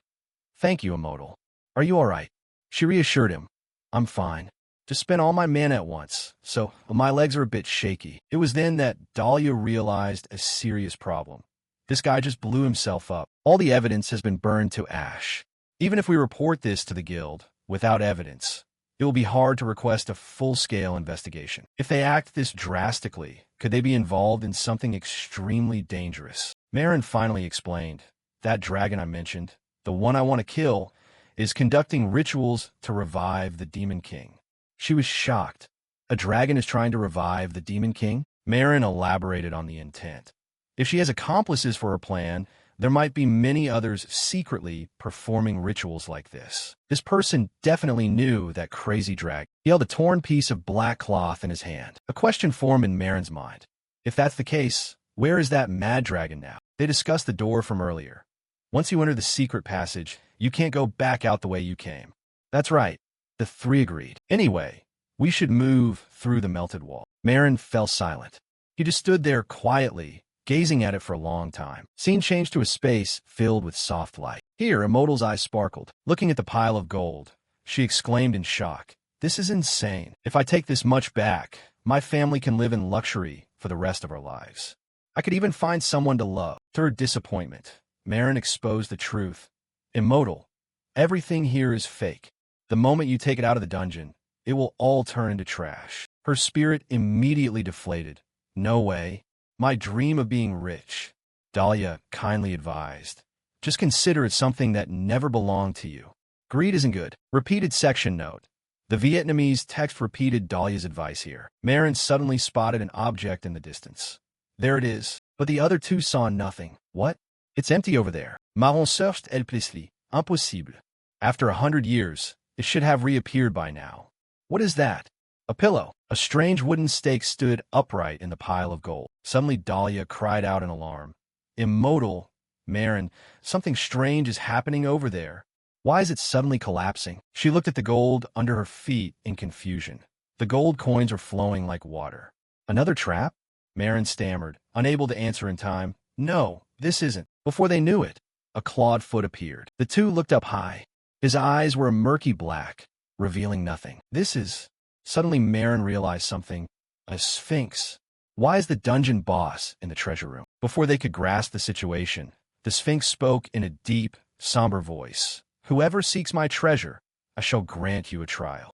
Speaker 1: Thank you, Immortal. Are you all right? She reassured him. I'm fine. Just spent all my mana at once, so my legs are a bit shaky. It was then that Dahlia realized a serious problem. This guy just blew himself up. All the evidence has been burned to ash. Even if we report this to the guild, without evidence, it will be hard to request a full-scale investigation. If they act this drastically, could they be involved in something extremely dangerous? Marin finally explained. That dragon I mentioned, the one I want to kill, is conducting rituals to revive the Demon King. She was shocked. A dragon is trying to revive the Demon King? Marin elaborated on the intent. If she has accomplices for her plan, there might be many others secretly performing rituals like this. This person definitely knew that crazy dragon. He held a torn piece of black cloth in his hand. A question formed in Marin's mind. If that's the case, where is that mad dragon now? They discussed the door from earlier. Once you enter the secret passage, you can't go back out the way you came. That's right. The three agreed. Anyway, we should move through the melted wall. Marin fell silent. He just stood there quietly, gazing at it for a long time. Scene changed to a space filled with soft light. Here, Immortal's eyes sparkled. Looking at the pile of gold, she exclaimed in shock. This is insane. If I take this much back, my family can live in luxury for the rest of our lives. I could even find someone to love. To her disappointment, Marin exposed the truth. Immortal, everything here is fake. The moment you take it out of the dungeon, it will all turn into trash. Her spirit immediately deflated. No way. My dream of being rich. Dahlia kindly advised. Just consider it something that never belonged to you. Greed isn't good. Repeated section note. The Vietnamese text repeated Dahlia's advice here. Marin suddenly spotted an object in the distance. There it is. But the other two saw nothing. What? It's empty over there. Maron cherche el plesli. Impossible. After 100 years, it should have reappeared by now. What is that? A pillow. A strange wooden stake stood upright in the pile of gold. Suddenly Dahlia cried out in alarm. Immortal. Marin, something strange is happening over there. Why is it suddenly collapsing? She looked at the gold under her feet in confusion. The gold coins were flowing like water. Another trap? Marin stammered, unable to answer in time. No, this isn't. Before they knew it, a clawed foot appeared. The two looked up high. His eyes were a murky black, revealing nothing. This is... Suddenly Marin realized something. A sphinx. Why is the dungeon boss in the treasure room? Before they could grasp the situation, the sphinx spoke in a deep, somber voice. Whoever seeks my treasure, I shall grant you a trial.